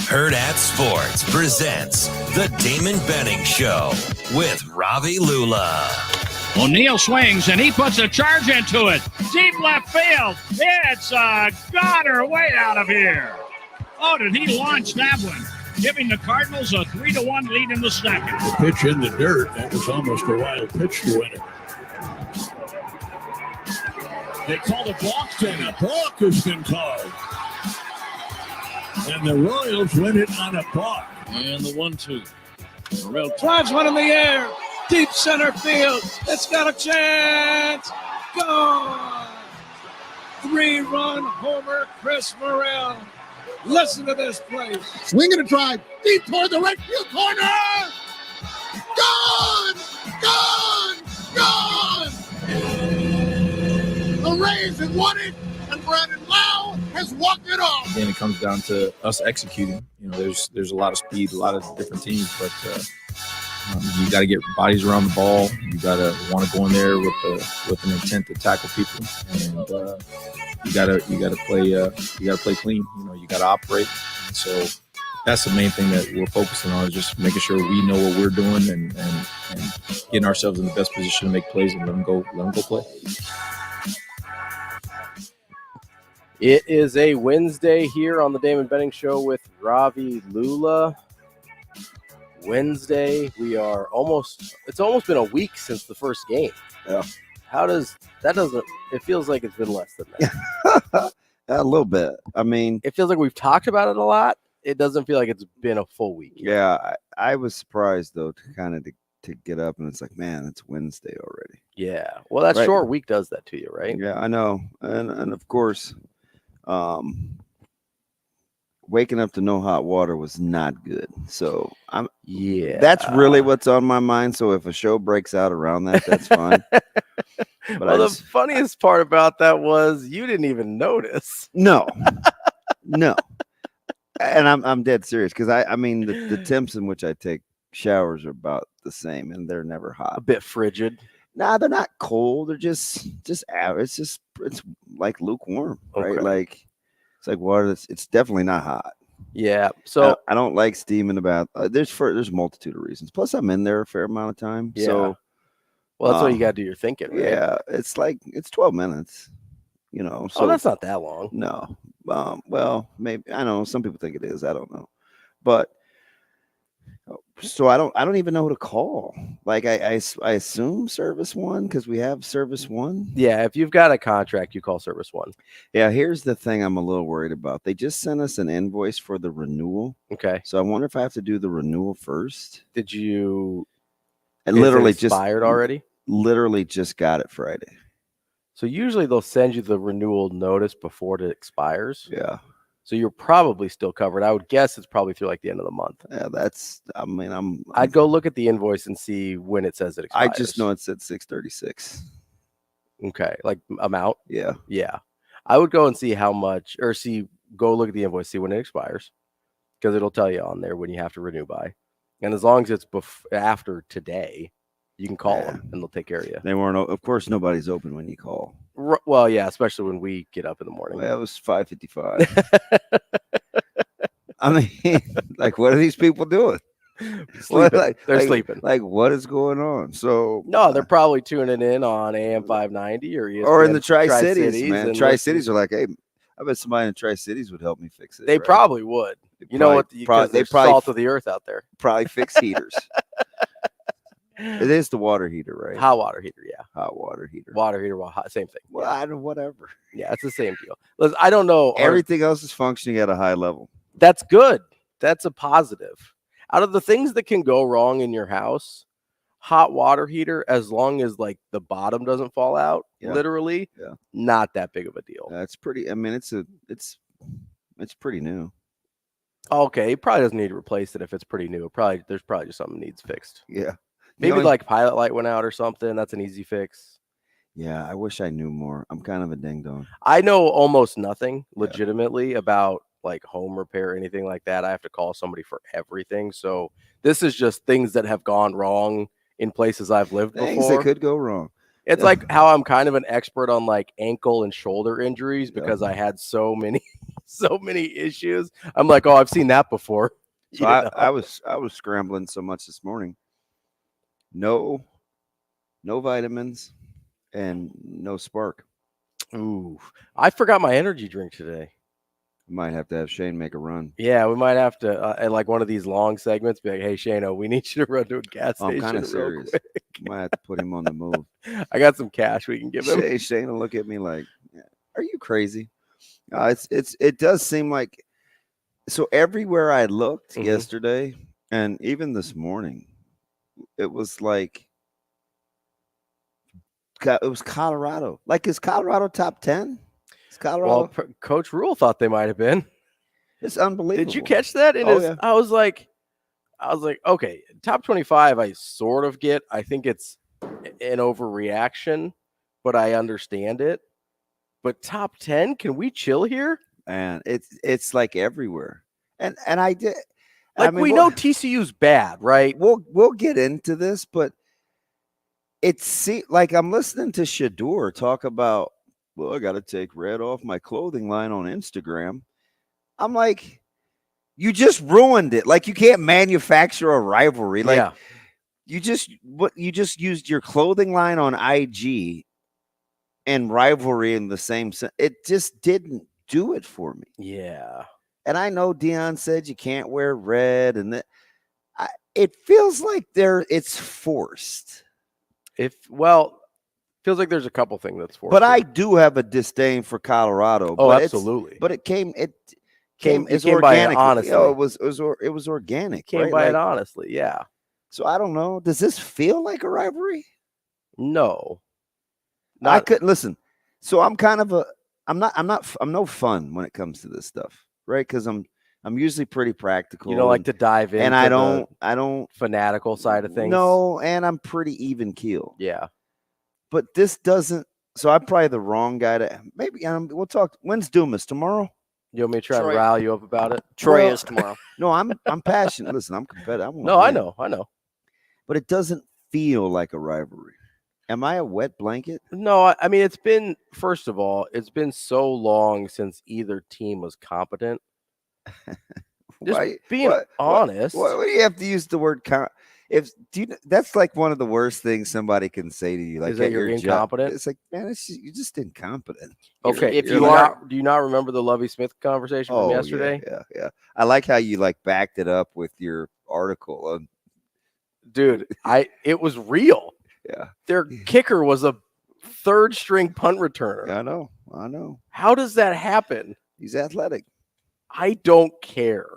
Hurrdat Sports presents the Damon Benning Show with Ravi Lulla. O'Neal swings, and he puts a charge into it. Deep left field. It's a goner way out of here. Oh, did he launch that one? Giving the Cardinals a 3-1 lead in the second. The pitch in the dirt, that was almost a wild pitch to win it. They called a balk, then a balk has been called. And the Royals win it on a balk. And the 1-2. Rhule drives one in the air. Deep center field. It's got a chance. Gone. 3-run homer, Chris Morrell. Listen to this place. Swinging a drive. Deep toward the right field corner. Gone. Gone. Gone. The Rays have won it. And Brandon Lau has walked it off. And it comes down to us executing. You know, there's a lot of speed, a lot of different teams, but you got to get bodies around the ball. You got to want to go in there with an intent to tackle people, and you got to play clean. You know, you got to operate. And so that's the main thing that we're focusing on, is just making sure we know what we're doing and getting ourselves in the best position to make plays and let them go play. It is a Wednesday here on the Damon Benning Show with Ravi Lulla. Wednesday, it's almost been a week since the first game. Yeah. It feels like it's been less than that. A little bit. I mean, it feels like we've talked about it a lot. It doesn't feel like it's been a full week. Yeah. I was surprised though, to get up and it's like, man, it's Wednesday already. Yeah. Well, that short week does that to you, right? Yeah, I know. And of course, waking up to no hot water was not good. So that's really what's on my mind. So if a show breaks out around that, that's fine. But the funniest part about that was you didn't even notice. No. And I'm dead serious, because I mean the temps in which I take showers are about the same, and they're never hot. A bit frigid. Nah, they're not cold. They're just average. It's like lukewarm, right? Okay. Like it's like water. It's definitely not hot. Yeah. So I don't like steam in the bath. There's a multitude of reasons. Plus, I'm in there a fair amount of time. Yeah. So, well, that's what you got to do your thinking, right? Yeah. It's 12 minutes. You know. So that's not that long. No. Well, maybe, I know some people think it is. I don't know, but. So I don't even know who to call. Like I assume Service One, because we have Service One. Yeah, if you've got a contract, you call Service One. Yeah, here's the thing I'm a little worried about. They just sent us an invoice for the renewal. Okay. So I wonder if I have to do the renewal first. Did you? It literally expired already. Literally just got it Friday. So usually they'll send you the renewal notice before it expires. Yeah. So you're probably still covered. I would guess it's probably through like the end of the month. Yeah, I'd go look at the invoice and see when it says it expires. I just know it said 636. Okay, like amount. Yeah. I would go and see how much, or go look at the invoice, see when it expires, because it'll tell you on there when you have to renew by. And as long as it's after today, you can call them and they'll take care of you. They weren't. Of course, nobody's open when you call. Well, yeah, especially when we get up in the morning. Well, it was 5:55. I mean, like, what are these people doing? Sleeping. They're sleeping. Like, what is going on? So no, they're probably tuning in on AM 590 or ESPN, or in the Tri-Cities, man. Tri-Cities are like, hey, I bet somebody in the Tri-Cities would help me fix it. They probably would. You know what? They probably salt of the earth out there. Probably fix heaters. It is the water heater, right? Hot water heater, yeah. Hot water heater. Water heater, same thing. Well, I don't, whatever. Yeah, it's the same deal. Listen, I don't know. Everything else is functioning at a high level. That's good. That's a positive. Out of the things that can go wrong in your house, hot water heater, as long as like the bottom doesn't fall out, literally, not that big of a deal. That's pretty. I mean, it's pretty new. Okay, it probably doesn't need to replace it if it's pretty new. There's probably just something that needs fixed. Yeah. Maybe like pilot light went out or something. That's an easy fix. Yeah, I wish I knew more. I'm kind of a ding dong. I know almost nothing legitimately about like home repair or anything like that. I have to call somebody for everything. So this is just things that have gone wrong in places I've lived Things before. that could go wrong. It's like how I'm kind of an expert on like ankle and shoulder injuries because I had so many issues. I'm like, oh, I've seen that before. So I was scrambling so much this morning. No vitamins and no Spark. Ooh, I forgot my energy drink today. Might have to have Shane make a run. Yeah, we might have to, at like one of these long segments, be like, hey, Shane, we need you to run to a gas station. I'm kind of serious. Might have to put him on the move. I got some cash we can give him. Shane will look at me like, are you crazy? It does seem like, so everywhere I looked yesterday and even this morning, it was like, it was Colorado. Like, is Colorado top 10? Is Colorado? Well, Coach Rhule thought they might have been. It's unbelievable. Did you catch that? Yeah. I was like, okay, top 25, I sort of get. I think it's an overreaction, but I understand it. But top 10, can we chill here? And it's like everywhere. And I did. Like, we know TCU's bad, right? We'll get into this, but it's like I'm listening to Shedeur talk about, well, I got to take red off my clothing line on Instagram. I'm like, you just ruined it. Like, you can't manufacture a rivalry. Like, you just used your clothing line on IG and rivalry in the same sense. It just didn't do it for me. Yeah. And I know Deion said you can't wear red, and it feels like it's forced. Feels like there's a couple things that's forced. But I do have a disdain for Colorado. Oh, absolutely. But it came organic. by it honestly. It was organic. Came by it honestly, yeah. So I don't know. Does this feel like a rivalry? No. I couldn't listen. So I'm kind of I'm no fun when it comes to this stuff, right? Because I'm usually pretty practical. You don't like to dive in, and I don't fanatical side of things. No, and I'm pretty even keel. Yeah, but this doesn't. So I'm probably the wrong guy to. Maybe we'll talk. When's Dumas? Tomorrow? You want me to try to rile you up about it? Troy is tomorrow. No, I'm passionate. Listen, I'm competitive. I know. But it doesn't feel like a rivalry. Am I a wet blanket? No, I mean, it's been so long since either team was competent. Just being honest. Why do you have to use the word that's like one of the worst things somebody can say to you. Like, is that you're incompetent? It's like, man, you're just incompetent. Okay, do you not remember the Lovie Smith conversation from yesterday? Yeah. I like how you backed it up with your article. Dude, it was real. Yeah. Their kicker was a third string punt returner. I know. How does that happen? He's athletic. I don't care.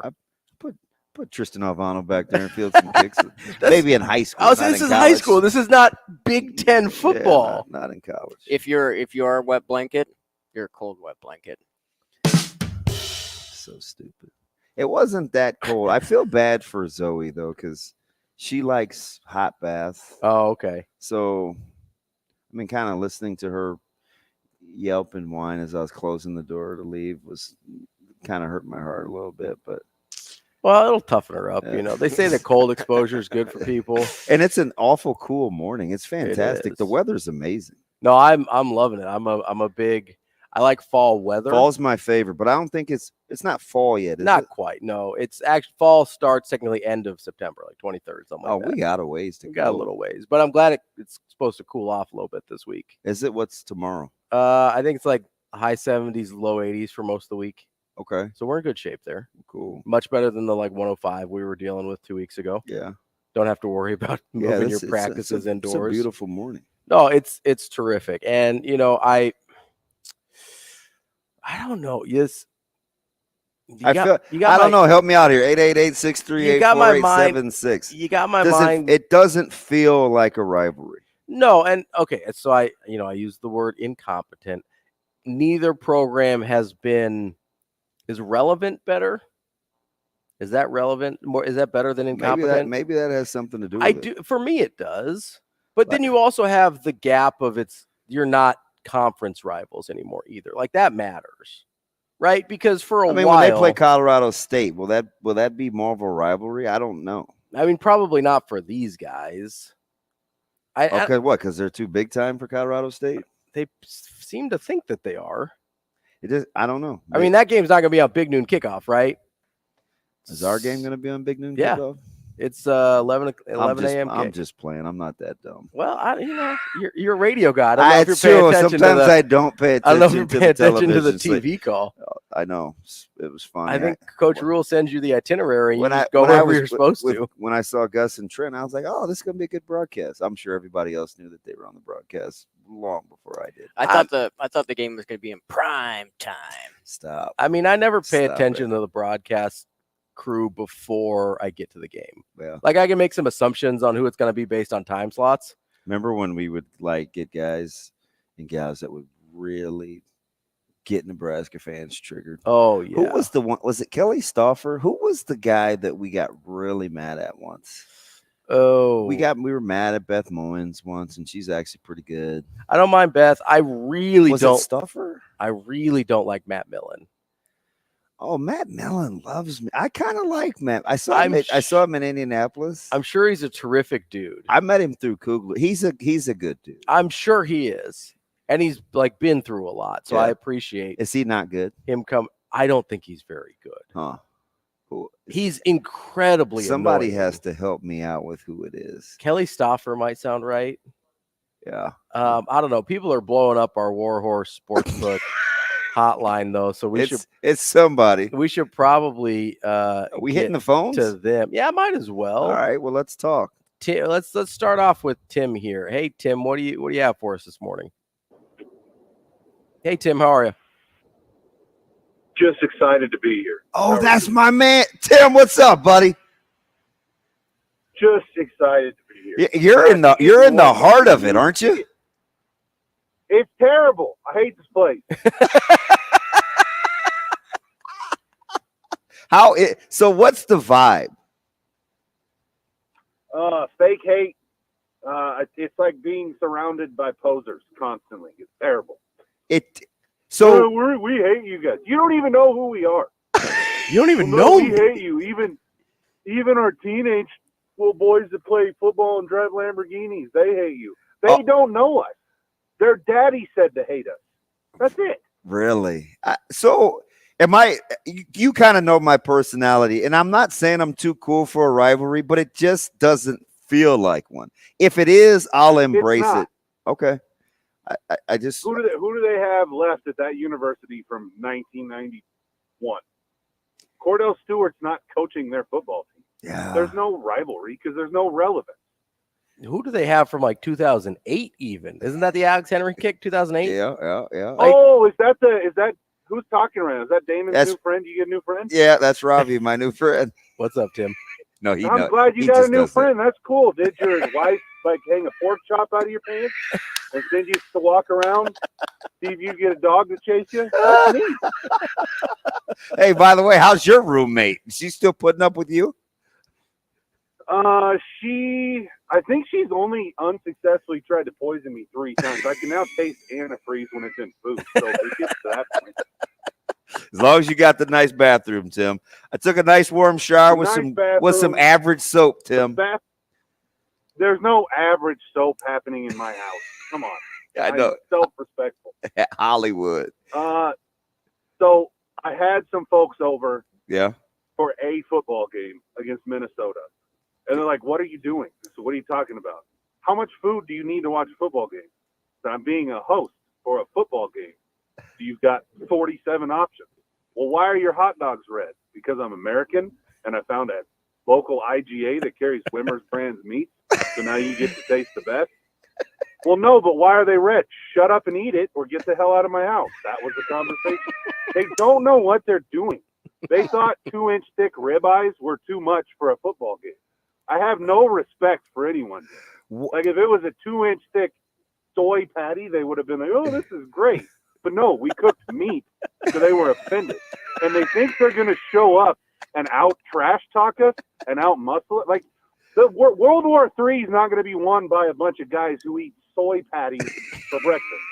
Put Tristan Alvano back there and field some kicks. Maybe in high school. This is high school. This is not Big Ten football. Yeah, not in college. If you're a wet blanket, you're a cold wet blanket. So stupid. It wasn't that cold. I feel bad for Zoe though, because she likes hot baths. Oh, okay. So, I mean, kind of listening to her yelp and whine as I was closing the door to leave was kind of hurt my heart a little bit, but. Well, it'll toughen her up. You know, they say that cold exposure is good for people, and it's an awful cool morning. It's fantastic. The weather's amazing. No, I'm loving it. I like fall weather. Fall's my favorite, but I don't think it's not fall yet. Not quite. No, it's actually fall starts technically end of September, like 23rd, something like that. Oh, we got a ways to go. Got a little ways, but I'm glad it's supposed to cool off a little bit this week. Is it? What's tomorrow? I think it's like high 70s, low 80s for most of the week. Okay. So we're in good shape there. Cool. Much better than the 105 we were dealing with 2 weeks ago. Yeah. Don't have to worry about moving your practices indoors. It's a beautiful morning. No, it's terrific. And, I don't know. Yes. I don't know. Help me out here. 888-638-4876. You got my mind. It doesn't feel like a rivalry. No. And okay. So I use the word incompetent. Neither program is relevant better. Is that relevant? Is that better than incompetent? Maybe that has something to do with it. For me, it does. But then you also have the gap of you're not conference rivals anymore either. Like, that matters, right? Because for a while, when they play Colorado State, will that be more of a rivalry? I don't know. I mean, probably not for these guys. Okay, what? Because they're too big time for Colorado State? They seem to think that they are. It is. I don't know. I mean, that game's not going to be on Big Noon kickoff, right? Is our game going to be on Big Noon Yeah. kickoff? It's 11 a.m. I'm just playing. I'm not that dumb. Well, you're a radio guy. I don't know if you're paying attention. Sometimes I don't pay attention. I don't know if you're paying attention to the television. TV call. I know. It was fun. I think Coach Rhule sends you the itinerary and you just go when wherever you're supposed to. When I saw Gus and Trent, I was like, oh, this is going to be a good broadcast. I'm sure everybody else knew that they were on the broadcast long before I did. I thought the game was going to be in prime time. Stop. I mean, I never pay Stop attention to the broadcast crew before I get to the game. Yeah. Like I can make some assumptions on who it's going to be based on time slots. Remember when we would like get guys and gals that would really get Nebraska fans triggered? Oh yeah. Who was the one? Was it Kelly Stauffer? Who was the guy that we got really mad at once? Oh, We were mad at Beth Moens once, and she's actually pretty good. I don't mind Beth. I really Was don't. it Stauffer? I really don't like Matt Millen. Oh, Matt Millen loves me. I kind of like Matt. I saw him in Indianapolis. I'm sure he's a terrific dude. I met him through Kugler. He's a good dude. I'm sure he is. And he's like been through a lot. So Yeah. I appreciate Is he not good? him come. I don't think he's very good. Huh. Who? He's incredibly Somebody annoying. has to help me out with who it is. Kelly Stauffer might sound right. Yeah. I don't know. People are blowing up our Warhorse Sportsbook hotline though, so It's somebody. we should probably Are we get hitting the phones? to them. Yeah, might as well. All right. Well, let's talk. Tim, let's start off with Tim here. Hey Tim, what do you have for us this morning? Hey Tim, how are you? Just excited to be here. Oh, that's my man, Tim. What's up, buddy? Just excited to be here. You're in the heart of it, aren't you? It's terrible. I hate this place. So what's the vibe? Fake hate. It's like being surrounded by posers constantly. It's terrible. So we hate you guys. You don't even know who we are. You don't even Well, know we hate you. Even our teenage little boys that play football and drive Lamborghinis, they hate you. They don't know us. Their daddy said to hate us. That's it. Really? So am I? You kind of know my personality, and I'm not saying I'm too cool for a rivalry, but it just doesn't feel like one. If it is, I'll embrace it. Okay. I just Who do they have left at that university from 1991? Cordell Stewart's not coaching their football team. Yeah. There's no rivalry because there's no relevance. who do they have from like 2008 even? Isn't that the Alex Henry kick 2008? Yeah. Oh, is that who's talking right now? Is that Damon's new friend? You get a new friend? Yeah, that's Ravi, my new friend. What's up, Tim? No, I'm glad you got a new friend. That's cool. Did your wife like hang a pork chop out of your pants and send you to walk around, see if you get a dog to chase you? That's neat. Hey, by the way, how's your roommate? Is she still putting up with you? I think she's only unsuccessfully tried to poison me 3 times. I can now taste antifreeze when it's in food. So it gets to that point. As long as you got the nice bathroom, Tim. I took a nice warm shower with some average soap, Tim. There's no average soap happening in my house. Come on. I know. I'm self-respectful. Hollywood. So I had some folks over Yeah. for a football game against Minnesota. And they're like, what are you doing? So what are you talking about? How much food do you need to watch a football game? So I'm being a host for a football game. So you've got 47 options. Well, why are your hot dogs red? Because I'm American and I found a local IGA that carries Wimmer's Brands meat. So now you get to taste the best. Well, no, but why are they red? Shut up and eat it or get the hell out of my house. That was the conversation. They don't know what they're doing. They thought 2-inch thick ribeyes were too much for a football game. I have no respect for anyone. Like if it was a 2-inch thick soy patty, they would have been like, oh, this is great. But no, we cooked meat, so they were offended. And they think they're going to show up and out trash talk us and out muscle it. Like the World War III is not going to be won by a bunch of guys who eat soy patties for breakfast.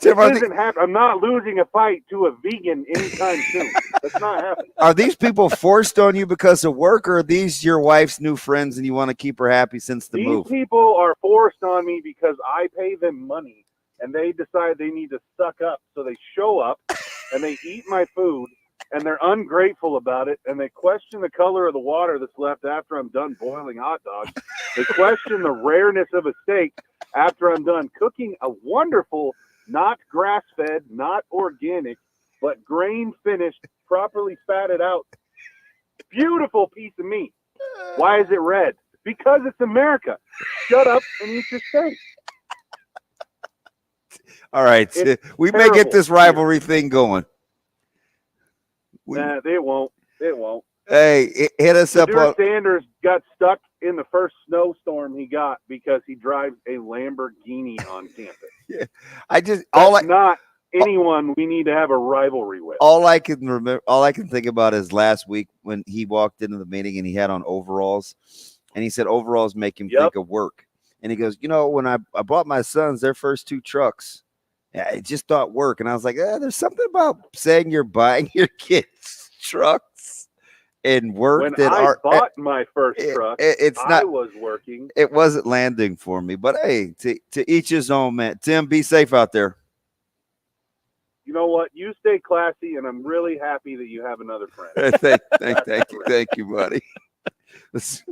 Tim, It isn't happening. I'm not losing a fight to a vegan anytime soon. That's not happening. Are these people forced on you because of work, or are these your wife's new friends and you want to keep her happy since the move? These people are forced on me because I pay them money, and they decide they need to suck up. So they show up, and they eat my food, and they're ungrateful about it, and they question the color of the water that's left after I'm done boiling hot dogs. They question the rareness of a steak after I'm done cooking a wonderful, not grass-fed, not organic, but grain-finished, properly fatted out, beautiful piece of meat. Why is it red? Because it's America. Shut up and eat your steak. All right. We may get this rivalry thing going. It won't. It won't. Hey, hit us up. Sanders got stuck in the first snowstorm he got because he drives a Lamborghini on campus. Yeah. Not anyone we need to have a rivalry with. All I can remember, all I can think about is last week when he walked into the meeting and he had on overalls, and he said overalls make him think of work. And he goes, when I bought my sons their first 2 trucks, I just thought work. And I was like, there's something about saying you're buying your kids trucks and work when that I bought my first truck, I was working. It wasn't landing for me. But hey, to each his own, man. Tim, be safe out there. You know what? You stay classy, and I'm really happy that you have another friend. Thank you, buddy. Let's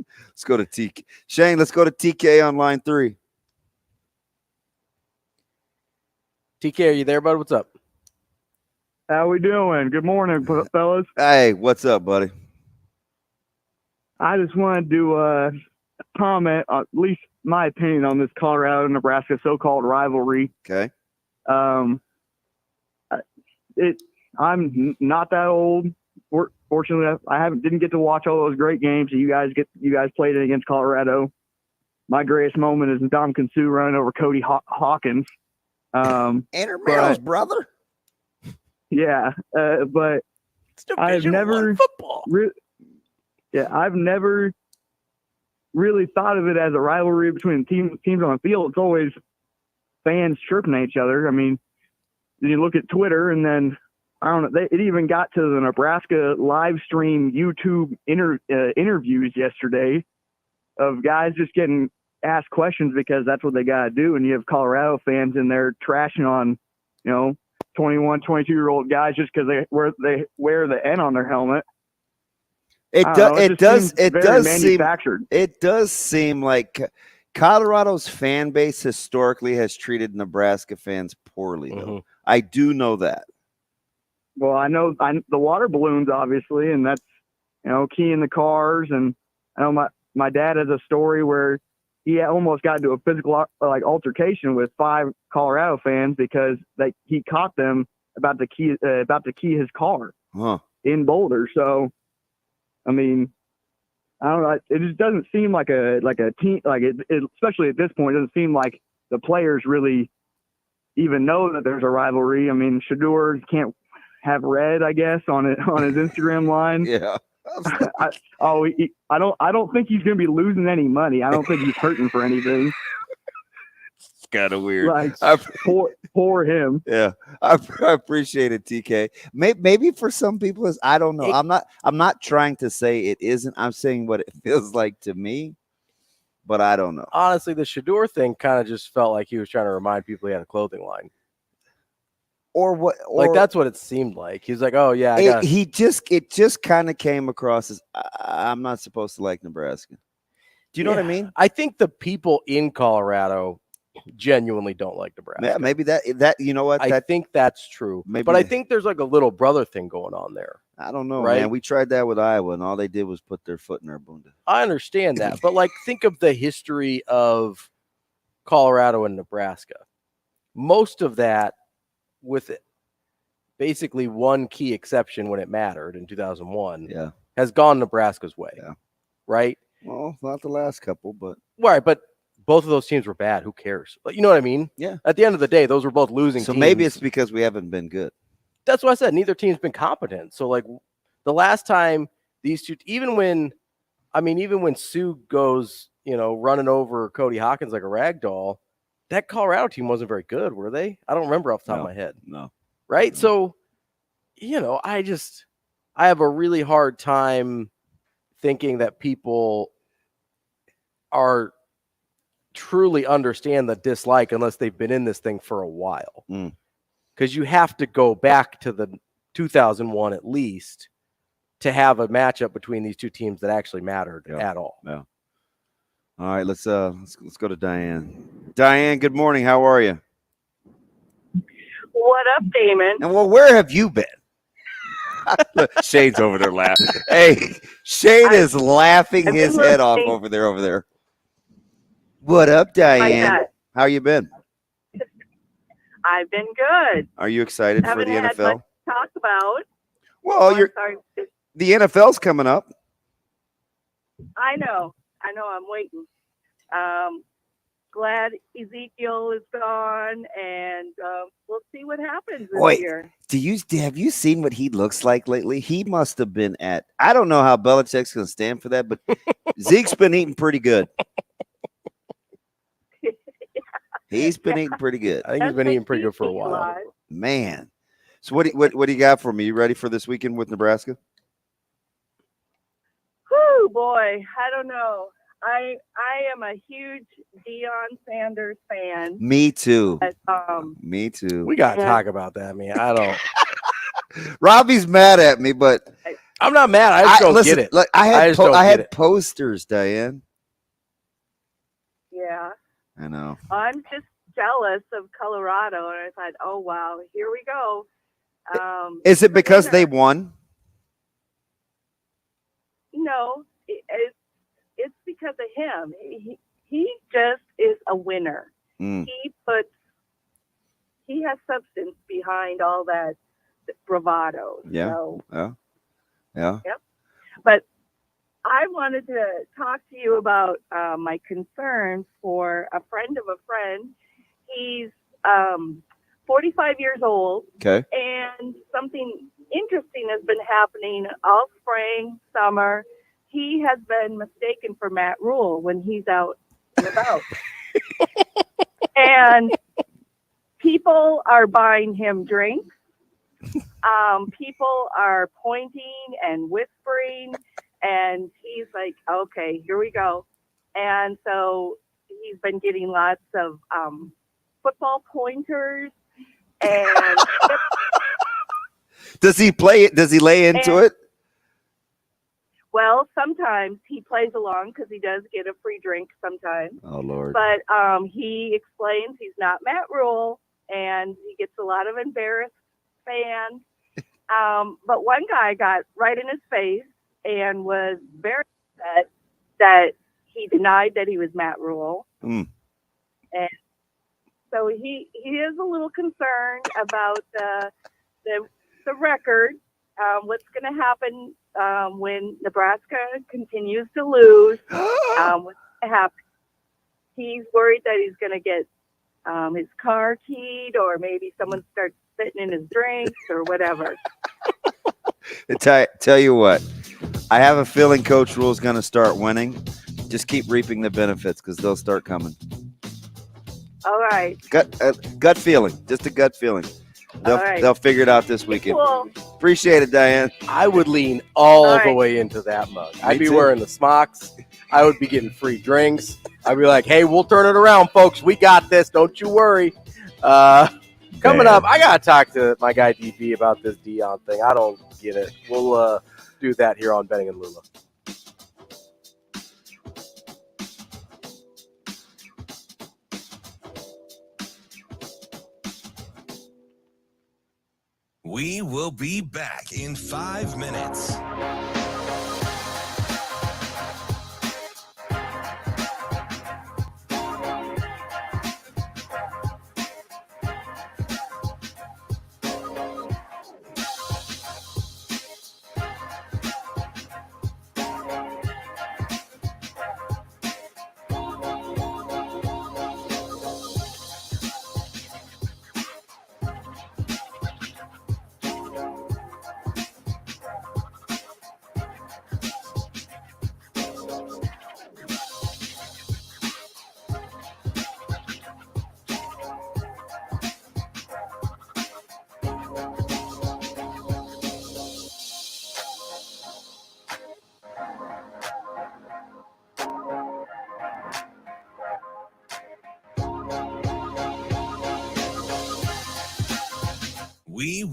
go to TK. Shane, let's go to TK on line 3. TK, are you there, bud? What's up? How we doing? Good morning, fellas. Hey, what's up, buddy? I just wanted to comment, at least my opinion on this Colorado-Nebraska so-called rivalry. Okay. I'm not that old. Fortunately, I didn't get to watch all those great games that you guys played against Colorado. My greatest moment is Ndamukong Suh running over Cody Hawkins. Intramural's brother. Yeah, but I've never football. I've never really thought of it as a rivalry between teams on the field. It's always fans chirping at each other. I mean, you look at Twitter, and then I don't know. It even got to the Nebraska live stream YouTube interviews yesterday of guys just getting asked questions because that's what they got to do. And you have Colorado fans in there trashing on, 21, 22-year-old guys just because they wear the N on their helmet. It does seem like Colorado's fan base historically has treated Nebraska fans poorly, though. Mm-hmm. I do know that. Well, I know the water balloons, obviously, and that's, key in the cars. And I know my dad has a story where he almost got into a physical altercation with 5 Colorado fans because he caught them about to key his car in Boulder. So, I mean, I don't know. It just doesn't seem like a team, especially at this point, it doesn't seem like the players really even know that there's a rivalry. I mean, Shedeur can't have red, I guess, on his Instagram line. Yeah. I don't think he's going to be losing any money. I don't think he's hurting for anything. It's kind of weird. Like, poor him. Yeah, I appreciate it, TK. Maybe for some people, I don't know. I'm not trying to say it isn't. I'm saying what it feels like to me, but I don't know. Honestly, the Shedeur thing kind of just felt like he was trying to remind people he had a clothing line. Or what? Like that's what it seemed like. He's like, "Oh yeah." It just kind of came across as I'm not supposed to like Nebraska. Do you know what I mean? I think the people in Colorado genuinely don't like Nebraska. Yeah, maybe that you know what? I think that's true. But I think there's like a little brother thing going on there. I don't know, right? man. We tried that with Iowa, and all they did was put their foot in our bunda. I understand that, but like, think of the history of Colorado and Nebraska. Most of that, with it, basically one key exception when it mattered in 2001, has gone Nebraska's way. Yeah. Right? Well, not the last couple, but right, but both of those teams were bad. Who cares? But you know what I mean? Yeah. At the end of the day, those were both losing so teams. Maybe it's because we haven't been good. That's what I said. Neither team's been competent. So like the last time these two, even when Sue goes, running over Cody Hawkins like a rag doll, that Colorado team wasn't very good, were they? I don't remember off the top of my head. No. Right? No. So, I have a really hard time thinking that people are truly understand the dislike unless they've been in this thing for a while. Because you have to go back to the 2001 at least to have a matchup between these two teams that actually mattered at all. Yeah. All right, let's go to Diane. Diane, good morning. How are you? What up, Damon? And well, where have you been? Shane's over there laughing. Hey, Shane is laughing his head off over there. What up, Diane? How you been? I've been good. Are you excited for the NFL? Much to talk about. Well, the NFL's coming up. I know. I'm waiting. Glad Ezekiel is gone, and we'll see what happens this year. Have you seen what he looks like lately? He must have been I don't know how Belichick's going to stand for that, but Zeke's been eating pretty good. He's been eating pretty good. I think he's been eating pretty good for a while. Man. So what do you got for me? You ready for this weekend with Nebraska? Whew, boy, I don't know. I am a huge Deion Sanders fan. Me too. But, Me too. We got to talk about that, man. I don't. Robbie's mad at me, but I'm not mad. I just don't get it. Look, I had posters, Diane. Yeah. I know. I'm just jealous of Colorado, and I thought, oh wow, here we go. Is it because they won? No, it's because of him. He just is a winner. He has substance behind all that bravado. Yeah. So, yeah. Yep. But I wanted to talk to you about my concerns for a friend of a friend. He's 45 years old. Okay. And something interesting has been happening all spring, summer. He has been mistaken for Matt Rhule when he's out and about. And people are buying him drinks. People are pointing and whispering. And he's like, okay, here we go. And so he's been getting lots of football pointers. And does he play it? Does he lay into it? Well, sometimes he plays along because he does get a free drink sometimes. Oh, Lord. But he explains he's not Matt Rhule, and he gets a lot of embarrassed fans. But one guy got right in his face and was very upset that he denied that he was Matt Rhule. And so he is a little concerned about the record, what's going to happen when Nebraska continues to lose. What's going to happen? He's worried that he's going to get his car keyed, or maybe someone starts spitting in his drinks or whatever. Tell you what, I have a feeling Coach Rhule's going to start winning. Just keep reaping the benefits because they'll start coming. All right. Gut feeling, just a gut feeling. They'll figure it out this weekend. Cool. Appreciate it, Diane. I would lean all the way into that mug. I'd be wearing the smocks. I would be getting free drinks. I'd be like, hey, we'll turn it around, folks. We got this. Don't you worry. Coming up, I got to talk to my guy DB about this Deion thing. I don't get it. We'll do that here on Benning and Lulla. We will be back in 5 minutes.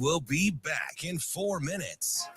will be back in 4 minutes.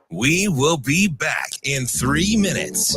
We will be back in 3 minutes.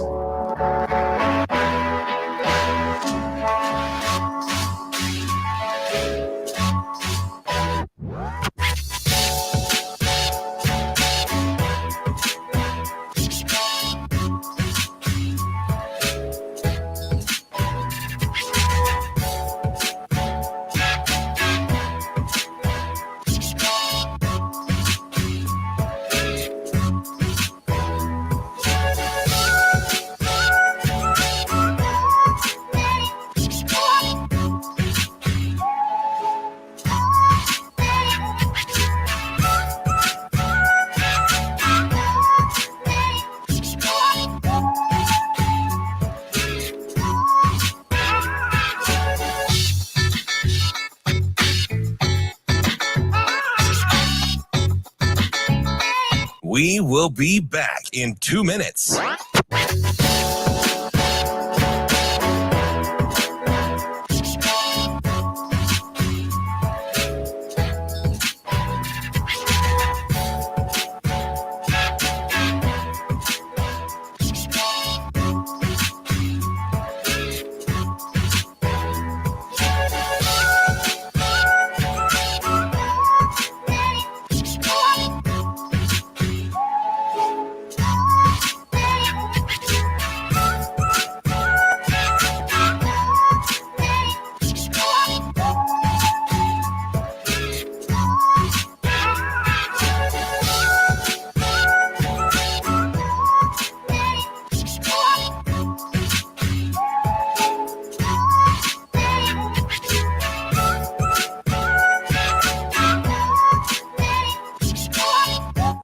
We will be back in 2 minutes.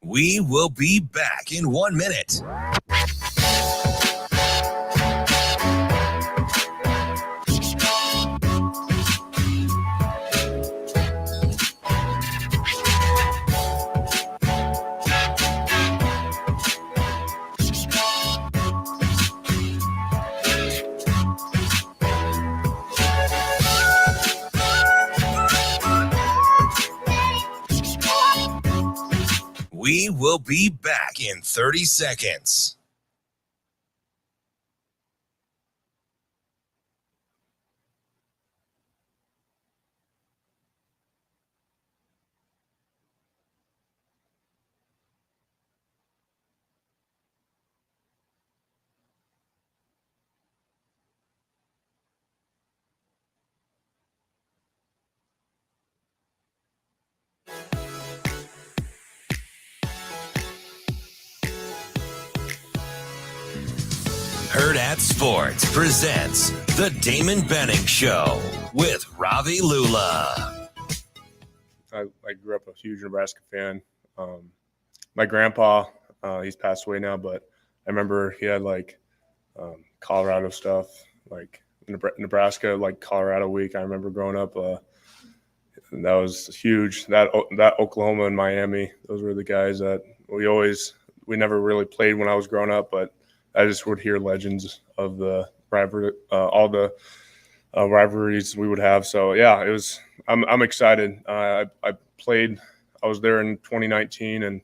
We will be back in 1 minute. We will be back in 30 seconds. Hurrdat Sports presents the Damon Benning Show with Ravi Lulla. I grew up a huge Nebraska fan. My grandpa, he's passed away now, but I remember he had Colorado stuff, like Nebraska, like Colorado week. I remember growing up, that was huge. That Oklahoma and Miami, those were the guys that we never really played when I was growing up, but I just would hear legends of the rivalry, all the rivalries we would have. So yeah, it was. I'm excited. I was there in 2019 and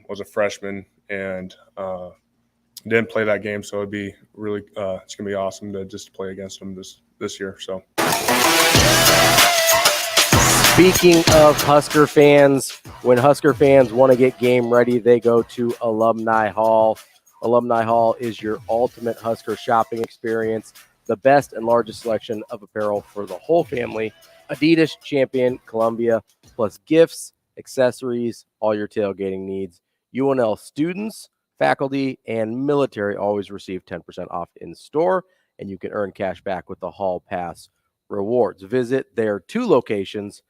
was a freshman and didn't play that game. So it'd be really it's gonna be awesome to just play against them this year. So. Speaking of Husker fans, when Husker fans want to get game ready, they go to Alumni Hall. Alumni Hall is your ultimate Husker shopping experience. The best and largest selection of apparel for the whole family. Adidas, Champion, Columbia, plus gifts, accessories, all your tailgating needs. UNL students, faculty, and military always receive 10% off in store, and you can earn cash back with the Hall Pass rewards. Visit their 2 locations,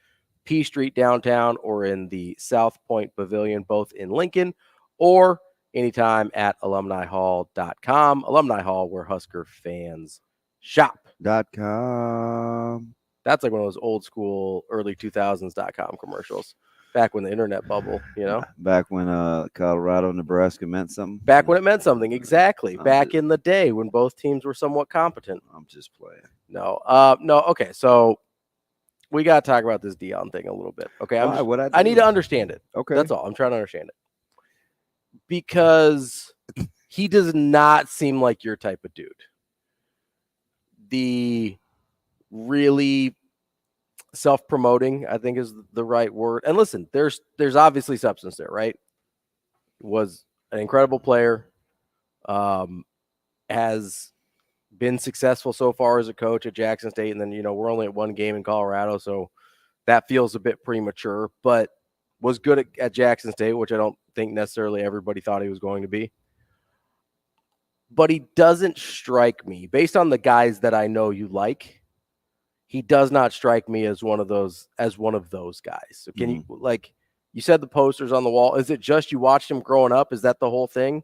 P Street downtown or in the South Point Pavilion, both in Lincoln, or anytime at alumnihall.com. Alumni Hall, where Husker fans shop. .com. That's like one of those old school early 2000s.com commercials. Back when the internet bubble, Back when Colorado, Nebraska meant something. Back when it meant something, exactly. Back in the day when both teams were somewhat competent. I'm just playing. No. Okay, so we got to talk about this Dion thing a little bit. Okay, I need to understand it. Okay. That's all. I'm trying to understand it. Because he does not seem like your type of dude. The really self-promoting, I think, is the right word. And listen, there's obviously substance there, right? Was an incredible player, has been successful so far as a coach at Jackson State, and then we're only at 1 game in Colorado, so that feels a bit premature, but was good at Jackson State, which I don't think necessarily everybody thought he was going to be. But he doesn't strike me, based on the guys that I know you like, he does not strike me as one of those guys. So can you, like you said, the posters on the wall, is it just you watched him growing up? Is that the whole thing?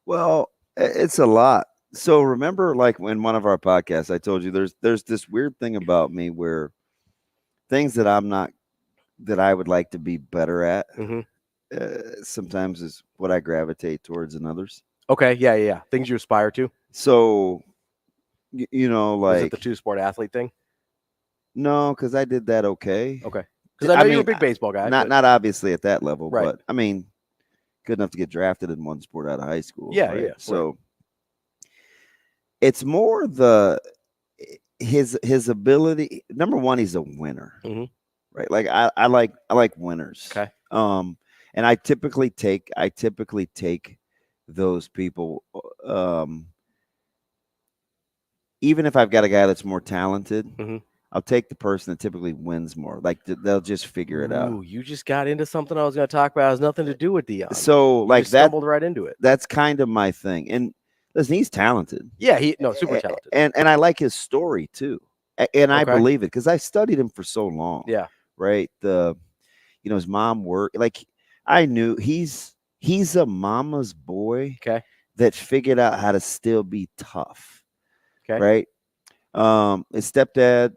Well, it's a lot. So remember, like in one of our podcasts, I told you there's this weird thing about me where things that I would like to be better at sometimes is what I gravitate towards in others. Okay, yeah. Things you aspire to. So, like, is it the 2-sport athlete thing? No, because I did that okay. Okay, because I know you're a big baseball guy. Not obviously at that level, right. But I mean, good enough to get drafted in one sport out of high school. Yeah, right? yeah. So. Right. It's more his ability. Number one, he's a winner, right? Like I like winners. Okay. And I typically take those people. Even if I've got a guy that's more talented, I'll take the person that typically wins more. Like they'll just figure it out. You just got into something I was going to talk about. It has nothing to do with Dion. So you just stumbled right into it. That's kind of my thing. And listen, he's talented. Yeah, super talented. And I like his story too. And I believe it because I studied him for so long. Yeah. Right. His mom worked. Like I knew he's a mama's boy. Okay. That figured out how to still be tough. Okay. Right. His stepdad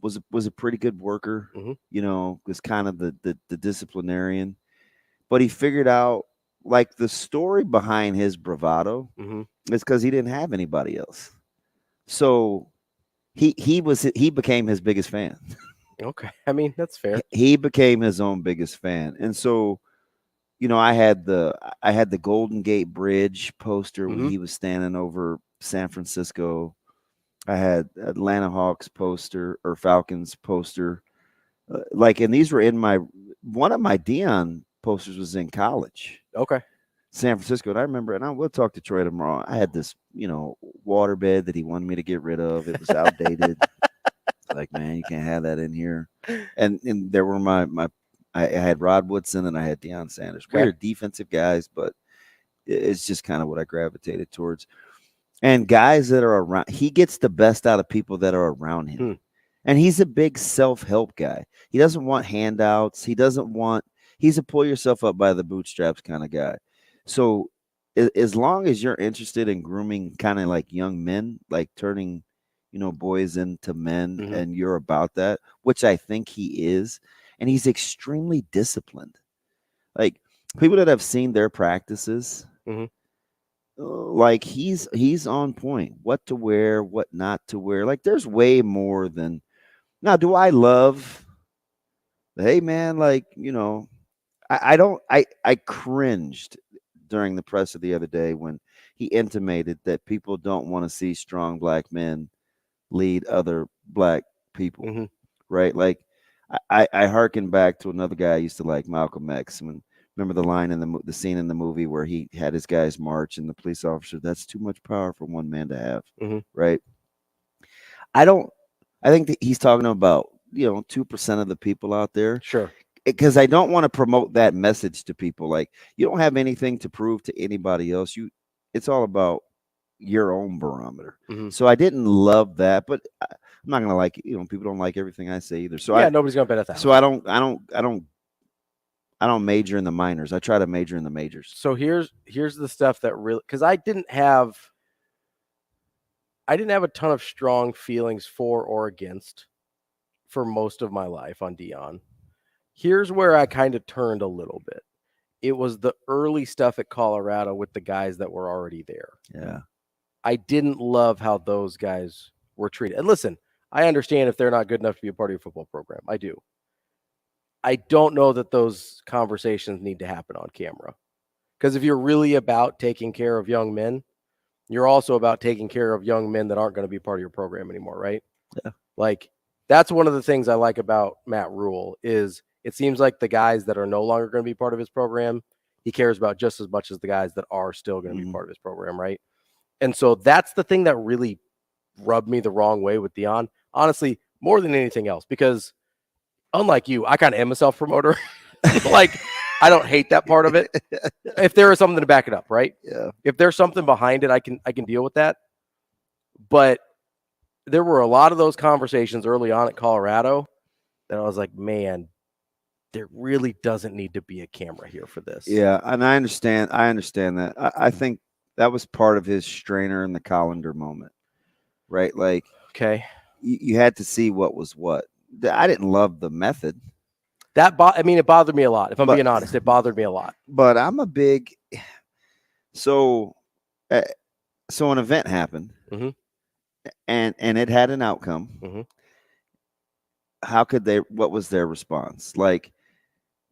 was a pretty good worker. Was kind of the disciplinarian, but he figured out. Like the story behind his bravado is because he didn't have anybody else. So he became his biggest fan. Okay. I mean, that's fair. He became his own biggest fan. And so, I had the Golden Gate Bridge poster when he was standing over San Francisco. I had Atlanta Hawks poster or Falcons poster. And these were one of my Dion posters was in college. Okay. San Francisco. And I remember, and I will talk to Troy tomorrow. I had this, waterbed that he wanted me to get rid of. It was outdated. Like, man, you can't have that in here. And there were I had Rod Woodson and I had Deion Sanders. Okay. We're defensive guys, but it's just kind of what I gravitated towards. And guys that are around, he gets the best out of people that are around him. And he's a big self-help guy. He doesn't want handouts. He's a pull yourself up by the bootstraps kind of guy. So as long as you're interested in grooming kind of like young men, like turning, boys into men, and you're about that, which I think he is, and he's extremely disciplined. Like people that have seen their practices, like he's on point. What to wear, what not to wear. Like there's way more than. Now, do I love? Hey, man, like I cringed during the presser the other day when he intimated that people don't want to see strong black men lead other black people, right? Like I hearken back to another guy I used to like, Malcolm X. Remember the line in the scene in the movie where he had his guys march and the police officer, that's too much power for one man to have, right? I think that he's talking about, 2% of the people out there. Sure. Because I don't want to promote that message to people. Like, you don't have anything to prove to anybody else. It's all about your own barometer. So I didn't love that, but I'm not gonna like it. People don't like everything I say either. So nobody's gonna bet at that. So I don't major in the minors. I try to major in the majors. So here's the stuff that really, because I didn't have a ton of strong feelings for or against for most of my life on Deion. Here's where I kind of turned a little bit. It was the early stuff at Colorado with the guys that were already there. Yeah. I didn't love how those guys were treated. And listen, I understand if they're not good enough to be a part of your football program. I do. I don't know that those conversations need to happen on camera. Because if you're really about taking care of young men, you're also about taking care of young men that aren't going to be part of your program anymore, right? Yeah. Like, that's one of the things I like about Matt Rhule is it seems like the guys that are no longer going to be part of his program, he cares about just as much as the guys that are still going to be part of his program, right? And so that's the thing that really rubbed me the wrong way with Deion, honestly, more than anything else, because unlike you, I kind of am a self-promoter. Like, I don't hate that part of it. If there is something to back it up, right? Yeah. If there's something behind it, I can deal with that. But there were a lot of those conversations early on at Colorado that I was like, man, there really doesn't need to be a camera here for this. Yeah, and I understand that. I think that was part of his Strainer and the Colander moment, right? Like, okay, you had to see what was what. I didn't love the method. It bothered me a lot. If I'm being honest, it bothered me a lot. But I'm a big so an event happened, and it had an outcome. How could they? What was their response? Like,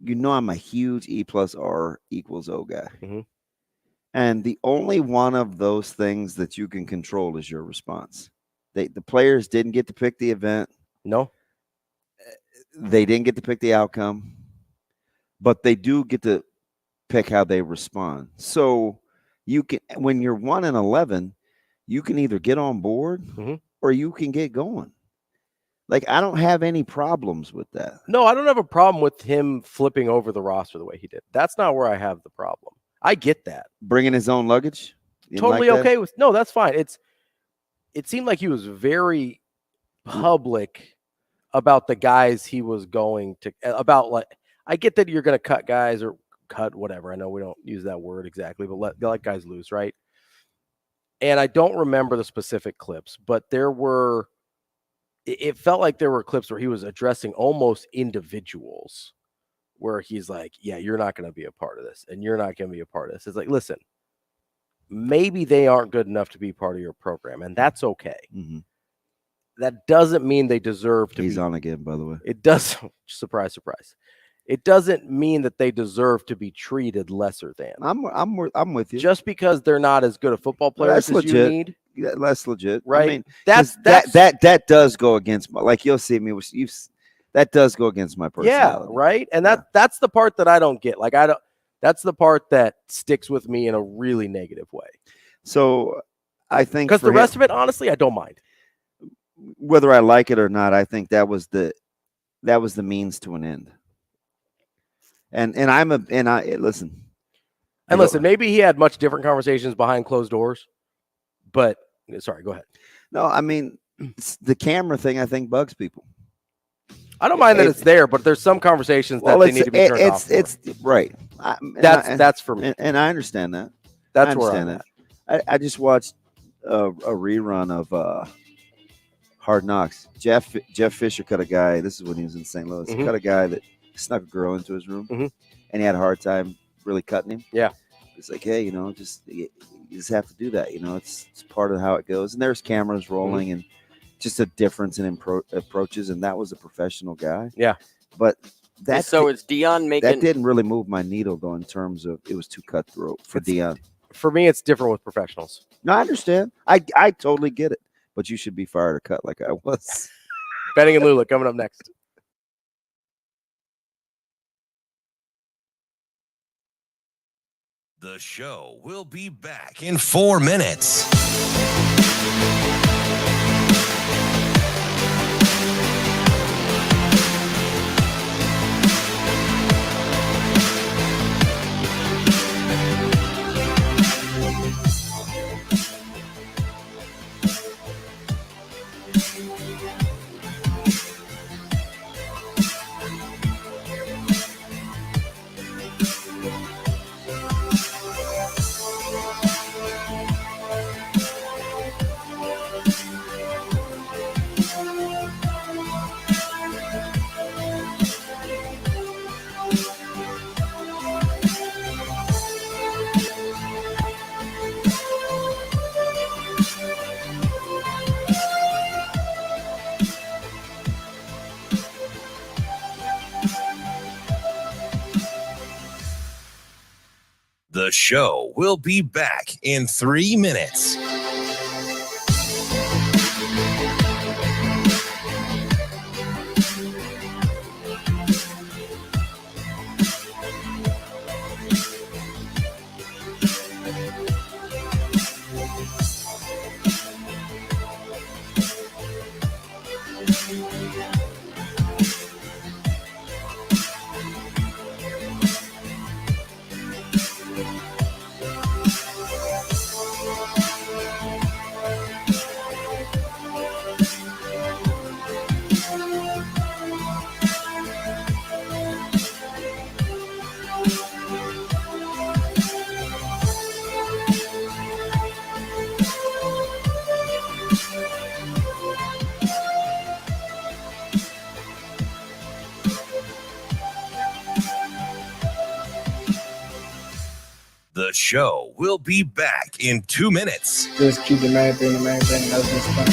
I'm a huge E+R = O guy. And the only one of those things that you can control is your response. The players didn't get to pick the event. No. They didn't get to pick the outcome. But they do get to pick how they respond. So you can, when you're 1-11, you can either get on board or you can get going. Like, I don't have any problems with that. No, I don't have a problem with him flipping over the roster the way he did. That's not where I have the problem. I get that. Bringing his own luggage? Totally okay with. No, that's fine. It seemed like he was very public about the guys he was going to, about, like, I get that you're going to cut guys or cut whatever. I know we don't use that word exactly, but let guys loose, right? And I don't remember the specific clips, but it felt like there were clips where he was addressing almost individuals where he's like, yeah, you're not going to be a part of this and you're not going to be a part of this. It's like, listen, maybe they aren't good enough to be part of your program, and that's okay. That doesn't mean they deserve to He's on again, by the way. It does. Surprise, surprise. It doesn't mean that they deserve to be treated lesser than. I'm with you. Just because they're not as good a football players as legit. You need. Yeah, that's legit. Right. I mean, that does go against my, like, you'll see me. That does go against my personality. Yeah. Right. And that's the part that I don't get. Like, that's the part that sticks with me in a really negative way. So I think because the rest of it, honestly, I don't mind. Whether I like it or not, I think that was the means to an end. And listen. And listen, maybe he had much different conversations behind closed doors, but sorry, go ahead. No, I mean, the camera thing, I think, bugs people. I don't mind that it's there, but there's some conversations that they need to be turned off. It's right. That's for me. And I understand that. That's where I'm at. I just watched a rerun of Hard Knocks. Jeff Fisher cut a guy. This is when he was in St. Louis. He cut a guy that snuck a girl into his room, and he had a hard time really cutting him. Yeah, it's like, hey, you just have to do that. It's part of how it goes. And there's cameras rolling, and just a difference in approaches. And that was a professional guy. Yeah, but that so is Deion making that didn't really move my needle though in terms of it was too cutthroat for Deion. For me, it's different with professionals. No, I understand. I totally get it. But you should be fired or cut like I was. Benning and Lulla coming up next. The show will be back in 4 minutes. The show will be back in 3 minutes. The show will be back in 2 minutes. Just keep the main thing. That's just fun.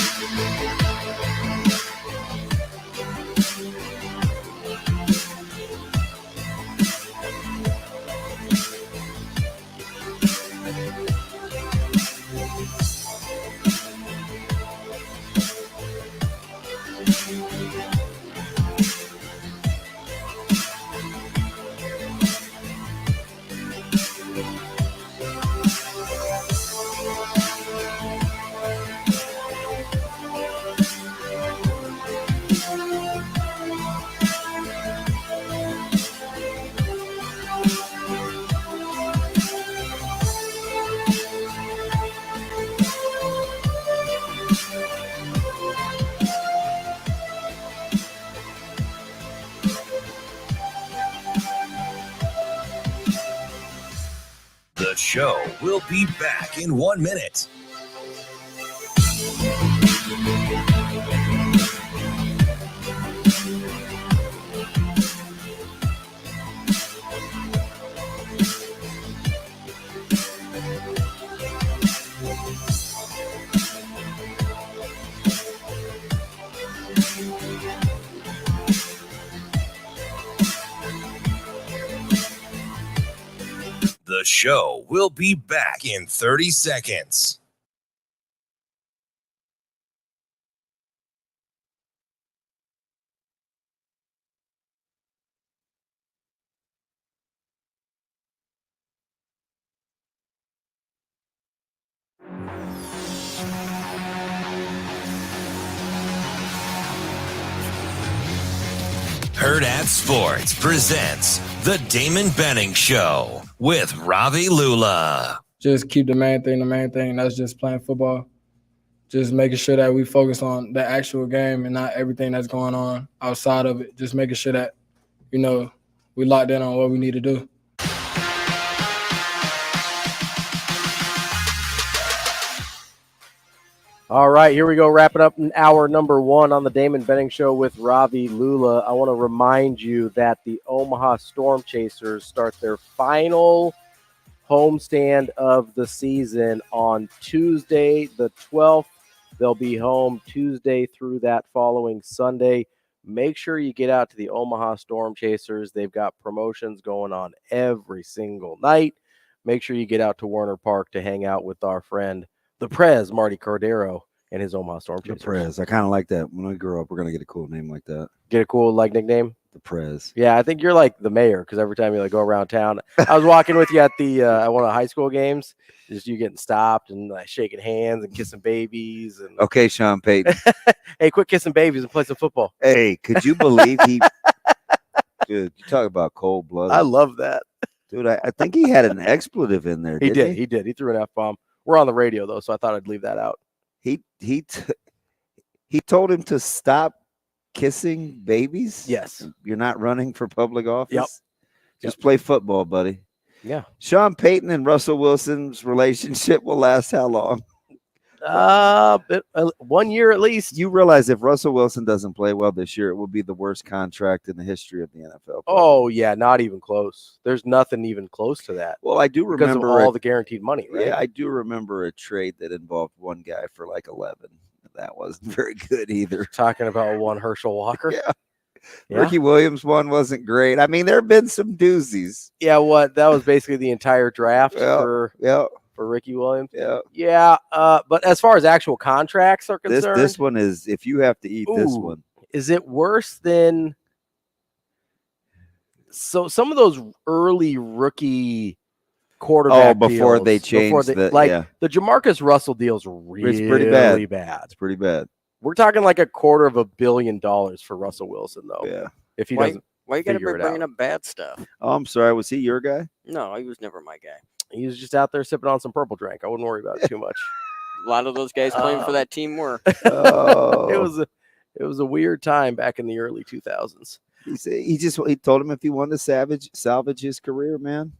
The show will be back in 1 minute. The show will be back in 30 seconds. Hurrdat Sports presents the Damon Benning Show with Ravi Lulla. Just keep the main thing. That's just playing football. Just making sure that we focus on the actual game and not everything that's going on outside of it. Just making sure that, we locked in on what we need to do. All right, here we go. Wrapping up hour number 1 on the Damon Benning Show with Ravi Lulla. I want to remind you that the Omaha Storm Chasers start their final homestand of the season on Tuesday, the 12th. They'll be home Tuesday through that following Sunday. Make sure you get out to the Omaha Storm Chasers. They've got promotions going on every single night. Make sure you get out to Warner Park to hang out with our friend, the Prez, Marty Cordero, and his Omaha Storm Chasers. The Prez. I kind of like that. When I grow up, we're going to get a cool name like that. Get a cool nickname? The Prez. Yeah, I think you're like the mayor because every time you like go around town, I was walking with you at the at one of the high school games, just you getting stopped and like shaking hands and kissing babies. And Okay, Sean Payton. hey, quit kissing babies and play some football. Hey, could you believe he? Dude, you talk about cold blood. I love that, dude. I think he had an expletive in there. He did. He did. He threw an F-bomb. We're on the radio though, so I thought I'd leave that out. He told him to stop kissing babies. Yes. You're not running for public office. Yep. Just play football, buddy. Yeah. Sean Payton and Russell Wilson's relationship will last how long? 1 year at least. You realize if Russell Wilson doesn't play well this year, it will be the worst contract in the history of the NFL. Oh yeah, not even close. There's nothing even close to that. Well, I do because remember of all the guaranteed money, right? Yeah, I do remember a trade that involved one guy for like 11. That wasn't very good either. Talking about one Herschel Walker. Yeah. Ricky Williams one wasn't great. I mean, there have been some doozies. Yeah, that was basically the entire draft for Ricky Williams. Yeah. But as far as actual contracts are concerned, this one is if you have to eat this one. Is it worse than some of those early rookie quarterback before deals, they changed the Jamarcus Russell deal's really it's pretty bad. bad. It's pretty bad. We're talking like $250 million for Russell Wilson, though. Yeah. If he doesn't, why you gotta be figure it bringing out. up bad stuff? Oh, I'm sorry. Was he your guy? No, he was never my guy. He was just out there sipping on some purple drink. I wouldn't worry about it too much. A lot of those guys playing for that team were. It was a weird time back in the early 2000s. He told him if he wanted to salvage his career, man,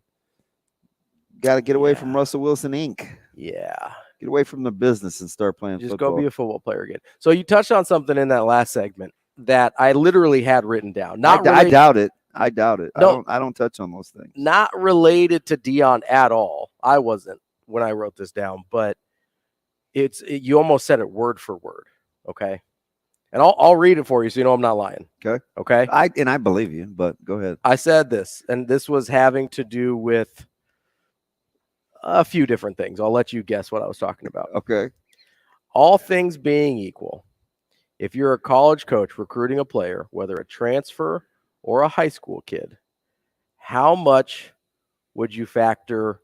got to get away from Russell Wilson Inc. Yeah. Get away from the business and start playing Just football. go be a football player again. So you touched on something in that last segment that I literally had written down. I doubt it. I doubt it. No. I don't touch on those things. Not related to Dion at all. I wasn't when I wrote this down, but you almost said it word for word. Okay. And I'll read it for you so you know I'm not lying. Okay. Okay. I believe you, but go ahead. I said this, and this was having to do with a few different things. I'll let you guess what I was talking about. Okay. All things being equal, if you're a college coach recruiting a player, whether a transfer or a high school kid, how much would you factor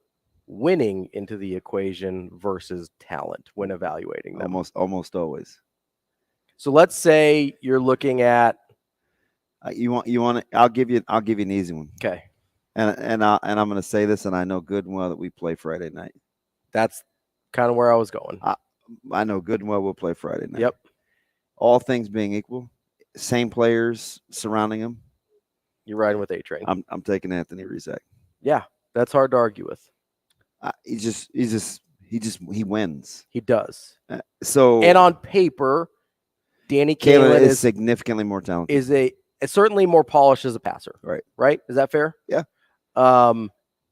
winning into the equation versus talent when evaluating them? Almost always. So let's say you're looking at you want I'll give you an easy one. Okay. And I'm going to say this, and I know good and well that we play Friday night. That's kind of where I was going. I know good and well we'll play Friday night. Yep. All things being equal, same players surrounding him. You're riding with A-Train. I'm taking Anthony Rizek. Yeah, that's hard to argue with. He wins. He does. And on paper, Danny Kalen Kalen is significantly more talented. Is certainly more polished as a passer. Right. Right? Is that fair? Yeah.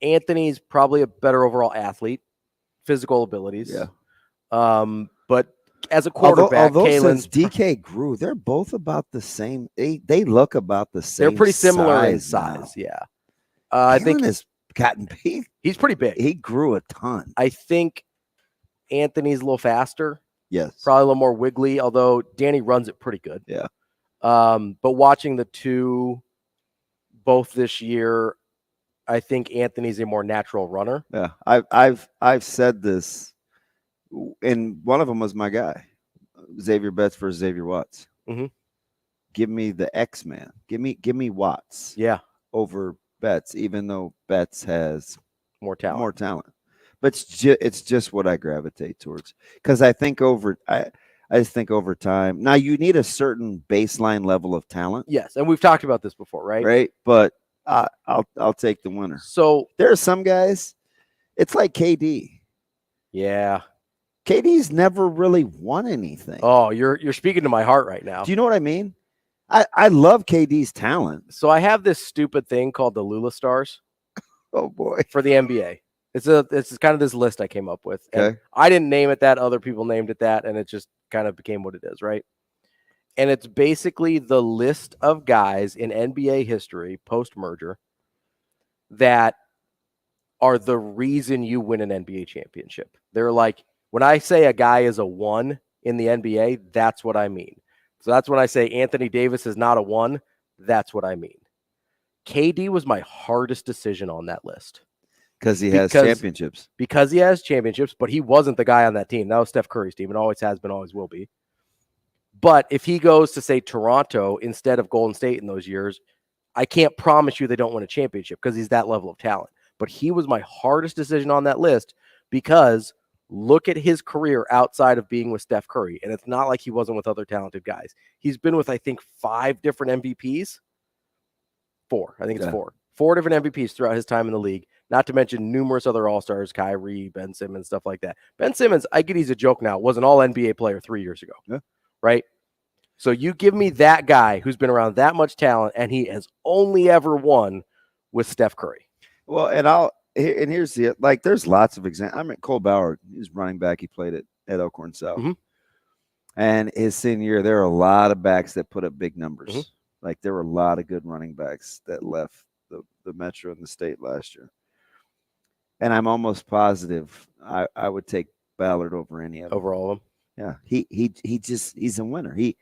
Anthony's probably a better overall athlete, physical abilities. Yeah. But as a quarterback, although Kalen's since DK grew, they're both about the same. They look about the same. They're pretty similar in size. now. Yeah. I I think has gotten big. he's pretty big. He grew a ton. I think Anthony's a little faster. Yes. Probably a little more wiggly, although Danny runs it pretty good. Yeah. But watching the two both this year, I think Anthony's a more natural runner. Yeah. I've said this, and one of them was my guy, Xavier Betts versus Xavier Watts. Mm-hmm. Give me the X-Man. Give me Watts. Yeah. Over Betts, even though Betts has more talent. But it's just what I gravitate towards, because I just think over time. Now you need a certain baseline level of talent. Yes, and we've talked about this before, right? Right, but I'll take the winner. So there are some guys. It's like KD. Yeah, KD's never really won anything. Oh, you're speaking to my heart right now. Do you know what I mean? I love KD's talent. So I have this stupid thing called the Lulla Stars. Oh boy, for the NBA. It's kind of this list I came up with. Okay. And I didn't name it that. Other people named it that, and it just kind of became what it is, right? And it's basically the list of guys in NBA history post-merger that are the reason you win an NBA championship. They're like, when I say a guy is a 1 in the NBA, that's what I mean. So that's when I say Anthony Davis is not a 1. That's what I mean. KD was my hardest decision on that list. Because he has championships. Because he has championships, but he wasn't the guy on that team. That was Steph Curry's team. It always has been, always will be. But if he goes to, say, Toronto instead of Golden State in those years, I can't promise you they don't win a championship because he's that level of talent. But he was my hardest decision on that list because look at his career outside of being with Steph Curry. And it's not like he wasn't with other talented guys. He's been with, I think, 5 different MVPs. 4. I think it's 4. 4 different MVPs throughout his time in the league. Not to mention numerous other All-Stars, Kyrie, Ben Simmons, stuff like that. Ben Simmons, I get he's a joke now, was an All-NBA player 3 years ago. Yeah. Right? So you give me that guy who's been around that much talent, and he has only ever won with Steph Curry. Well, and here's the, like, there's lots of examples. I mean, Cole Bauer, he's running back. He played at Elkhorn South. Mm-hmm. And his senior year, there are a lot of backs that put up big numbers. Mm-hmm. Like, there were a lot of good running backs that left the Metro and the state last year. And I'm almost positive I would take Ballard over any of them. Over all of them? Yeah. He's a winner. He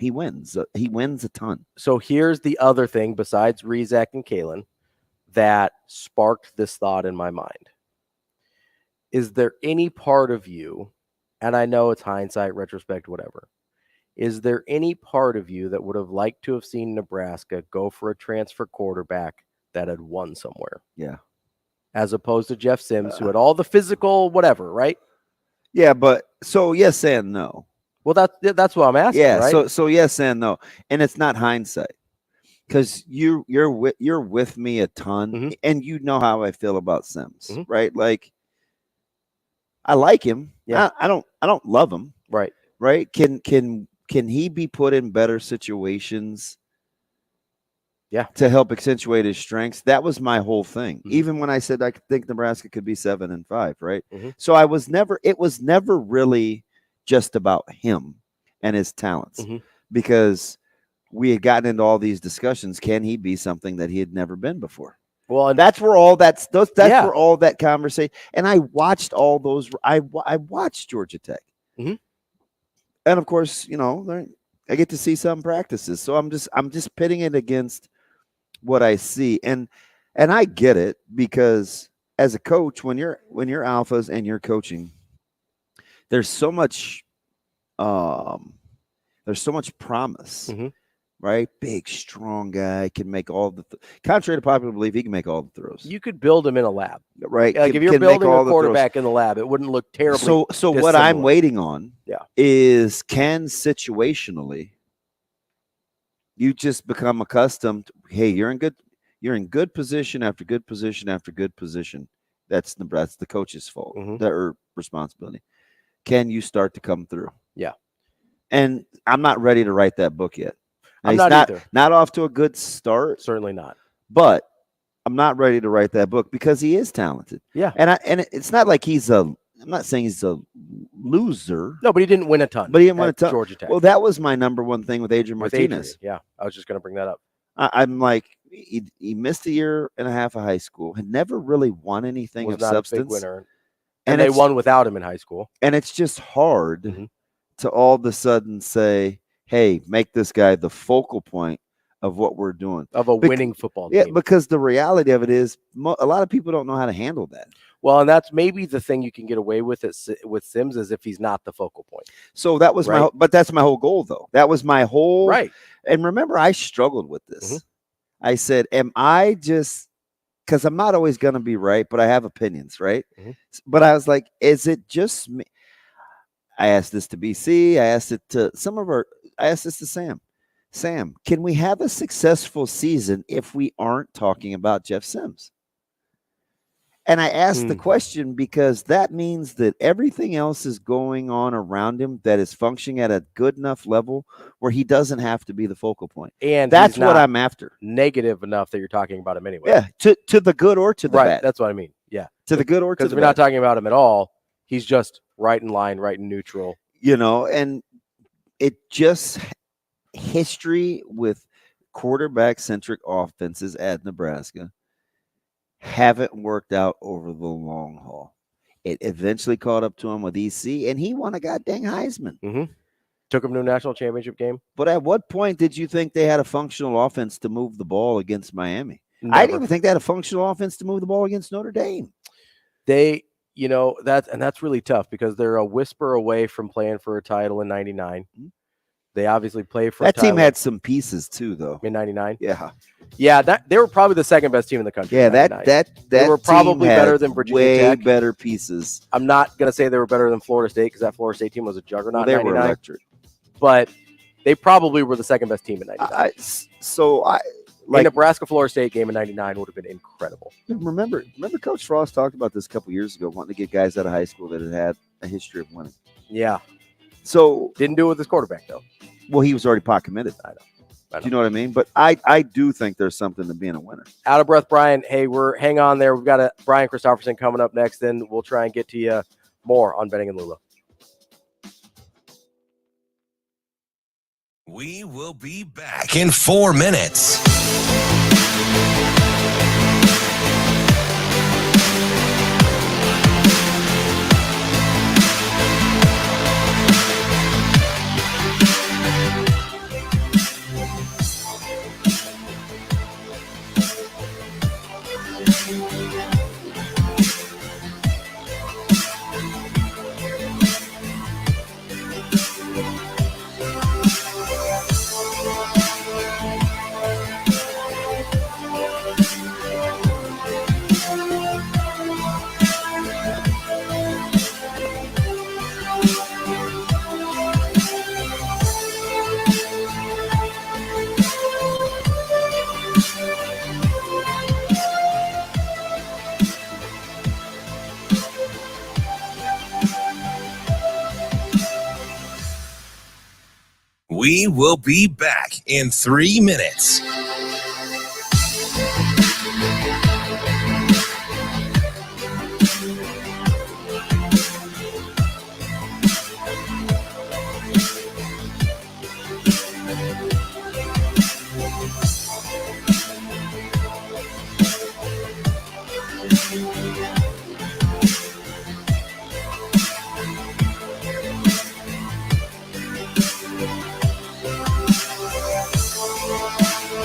wins. He wins a ton. So here's the other thing besides Rizak and Kalen that sparked this thought in my mind. Is there any part of you, and I know it's hindsight, retrospect, whatever, is there any part of you that would have liked to have seen Nebraska go for a transfer quarterback that had won somewhere? Yeah. As opposed to Jeff Sims, who had all the physical whatever, right? Yeah, but so yes and no. Well, that's what I'm asking, yeah, right? So yes and no. And it's not hindsight. Because you're with me a ton, mm-hmm. and you know how I feel about Sims, mm-hmm. right? Like, I like him. Yeah. I don't love him. Right. Right. Can he be put in better situations? Yeah. To help accentuate his strengths. That was my whole thing. Mm-hmm. Even when I said I think Nebraska could be 7-5, right? Mm-hmm. So it was never really just about him and his talents, mm-hmm. because we had gotten into all these discussions. Can he be something that he had never been before? Well, and that's where all where all that conversation. And I watched all those. I watched Georgia Tech, mm-hmm. and of course, I get to see some practices. So I'm just pitting it against what I see, and I get it, because as a coach, when you're alphas and you're coaching, there's so much promise. Mm-hmm. Right? Big, strong guy, can make all the contrary to popular belief, he can make all the throws. You could build him in a lab. Right. Like if you're building a quarterback in the lab, it wouldn't look terribly So what I'm waiting on is, can situationally you just become accustomed, hey, you're in good position after good position after good position. That's the coach's fault, mm-hmm. or responsibility. Can you start to come through? Yeah. And I'm not ready to write that book yet. I'm not either. Not off to a good start. Certainly not. But I'm not ready to write that book because he is talented. Yeah. And it's not like I'm not saying he's a loser. No, but he didn't win a ton. But he didn't win a ton. Georgia Tech. Well, that was my number one thing with Adrian Martinez. Yeah. I was just going to bring that up. I'm like, he missed a year and a half of high school, had never really won anything of substance. A big winner. And they won without him in high school. And it's just hard mm-hmm. to all of a sudden say, hey, make this guy the focal point of what we're doing. Of a winning football team. Yeah, because the reality of it is a lot of people don't know how to handle that. Well, and that's maybe the thing you can get away with with Sims, is if he's not the focal point. So that was that's my whole goal, though. That was my whole. Right. And remember, I struggled with this. Mm-hmm. I said, am I just, because I'm not always going to be right, but I have opinions, right? Mm-hmm. But I was like, is it just me? I asked this to BC. I asked it to I asked this to Sam. Sam, can we have a successful season if we aren't talking about Jeff Sims? And I asked the question because that means that everything else is going on around him that is functioning at a good enough level where he doesn't have to be the focal point. And that's what I'm after. Negative enough that you're talking about him anyway. Yeah, to the good or to the bad. That's what I mean. Yeah. To the good or to the bad. Because we're not talking about him at all. He's just right in line, right in neutral. And it just history with quarterback-centric offenses at Nebraska haven't worked out over the long haul. It eventually caught up to him with EC, and he won a goddamn Heisman. Mm-hmm. Took them to a national championship game. But at what point did you think they had a functional offense to move the ball against Miami? Never. I didn't even think they had a functional offense to move the ball against Notre Dame. That's really tough because they're a whisper away from playing for a title in '99. They obviously play for that a title team had some pieces too, though. in '99. Yeah, that they were probably the second best team in the country. Yeah, in 99. they were probably better than Virginia way Tech. better pieces. I'm not gonna say they were better than Florida State because that Florida State team was a juggernaut. They in were 99, electric, but they probably were the second best team in '99. Like Nebraska Florida State game in '99 would have been incredible. Remember, Coach Frost talked about this a couple years ago, wanting to get guys out of high school that had a history of winning. Yeah. So didn't do it with his quarterback though. Well, he was already pot committed. I know. Do you know what I mean? But I do think there's something to being a winner. Out of breath, Brian. Hey, hang on there. We've got a Brian Christopherson coming up next. Then we'll try and get to you more on Benning and Lulla. We will be back in 4 minutes. We will be back in 3 minutes.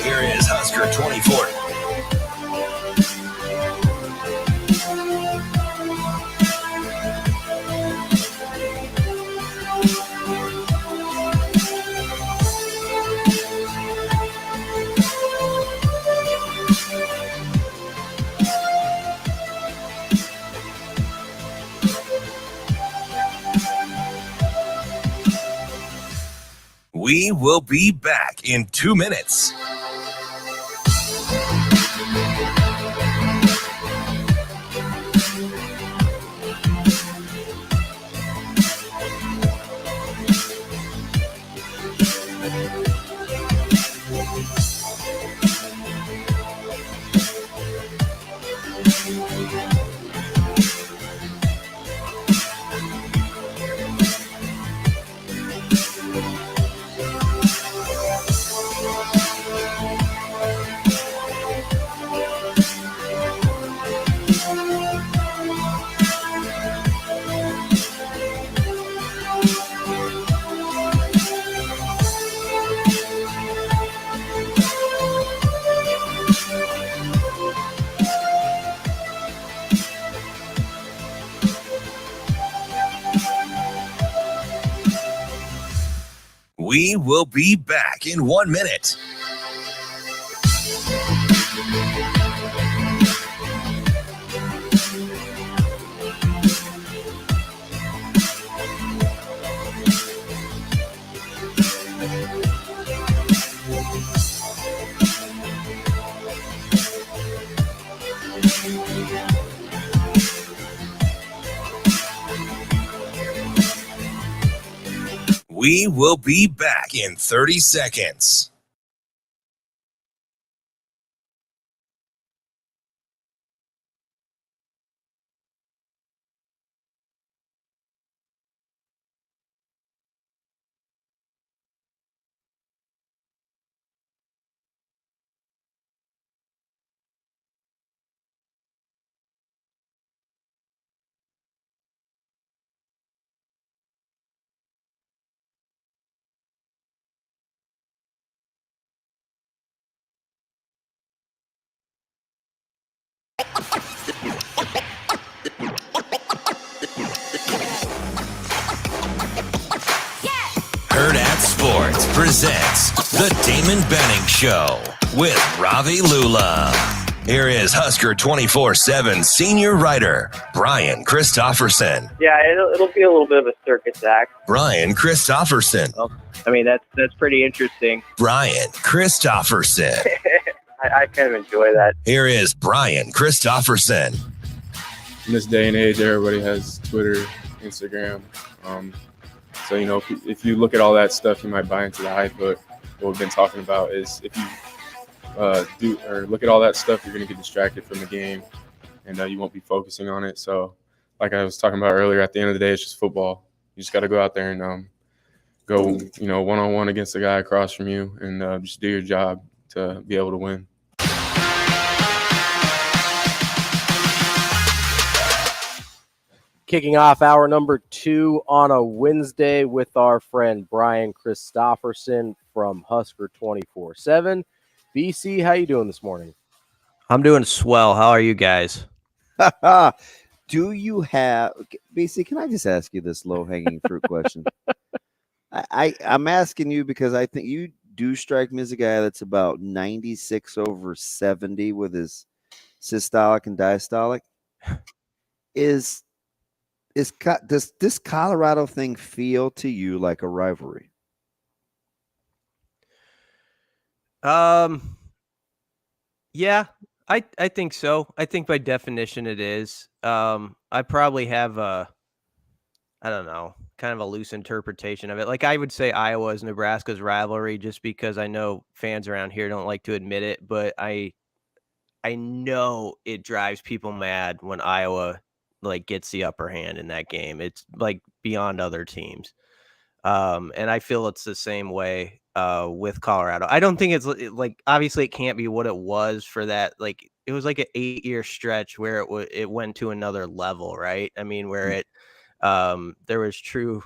Here is Husker 24. We will be back in 2 minutes. We will be back in 1 minute. We will be back in 30 seconds. Sports presents the Damon Benning Show with Ravi Lulla. Here is Husker 24/7 senior writer, Brian Christopherson. Yeah, it'll be a little bit of a circus act. Brian Christopherson. Well, I mean, that's pretty interesting. Brian Christopherson. I kind of enjoy that. Here is Brian Christopherson. In this day and age, everybody has Twitter, Instagram. So, you know, if you look at all that stuff, you might buy into the hype. But what we've been talking about is if you look at all that stuff, you're going to get distracted from the game, and you won't be focusing on it. So, like I was talking about earlier, at the end of the day, it's just football. You just got to go out there and go, you know, one-on-one against the guy across from you, and just do your job to be able to win. Kicking off hour number 2 on a Wednesday with our friend Brian Christopherson from Husker 24/7. BC, how you doing this morning? I'm doing swell. How are you guys? Do you have BC? Can I just ask you this low-hanging fruit question? I'm asking you because I think you do strike me as a guy that's about 96/70 with his systolic and diastolic. Does this Colorado thing feel to you like a rivalry? Yeah, I think so. I think by definition it is. I probably have I don't know, kind of a loose interpretation of it. Like I would say Iowa is Nebraska's rivalry just because I know fans around here don't like to admit it, but I know it drives people mad when Iowa like gets the upper hand in that game. It's like beyond other teams. And I feel it's the same way with Colorado. I don't think it's like, obviously it can't be what it was for that. Like it was like an 8-year stretch where it went to another level, right? I mean, where it there was true.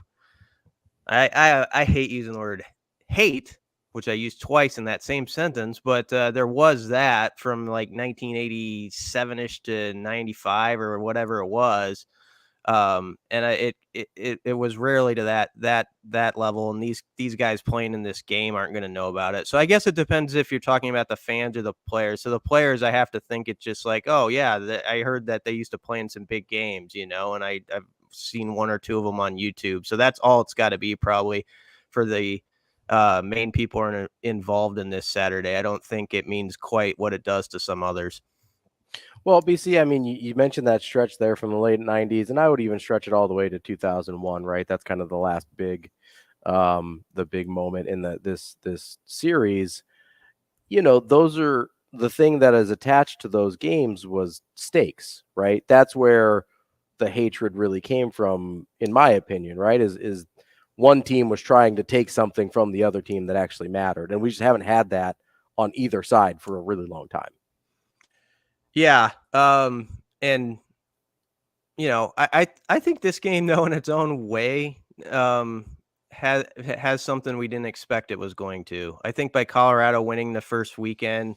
I hate using the word hate, which I used twice in that same sentence, but there was that from like 1987-ish to 95 or whatever it was. And it was rarely to that level. And these guys playing in this game aren't going to know about it. So I guess it depends if you're talking about the fans or the players. So the players, I have to think it's just like, oh yeah, I heard that they used to play in some big games, you know, and I've seen 1 or 2 of them on YouTube. So that's all it's got to be probably for the main people are involved in this Saturday. I don't think it means quite what it does to some others. Well, BC, I mean, you mentioned that stretch there from the late 90s, and I would even stretch it all the way to 2001, right? That's kind of the last big, the big moment in this series. You know, those are the thing that is attached to those games was stakes, right? That's where the hatred really came from, in my opinion, right? Is one team was trying to take something from the other team that actually mattered. And we just haven't had that on either side for a really long time. Yeah. And, you know, I think this game, though, in its own way, has something we didn't expect it was going to. I think by Colorado winning the first weekend,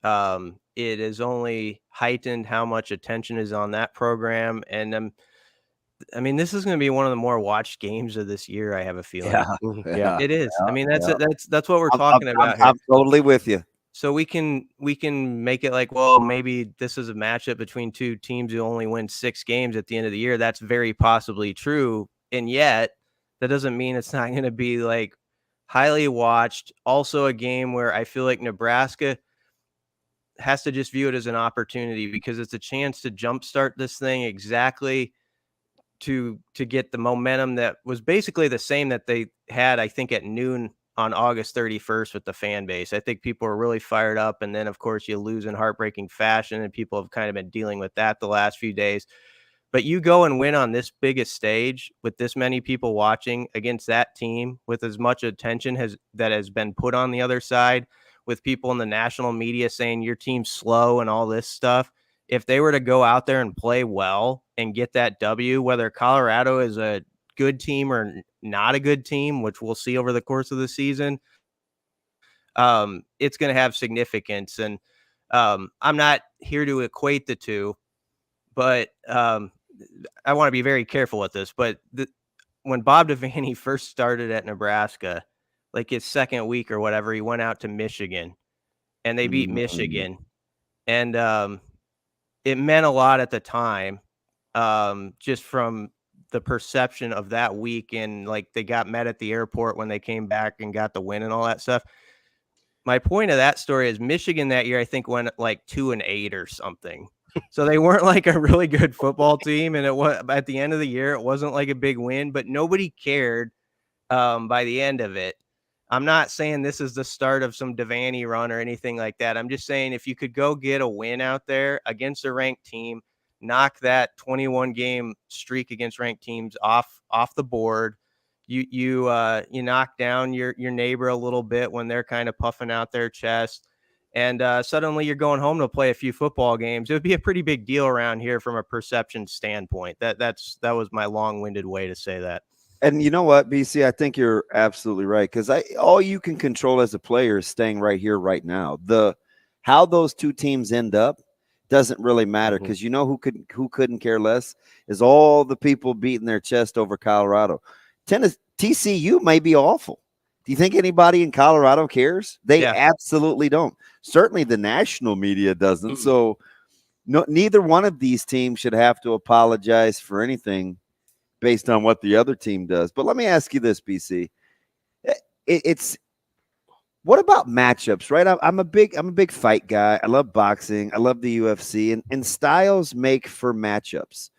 it has only heightened how much attention is on that program. And I mean, this is going to be one of the more watched games of this year. I have a feeling. Yeah, it is. I mean, that's what we're talking about here. I'm totally with you. So we can make it like, well, maybe this is a matchup between 2 teams who only win 6 games at the end of the year. That's very possibly true. And yet that doesn't mean it's not going to be like highly watched. Also a game where I feel like Nebraska has to just view it as an opportunity because it's a chance to jumpstart this thing exactly to get the momentum that was basically the same that they had, I think, at noon on August 31st with the fan base. I think people are really fired up. And then, of course, you lose in heartbreaking fashion, and people have kind of been dealing with that the last few days. But you go and win on this biggest stage with this many people watching against that team with as much attention that has been put on the other side, with people in the national media saying your team's slow and all this stuff. If they were to go out there and play well and get that W, whether Colorado is a good team or not a good team, which we'll see over the course of the season, it's going to have significance. And I'm not here to equate the two, but I want to be very careful with this. But when Bob Devaney first started at Nebraska, like his second week or whatever, he went out to Michigan and they beat Michigan. And it meant a lot at the time, just from the perception of that week. And like they got met at the airport when they came back and got the win and all that stuff. My point of that story is Michigan that year, I think, went like 2-8 or something. So they weren't like a really good football team. And it was at the end of the year, it wasn't like a big win, but nobody cared by the end of it. I'm not saying this is the start of some Devaney run or anything like that. I'm just saying if you could go get a win out there against a ranked team, knock that 21 game streak against ranked teams off the board. You knock down your neighbor a little bit when they're kind of puffing out their chest, and suddenly you're going home to play a few football games. It would be a pretty big deal around here from a perception standpoint. That was my long-winded way to say that. And you know what, BC, I think you're absolutely right, because all you can control as a player is staying right here, right now. How those two teams end up doesn't really matter, because you know who couldn't care less is all the people beating their chest over Colorado. TCU may be awful. Do you think anybody in Colorado cares? They absolutely don't. Certainly the national media doesn't. So neither one of these teams should have to apologize for anything based on what the other team does. But let me ask you this, BC. It's what about matchups, right? I'm a big fight guy. I love boxing. I love the UFC, and styles make for matchups.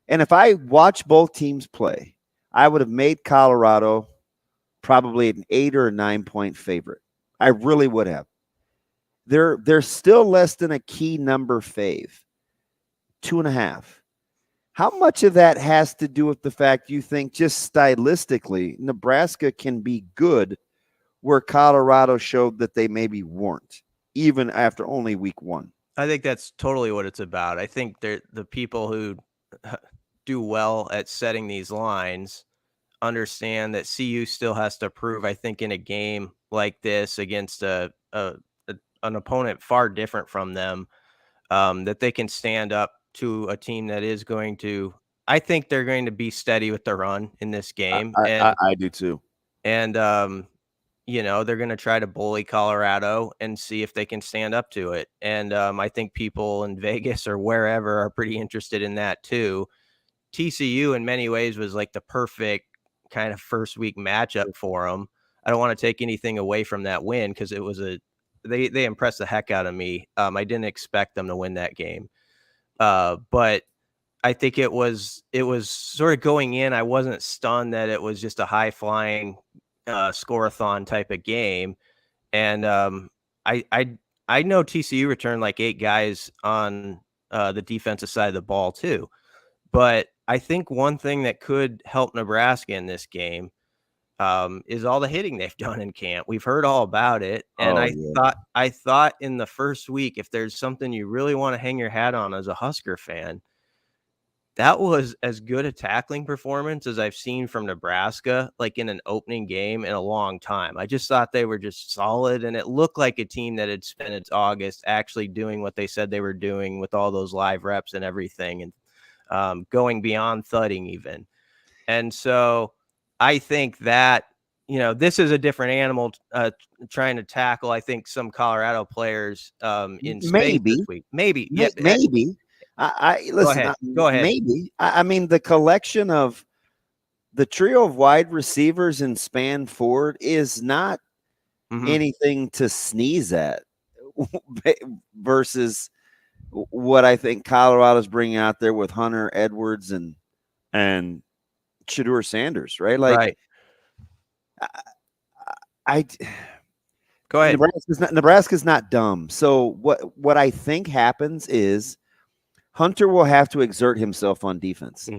And if I watch both teams play, I would have made Colorado probably an 8 or a 9 point favorite. I really would have. They're still less than a key number fave, 2.5. How much of that has to do with the fact you think just stylistically Nebraska can be good where Colorado showed that they maybe weren't, even after only week 1? I think that's totally what it's about. I think the people who do well at setting these lines understand that CU still has to prove, I think, in a game like this against an opponent far different from them, that they can stand up to a team that is going to, I think they're going to be steady with the run in this game. I do too. And, they're going to try to bully Colorado and see if they can stand up to it. And I think people in Vegas or wherever are pretty interested in that too. TCU in many ways was like the perfect kind of first week matchup for them. I don't want to take anything away from that win, because it was they impressed the heck out of me. I didn't expect them to win that game. But I think it was sort of going in. I wasn't stunned that it was just a high flying scoreathon type of game. And I know TCU returned like 8 guys on the defensive side of the ball too. But I think one thing that could help Nebraska in this game is all the hitting they've done in camp. We've heard all about it. And I thought in the first week, if there's something you really want to hang your hat on as a Husker fan, that was as good a tackling performance as I've seen from Nebraska, like in an opening game in a long time. I just thought they were just solid, and it looked like a team that had spent its August actually doing what they said they were doing with all those live reps and everything, and going beyond thudding even. And so I think that, this is a different animal trying to tackle, I think, some Colorado players in space this week. Maybe. Listen. Go ahead. Maybe. I mean, the collection of the trio of wide receivers and span forward is not anything to sneeze at versus what I think Colorado's bringing out there with Hunter, Edwards, and Shedeur Sanders, right? Like, right. Go ahead. Nebraska's not dumb. So what I think happens is Hunter will have to exert himself on defense.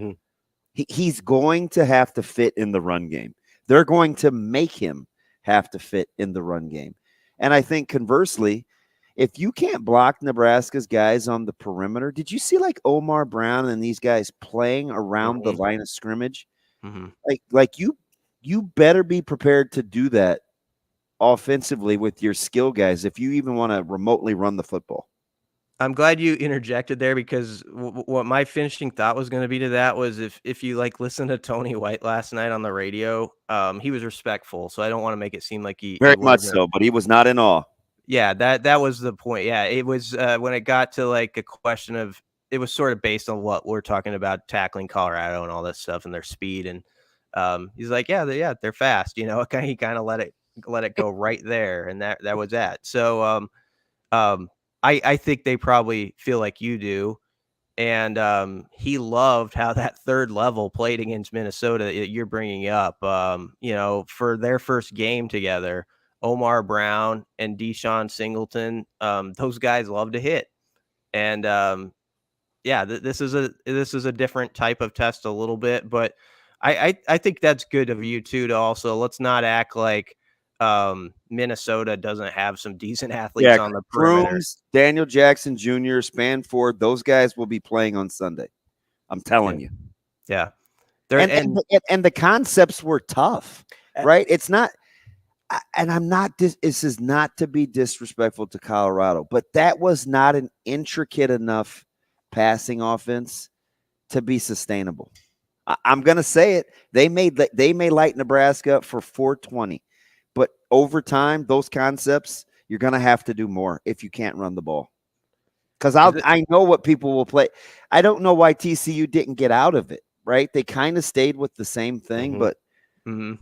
He's going to have to fit in the run game. They're going to make him have to fit in the run game. And I think conversely, if you can't block Nebraska's guys on the perimeter, did you see like Omar Brown and these guys playing around the line of scrimmage? Like you better be prepared to do that offensively with your skill guys if you even want to remotely run the football. I'm glad you interjected there because what my finishing thought was going to be to that was if you like listen to Tony White last night on the radio, he was respectful. So I don't want to make it seem like he Very much wasn't. so, but he was not in awe. Yeah, that was the point. Yeah, it was when it got to like a question of it was sort of based on what we're talking about tackling Colorado and all that stuff and their speed. And he's like, yeah, they're fast. You know, he kind of let it go right there, and that was that. So I think they probably feel like you do. And he loved how that third level played against Minnesota that you're bringing up. For their first game together, Omar Brown and Deshaun Singleton, those guys love to hit. And this is a different type of test a little bit, but I think that's good of you too. To also, let's not act like Minnesota doesn't have some decent athletes on the perimeter. Crooms, Daniel Jackson Jr., Spanford, those guys will be playing on Sunday. I'm telling you. Yeah. And the concepts were tough, right? It's not, and I'm not, this is not to be disrespectful to Colorado, but that was not an intricate enough passing offense to be sustainable. I'm going to say it. They may light Nebraska up for 420. But over time, those concepts, you're going to have to do more if you can't run the ball. Because I know what people will play. I don't know why TCU didn't get out of it, right? They kind of stayed with the same thing, but I'm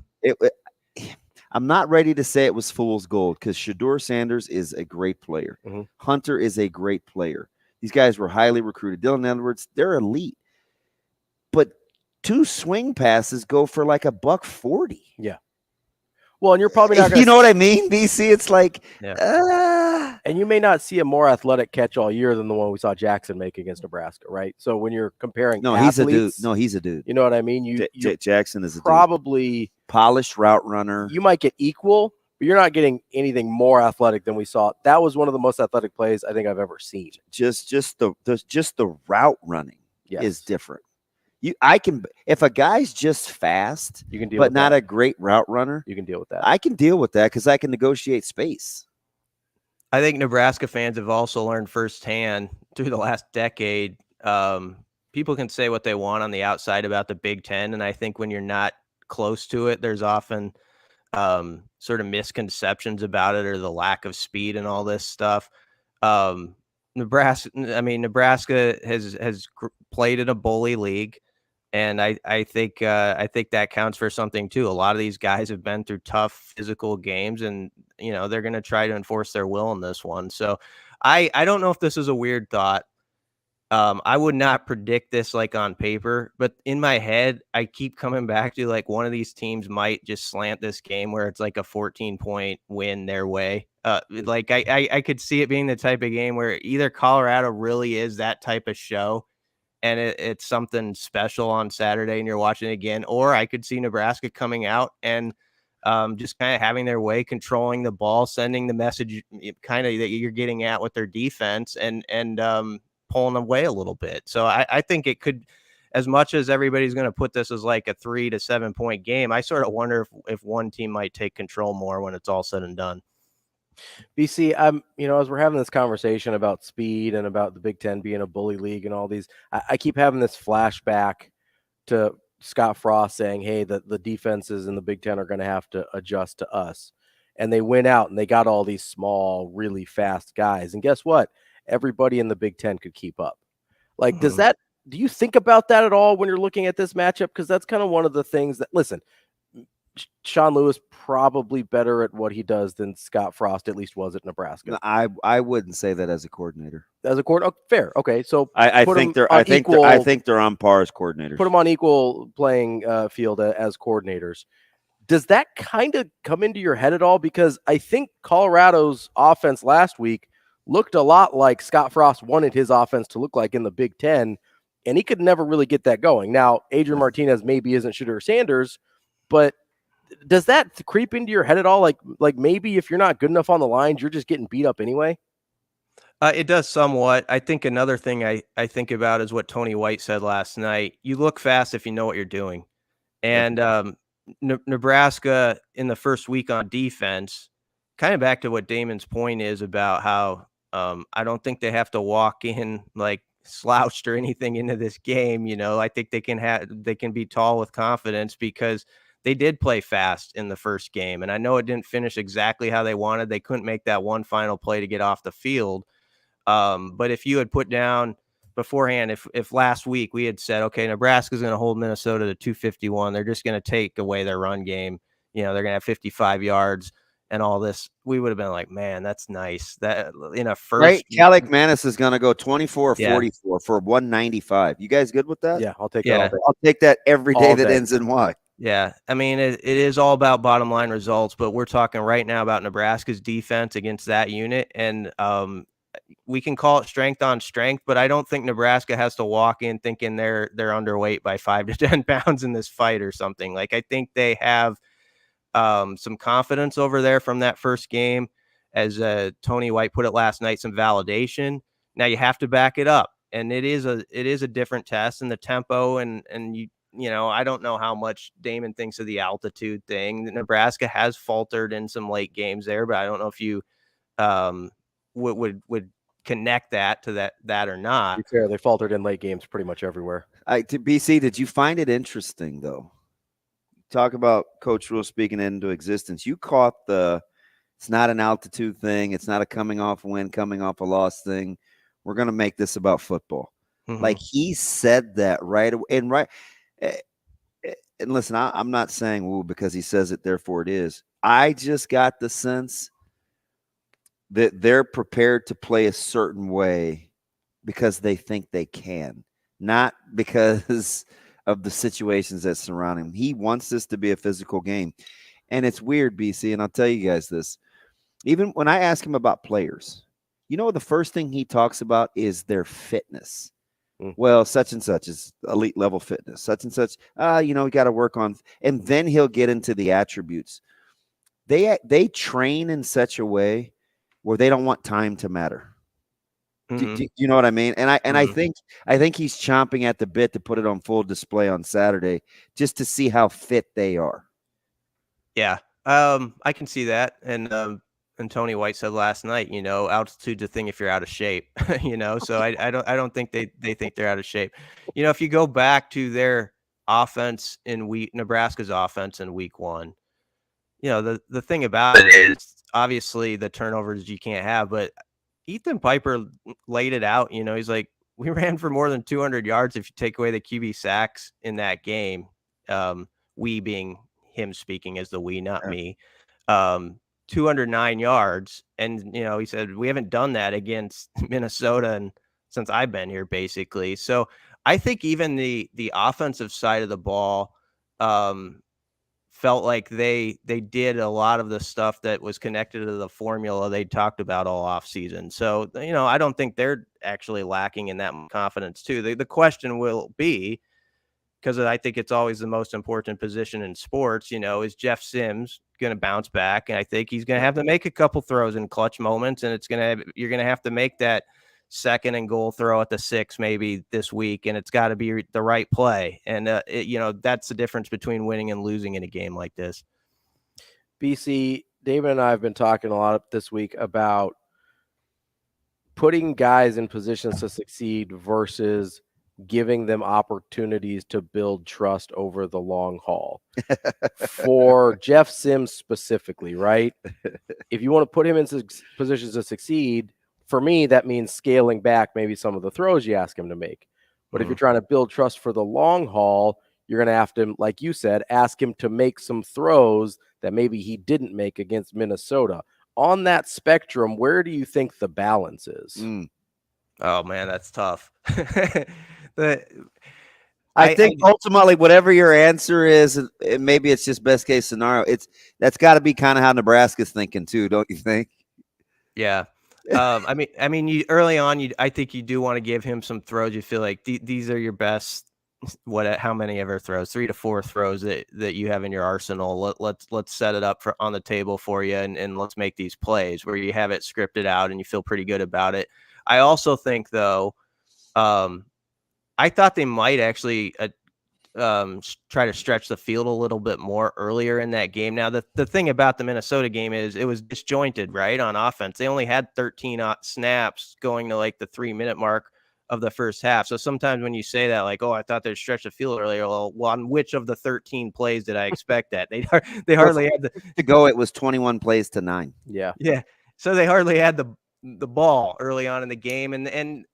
not ready to say it was fool's gold because Shedeur Sanders is a great player. Hunter is a great player. These guys were highly recruited. Dylan Edwards, they're elite. But 2 swing passes go for like $140. Yeah. Well, and you're probably not going to... You know what I mean, BC? It's like... And you may not see a more athletic catch all year than the one we saw Jackson make against Nebraska, right? So when you're comparing he's a dude. No, he's a dude. You know what I mean? Jackson is a probably... polished route runner. You might get equal, but you're not getting anything more athletic than we saw. That was one of the most athletic plays I think I've ever seen. Just the route running is different. If a guy's just fast, you can deal but with not that. a great route runner, you can deal with that. I can deal with that because I can negotiate space. I think Nebraska fans have also learned firsthand through the last decade. People can say what they want on the outside about the Big Ten, and I think when you're not close to it, there's often sort of misconceptions about it or the lack of speed and all this stuff. Nebraska has played in a bully league. And I think that counts for something too. A lot of these guys have been through tough physical games, and they're going to try to enforce their will in this one. So I don't know if this is a weird thought. I would not predict this like on paper, but in my head, I keep coming back to like one of these teams might just slant this game where it's like a 14-point win their way. Like I could see it being the type of game where either Colorado really is that type of show, and it's something special on Saturday and you're watching it again. Or I could see Nebraska coming out and just kind of having their way, controlling the ball, sending the message kind of that you're getting at with their defense and pulling away a little bit. So I think it could, as much as everybody's going to put this as like a 3 to 7 point game, I sort of wonder if one team might take control more when it's all said and done. BC, as we're having this conversation about speed and about the Big Ten being a bully league and all these, I keep having this flashback to Scott Frost saying, hey, the defenses in the Big Ten are going to have to adjust to us. And they went out and they got all these small, really fast guys. And guess what? Everybody in the Big Ten could keep up. Like, do you think about that at all when you're looking at this matchup? Because that's kind of one of the things that, listen, Sean Lewis probably better at what he does than Scott Frost at least was at Nebraska. No, I wouldn't say that as a coordinator. As a coordinator, fair. Okay, so I think they're on par as coordinators. Put them on equal playing field as coordinators. Does that kind of come into your head at all? Because I think Colorado's offense last week looked a lot like Scott Frost wanted his offense to look like in the Big Ten, and he could never really get that going. Now, Adrian Martinez maybe isn't Shedeur Sanders, but does that creep into your head at all? Like maybe if you're not good enough on the lines, you're just getting beat up anyway? It does somewhat. I think another thing I think about is what Tony White said last night. You look fast if you know what you're doing. And Nebraska in the first week on defense, kind of back to what Damon's point is about how I don't think they have to walk in like slouched or anything into this game. I think they can be tall with confidence because they did play fast in the first game. And I know it didn't finish exactly how they wanted. They couldn't make that one final play to get off the field. But if you had put down beforehand, if last week we had said, okay, Nebraska's going to hold Minnesota to 251, they're just going to take away their run game. They're going to have 55 yards and all this, we would have been like, man, that's nice. That in a first, right? Calic Manis is going to go 24-44 for 195. You guys good with that? Yeah, I'll take that all day. I'll take that every day that ends in Y. Yeah, I mean, it is all about bottom line results, but we're talking right now about Nebraska's defense against that unit, and we can call it strength on strength, but I don't think Nebraska has to walk in thinking they're underweight by 5 to 10 pounds in this fight or something. Like, I think they have some confidence over there from that first game, as Tony White put it last night, some validation. Now you have to back it up, and it is a different test, and the tempo and I don't know how much Damon thinks of the altitude thing. Nebraska has faltered in some late games there, but I don't know if you would connect that to that or not. To be fair, they faltered in late games pretty much everywhere. To BC, did you find it interesting though? Talk about Coach Rhule speaking into existence. You caught it's not an altitude thing. It's not a coming off a win, coming off a loss thing. We're going to make this about football. Mm-hmm. Like he said that right away. And listen, I'm not saying woo because he says it, therefore it is. I just got the sense that they're prepared to play a certain way because they think they can, not because of the situations that surround him. He wants this to be a physical game. And it's weird, BC, and I'll tell you guys this. Even when I ask him about players, the first thing he talks about is their fitness. Well, such and such is elite level fitness. Such and such, we got to work on. And then he'll get into the attributes. They train in such a way where they don't want time to matter. Mm-hmm. Do you know what I mean? And I think he's chomping at the bit to put it on full display on Saturday just to see how fit they are. Yeah, I can see that. And Tony White said last night, altitude's a thing if you're out of shape, so I don't think they think they're out of shape. If you go back to their offense Nebraska's offense in week 1, the thing about it is obviously the turnovers you can't have, but Ethan Piper laid it out. He's like, we ran for more than 200 yards if you take away the QB sacks in that game. We being him speaking as the we, not me. 209 yards. And, he said, we haven't done that against Minnesota and since I've been here, basically. So I think even the offensive side of the ball felt like they did a lot of the stuff that was connected to the formula they talked about all off season. So, I don't think they're actually lacking in that confidence too. The question will be, because I think it's always the most important position in sports, is Jeff Sims going to bounce back? And I think he's going to have to make a couple throws in clutch moments, and you're going to have to make that 2nd and goal throw at the 6 maybe this week, and it's got to be the right play. And that's the difference between winning and losing in a game like this. BC, David and I have been talking a lot this week about putting guys in positions to succeed versus giving them opportunities to build trust over the long haul. For Jeff Sims specifically, right? If you want to put him in positions to succeed, for me, that means scaling back maybe some of the throws you ask him to make. But if you're trying to build trust for the long haul, you're going to have to, like you said, ask him to make some throws that maybe he didn't make against Minnesota. On that spectrum, where do you think the balance is? Oh, man, that's tough. I think ultimately, whatever your answer is, maybe it's just best case scenario. That's got to be kind of how Nebraska's thinking too, don't you think? Yeah. I mean, you early on, I think you do want to give him some throws. You feel like these are your best. How many ever throws? 3 to 4 throws that you have in your arsenal. Let's set it up on the table for you, and let's make these plays where you have it scripted out and you feel pretty good about it. I also think though, I thought they might actually try to stretch the field a little bit more earlier in that game. Now, the thing about the Minnesota game is it was disjointed, right, on offense. They only had 13 snaps going to like the 3-minute mark of the first half. So sometimes when you say that, like, oh, I thought they'd stretch the field earlier. Well, on which of the 13 plays did I expect that? They hardly had to go. It was 21 plays to 9. Yeah. So they hardly had the ball early on in the game, and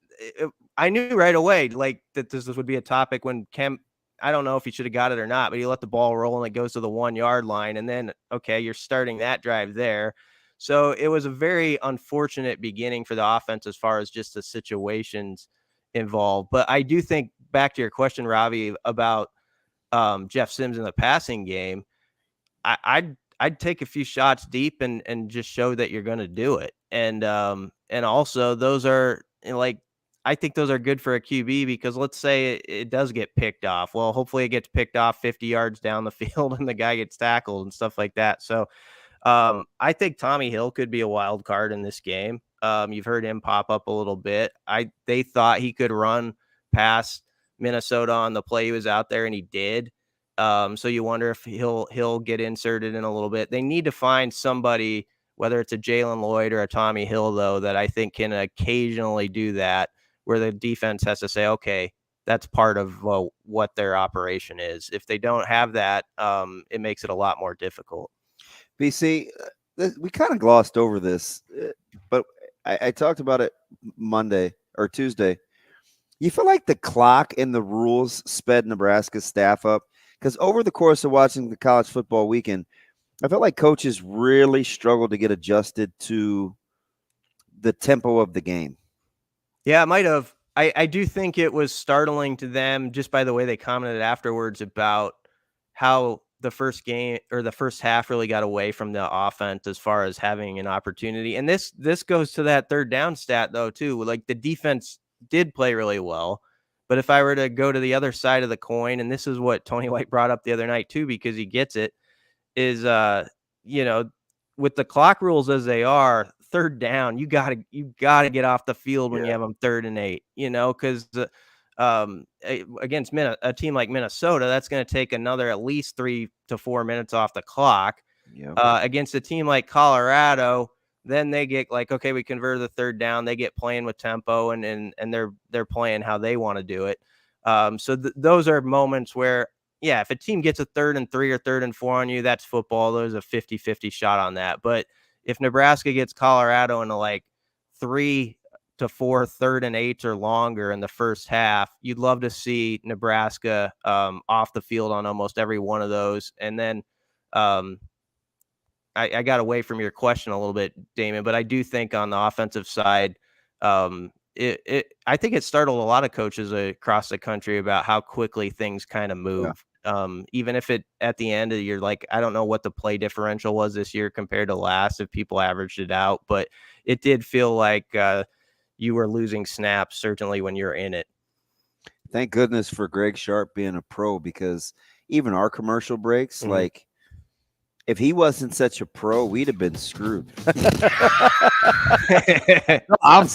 I knew right away like that this would be a topic when Kemp. I don't know if he should have got it or not, but he let the ball roll and it goes to the 1-yard line, and then okay, you're starting that drive there. So it was a very unfortunate beginning for the offense as far as just the situations involved. But I do think, back to your question, Ravi, about Jeff Sims in the passing game, I'd take a few shots deep and just show that you're going to do it. And also those are like, I think those are good for a QB because let's say it does get picked off. Well, hopefully it gets picked off 50 yards down the field and the guy gets tackled and stuff like that. So I think Tommy Hill could be a wild card in this game. You've heard him pop up a little bit. They thought he could run past Minnesota on the play he was out there, and he did. So you wonder if he'll get inserted in a little bit. They need to find somebody, whether it's a Jalen Lloyd or a Tommy Hill, though, that I think can occasionally do that, where the defense has to say, okay, that's part of what their operation is. If they don't have that, it makes it a lot more difficult. BC, we kind of glossed over this, but I talked about it Monday or Tuesday. You feel like the clock and the rules sped Nebraska's staff up? Because over the course of watching the college football weekend, I felt like coaches really struggled to get adjusted to the tempo of the game. Yeah, it might have. I do think it was startling to them just by the way they commented afterwards about how the first game or the first half really got away from the offense as far as having an opportunity. And this goes to that third down stat, though, too. Like, the defense did play really well. But if I were to go to the other side of the coin, and this is what Tony White brought up the other night, too, because he gets it, is, with the clock rules as they are, third down, you gotta get off the field when you have them 3rd and 8, because against a team like Minnesota, that's going to take another at least 3 to 4 minutes off the clock. Against a team like Colorado, then they get like, okay, we converted the 3rd down. They get playing with tempo and they're playing how they want to do it. So those are moments where, yeah, if a team gets a 3rd and 3 or 3rd and 4 on you, that's football. There's a 50-50 shot on that. But if Nebraska gets Colorado into like 3 to 4 3rd and 8s or longer in the first half, you'd love to see Nebraska off the field on almost every one of those. And then I got away from your question a little bit, Damon, but I do think on the offensive side, I think it startled a lot of coaches across the country about how quickly things kind of move. Yeah. Even if it at the end of the year, like, I don't know what the play differential was this year compared to last, if people averaged it out, but it did feel like you were losing snaps, certainly when you're in it. Thank goodness for Greg Sharp being a pro, because even our commercial breaks, like, if he wasn't such a pro, we'd have been screwed. I'm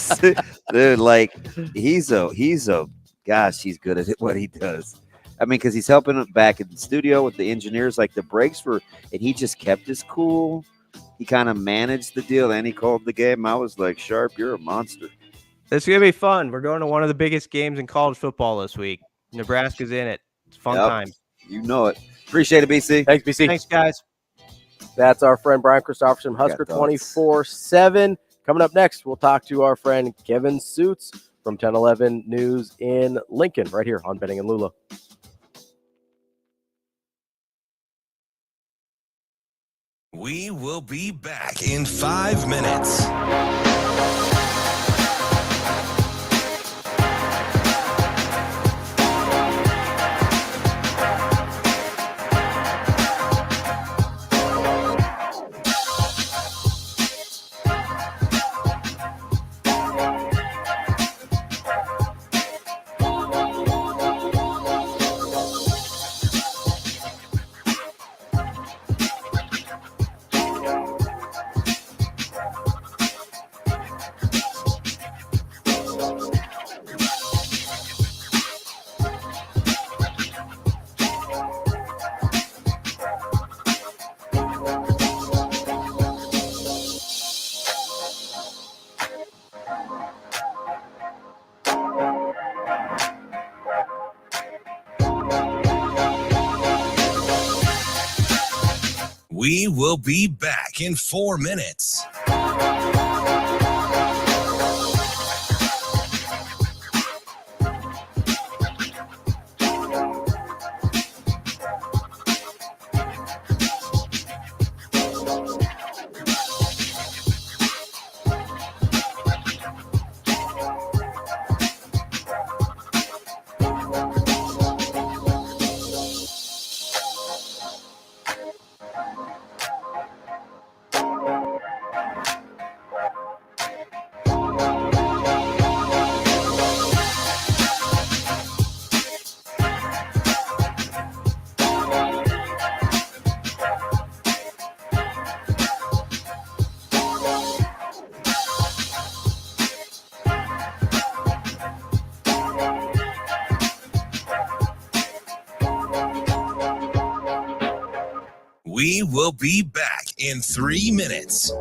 dude, like, he's gosh, he's good at what he does. I mean, because he's helping back in the studio with the engineers. Like, the breaks were, and he just kept his cool. He kind of managed the deal, and he called the game. I was like, Sharp, you're a monster. It's going to be fun. We're going to one of the biggest games in college football this week. Nebraska's in it. It's fun time. You know it. Appreciate it, BC. Thanks, BC. Thanks, guys. That's our friend Brian Christopherson, Husker 24/7. Coming up next, we'll talk to our friend Kevin Sjuts from 1011 News in Lincoln, right here on Benning and Lulla. We will be back in 5 minutes. We will be back in 4 minutes. We will be back in 3 minutes.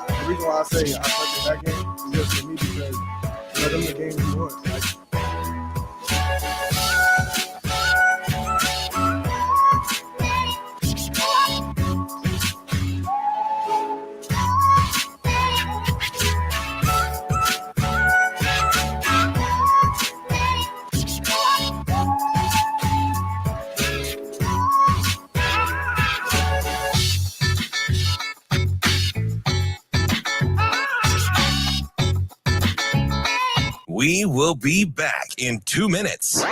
The reason why I say I played that game is just for me because them the games you want. We will be back in 2 minutes.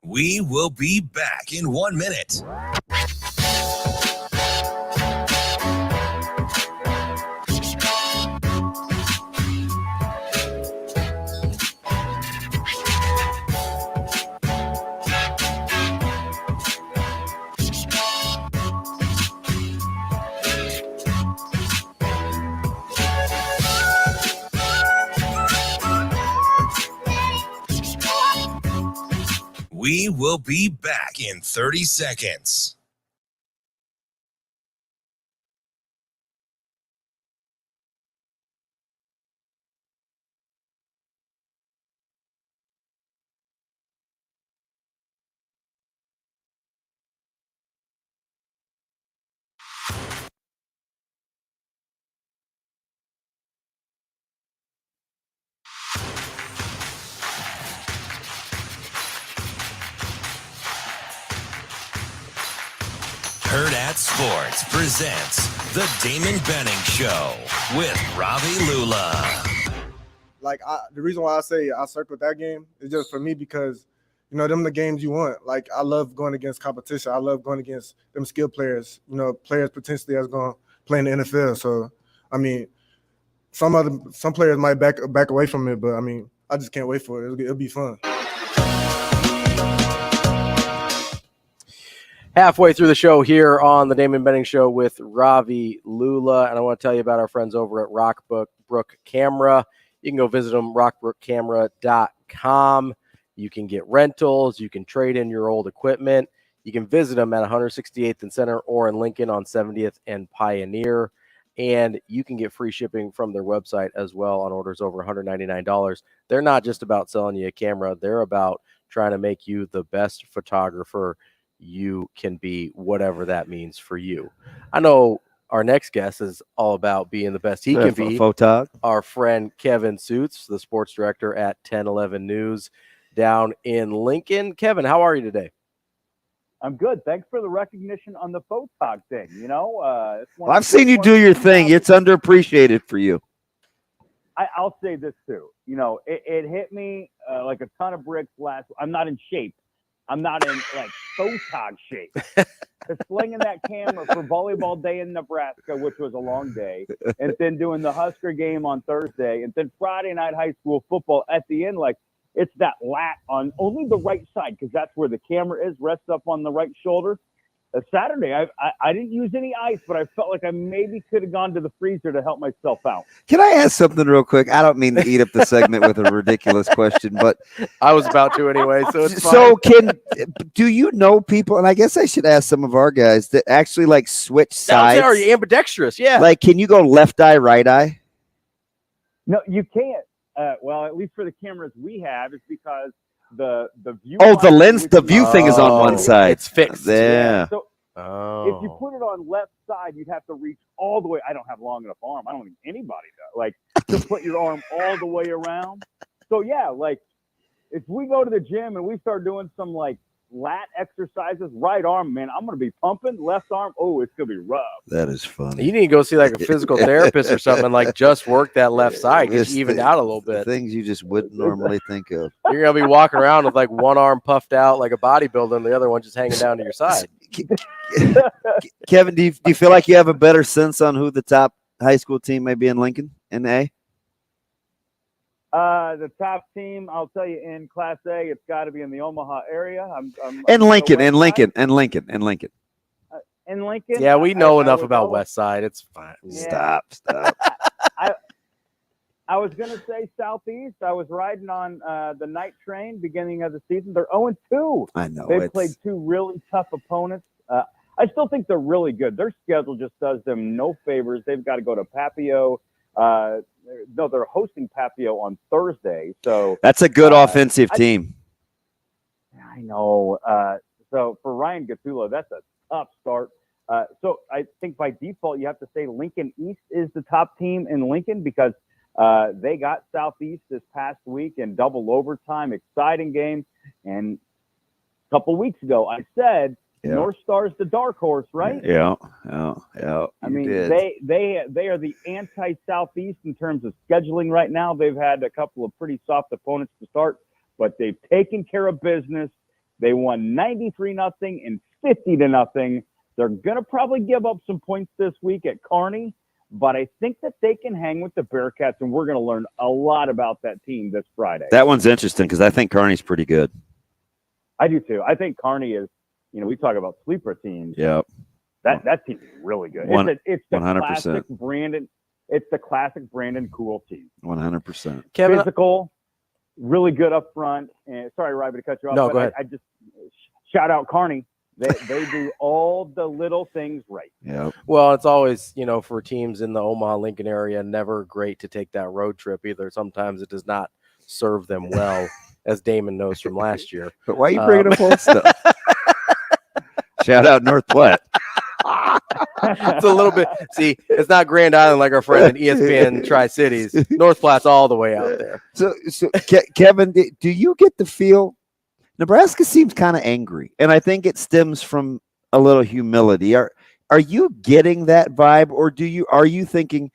We will be back in 1 minute. We will be back in 30 seconds. Hurrdat Sports presents the Damon Benning Show with Ravi Lulla. The reason why I say I circled that game is just for me because, them the games you want. Like, I love going against competition. I love going against them skilled players, players potentially that's going to play in the NFL. So, some players might back away from it, but, I just can't wait for it. It'll be fun. Halfway through the show here on the Damon Benning Show with Ravi Lulla, and I want to tell you about our friends over at Rockbrook Camera. You can go visit them, rockbrookcamera.com. You can get rentals. You can trade in your old equipment. You can visit them at 168th and Center or in Lincoln on 70th and Pioneer. And you can get free shipping from their website as well on orders over $199. They're not just about selling you a camera. They're about trying to make you the best photographer you can be whatever that means for you. I know our next guest is all about being the best he can be. Photog. Our friend Kevin Sjuts, the sports director at 1011 News down in Lincoln. Kevin, how are you today? I'm good. Thanks for the recognition on the photog thing. You know, I've seen you do your thing. It's underappreciated for you. I'll say this too. You know, it hit me like a ton of bricks last. I'm not in shape. I'm not in like photog shape. Slinging that camera for volleyball day in Nebraska, which was a long day, and then doing the Husker game on Thursday, and then Friday night high school football at the end, like it's that lat on only the right side because that's where the camera is, rests up on the right shoulder. Saturday, I didn't use any ice, but I felt like I maybe could have gone to the freezer to help myself out. Can I ask something real quick? I don't mean to eat up the segment with a ridiculous question, but I was about to anyway, so it's fine. So do you know people, and I guess I should ask some of our guys that actually like switch sides? Are you ambidextrous? Yeah. Like, can you go left eye, right eye? No, you can't. Well, at least for the cameras we have, it's because the view. Oh, the lens, the view thing is on one side. It's fixed. Yeah. So if you put it on left side, you'd have to reach all the way. I don't have long enough arm. I don't think anybody does. Like to put your arm all the way around. So yeah, like if we go to the gym and we start doing some like lat exercises, right arm, man, I'm gonna be pumping. Left arm, oh, it's gonna be rough. That is funny. You need to go see like a physical therapist or something, like just work that left side, get you evened out a little bit. Things you just wouldn't normally think of. You're gonna be walking around with like one arm puffed out like a bodybuilder and the other one just hanging down to your side. Kevin, do you feel like you have a better sense on who the top high school team may be in Lincoln in A? The top team, I'll tell you, in Class A, it's got to be in the Omaha area. In Lincoln. In Lincoln. Yeah, we know enough about West Side. It's fine. Yeah. Stop. I was going to say Southeast. I was riding on the night train beginning of the season. They're 0-2. I know. They've played two really tough opponents. I still think they're really good. Their schedule just does them no favors. They've got to go to Papio. No, they're hosting Papio on Thursday. So that's a good offensive team. I know. So for Ryan Gattulo, that's a tough start. So I think by default, you have to say Lincoln East is the top team in Lincoln because they got Southeast this past week in double overtime, exciting game. And a couple weeks ago, I said North Star's the dark horse, right? Yeah. I mean, they are the anti-Southeast in terms of scheduling right now. They've had a couple of pretty soft opponents to start, but they've taken care of business. They won 93-0 and 50-0. They're going to probably give up some points this week at Kearney, but I think that they can hang with the Bearcats, and we're going to learn a lot about that team this Friday. That one's interesting because I think Kearney's pretty good. I do too. I think Kearney is, we talk about sleeper teams. Yep. That team is really good. It's the 100%. Classic Brandon. It's the classic Brandon Cool team. 100%. Kevin, physical, really good up front. And sorry, Robbie, to cut you off. No, go ahead. I just shout out Kearney. They do all the little things right. Yeah. Well, it's always, for teams in the Omaha Lincoln area, never great to take that road trip either. Sometimes it does not serve them well, as Damon knows from last year. But why are you bringing up old stuff? Shout out North Platte. It's a little bit. See, it's not Grand Island like our friend in ESPN Tri-Cities. North Platte's all the way out there. So Kevin, do you get the feel Nebraska seems kind of angry, and I think it stems from a little humility. Are you getting that vibe, or are you thinking,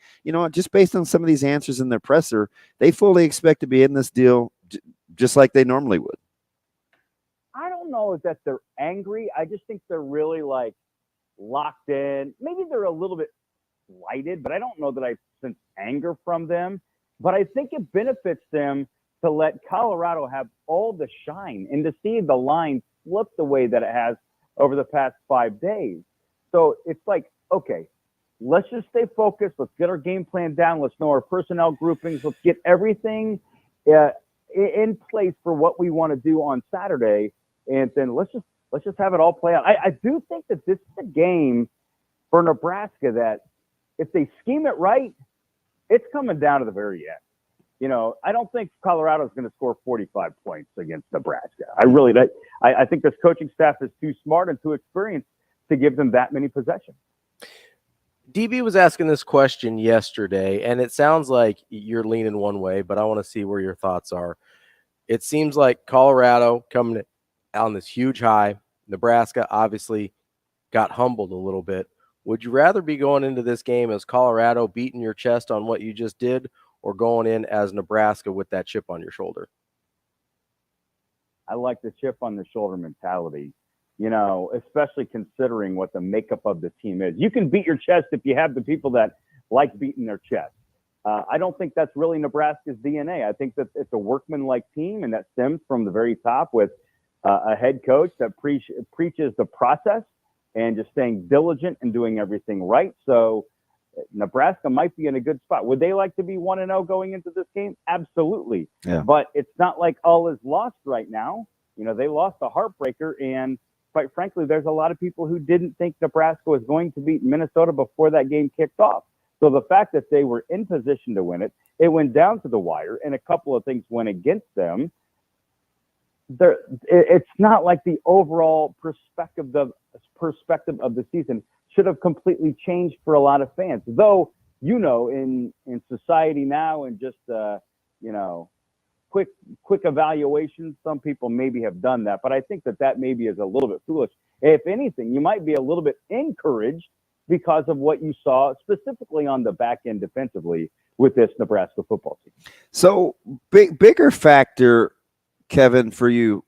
just based on some of these answers in their presser, they fully expect to be in this deal just like they normally would? I don't know that they're angry. I just think they're really like locked in. Maybe they're a little bit slighted, but I don't know that I sense anger from them. But I think it benefits them to let Colorado have all the shine and to see the line flip the way that it has over the past 5 days. So it's like, okay, let's just stay focused. Let's get our game plan down. Let's know our personnel groupings. Let's get everything in place for what we want to do on Saturday. And then let's just have it all play out. I do think that this is a game for Nebraska that if they scheme it right, it's coming down to the very end. I don't think Colorado is going to score 45 points against Nebraska. I think this coaching staff is too smart and too experienced to give them that many possessions. DB was asking this question yesterday, and it sounds like you're leaning one way, but I want to see where your thoughts are. It seems like Colorado coming on this huge high. Nebraska obviously got humbled a little bit. Would you rather be going into this game as Colorado beating your chest on what you just did, or going in as Nebraska with that chip on your shoulder? I like the chip on the shoulder mentality, especially considering what the makeup of the team is. You can beat your chest if you have the people that like beating their chest. I don't think that's really Nebraska's DNA. I think that it's a workman-like team, and that stems from the very top with a head coach that preaches the process and just staying diligent and doing everything right. So Nebraska might be in a good spot. Would they like to be 1-0 going into this game? Absolutely. Yeah. But it's not like all is lost right now. They lost a heartbreaker, and quite frankly, there's a lot of people who didn't think Nebraska was going to beat Minnesota before that game kicked off. So the fact that they were in position to win it, it went down to the wire, and a couple of things went against them. It's not like the overall perspective of the season should have completely changed for a lot of fans. Though, in society now and just, quick evaluations, some people maybe have done that. But I think that maybe is a little bit foolish. If anything, you might be a little bit encouraged because of what you saw specifically on the back end defensively with this Nebraska football team. So bigger factor, Kevin, for you,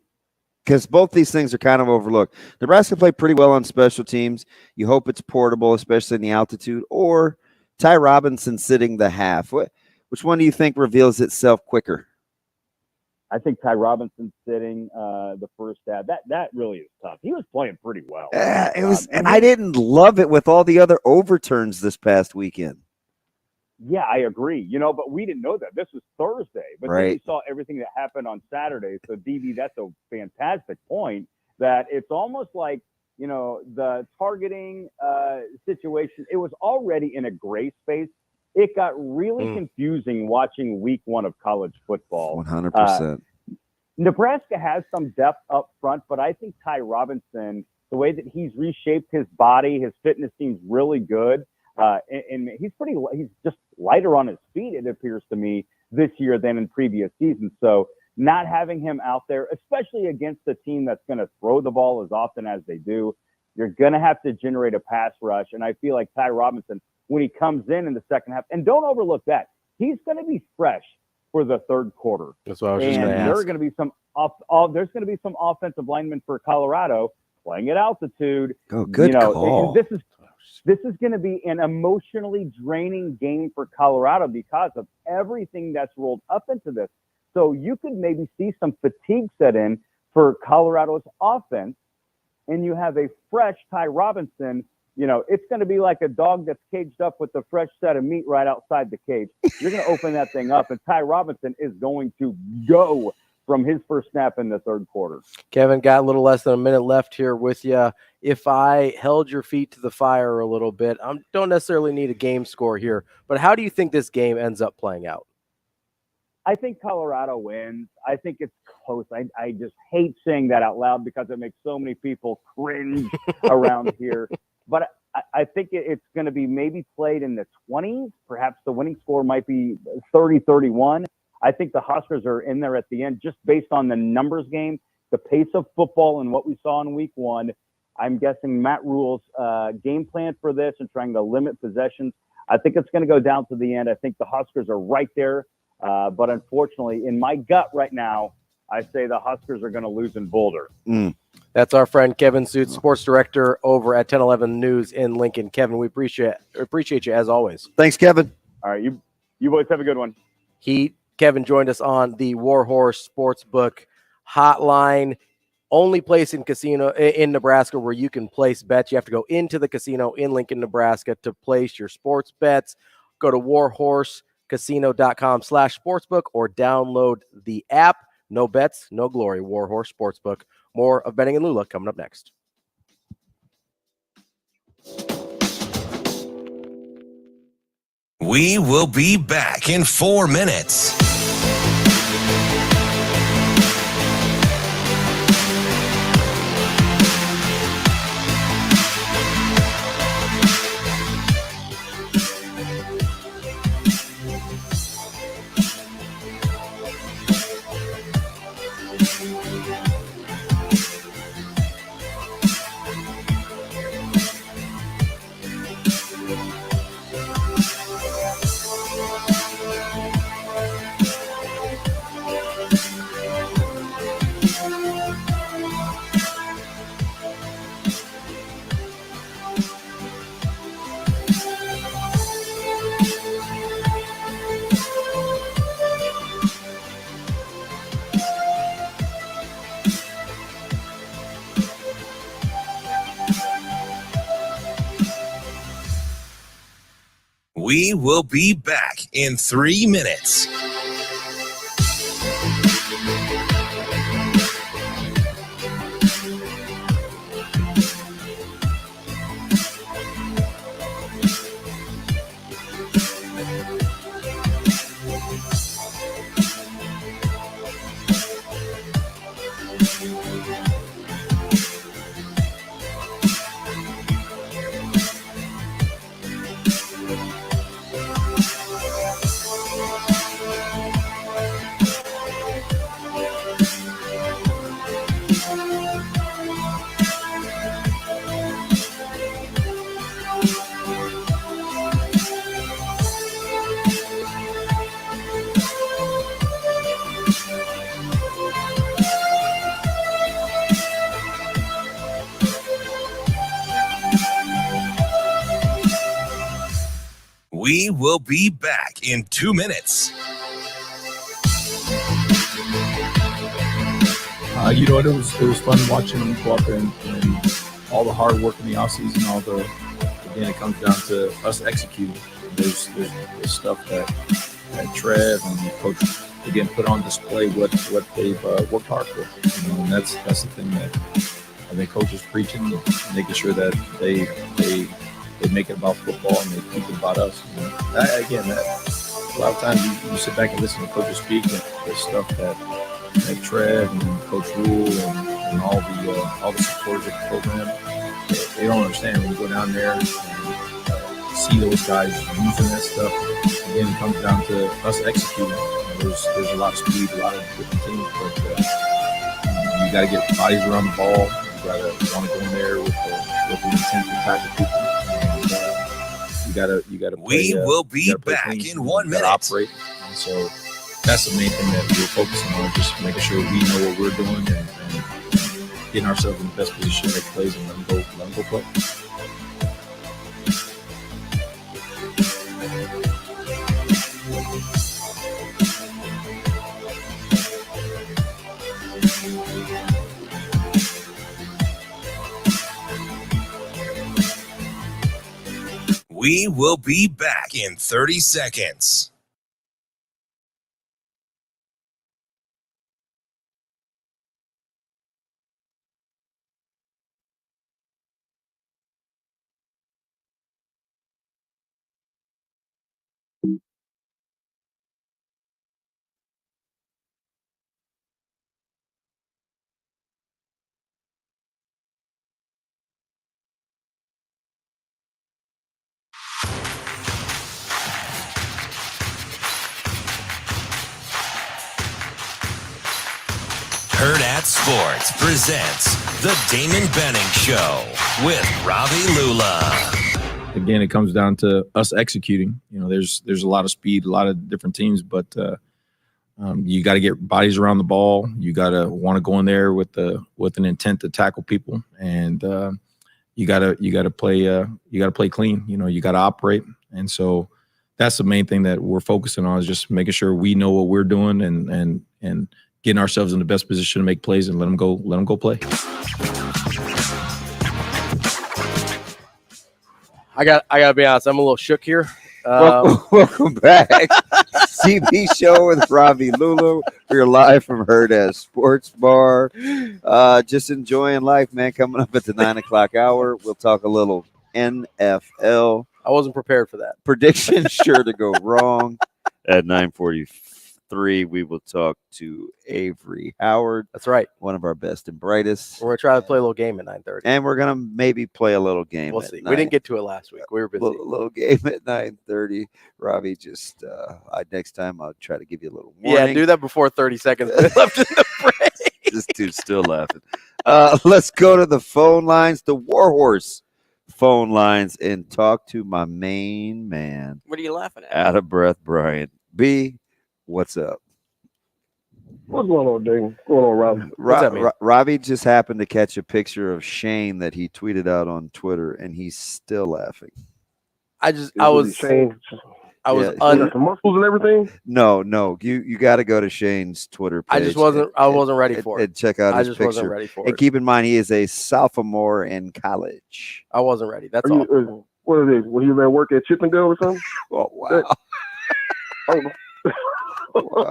because both these things are kind of overlooked. Nebraska played pretty well on special teams. You hope it's portable, especially in the altitude, or Ty Robinson sitting the half. Which one do you think reveals itself quicker? I think Ty Robinson sitting the first half. That really is tough. He was playing pretty well. It was, and I didn't love it with all the other overturns this past weekend. Yeah, I agree. But we didn't know that. This was Thursday. But then we saw everything that happened on Saturday. So, DB, that's a fantastic point, that it's almost like, the targeting situation, it was already in a gray space. It got really confusing watching week one of college football. 100%. Nebraska has some depth up front, but I think Ty Robinson, the way that he's reshaped his body, his fitness seems really good. And he's just lighter on his feet, it appears to me, this year than in previous seasons. So not having him out there, especially against a team that's going to throw the ball as often as they do, you're going to have to generate a pass rush. And I feel like Ty Robinson, when he comes in the second half, and don't overlook that, he's going to be fresh for the third quarter. That's what I was just going to ask. There's going to be some offensive linemen for Colorado playing at altitude. Oh, good call. And this is going to be an emotionally draining game for Colorado because of everything that's rolled up into this. So you could maybe see some fatigue set in for Colorado's offense, and you have a fresh Ty Robinson. It's going to be like a dog that's caged up with a fresh set of meat right outside the cage. You're going to open that thing up, and Ty Robinson is going to go from his first snap in the third quarter. Kevin, got a little less than a minute left here with you. If I held your feet to the fire a little bit, I don't necessarily need a game score here, but how do you think this game ends up playing out? I think Colorado wins. I think it's close. I just hate saying that out loud because it makes so many people cringe around here. But I think it's going to be maybe played in the 20s. Perhaps the winning score might be 30-31. I think the Huskers are in there at the end just based on the numbers game, the pace of football, and what we saw in week one. I'm guessing Matt Rhule's game plan for this and trying to limit possessions. I think it's going to go down to the end. I think the Huskers are right there. But unfortunately, in my gut right now, I say the Huskers are going to lose in Boulder. That's our friend Kevin Sjuts, sports director over at 1011 News in Lincoln. Kevin, we appreciate you as always. Thanks, Kevin. All right, you boys have a good one. Kevin joined us on the Warhorse Sportsbook hotline. Only place in casino in Nebraska where you can place bets. You have to go into the casino in Lincoln, Nebraska to place your sports bets. Go to warhorsecasino.com/sportsbook or download the app. No bets, no glory. Warhorse Sportsbook. More of Benning and Lulla coming up next. We will be back in 4 minutes. We will be back in 3 minutes. We will be back in 2 minutes. You know, it was fun watching them go up and all the hard work in the offseason, again, it comes down to us executing. There's stuff that Trev and Coach, again, put on display what they've worked hard for. You know, and that's the thing that I think Coach is preaching, making sure that they make it about football and they keep it about us. You know? A lot of times you sit back and listen to coaches speak, and there's stuff that Trev and Coach Rhule and all the supporters of the program, they don't understand. When you go down there and see those guys using that stuff, again, it comes down to us executing. You know, there's a lot of speed, a lot of different things, but you got to get bodies around the ball. You got to want to go in there with the intent to tackle people. You got to. We will be back in 1 minute. Operate, and so that's the main thing that we're focusing on, just making sure we know what we're doing and getting ourselves in the best position to make plays and let them go play. We will be back in 30 seconds. Hurrdat Sports presents the Damon Benning Show with Ravi Lulla. Again, it comes down to us executing. You know, there's a lot of speed, a lot of different teams, but you got to get bodies around the ball. You got to want to go in there with an intent to tackle people, and you got to play clean. You know, you got to operate, and so that's the main thing that we're focusing on, is just making sure we know what we're doing and getting ourselves in the best position to make plays and let them go play. I gotta be honest, I'm a little shook here. Welcome back. CB Show with Ravi Lulla. We're live from Hurrdat Sports Bar. Just enjoying life, man. Coming up at the 9 o'clock hour, we'll talk a little NFL. I wasn't prepared for that. Prediction sure to go wrong. At 9:43, we will talk to Avarie Howard. That's right. One of our best and brightest. We're going to try to play a little game at 9:30. And we're going to maybe play a little game. We'll see. We didn't get to it last week. We were busy. Little game at 9:30. Ravi, just next time I'll try to give you a little warning. Yeah, do that before 30 seconds left in the break. This dude's still laughing. Let's go to the phone lines, the Warhorse phone lines, and talk to my main man. What are you laughing at? Out of breath, Brian. B, what's up? What's going on, Ding? What's going on, Robbie? Robbie just happened to catch a picture of Shane that he tweeted out on Twitter, and he's still laughing. I was the muscles and everything. No, you got to go to Shane's Twitter page. I wasn't ready for it. And check out his picture. Wasn't ready for and it. keep in mind, he is a sophomore in college. I wasn't ready. That's all. What is it? When you been working at Chippendale or something? Oh wow.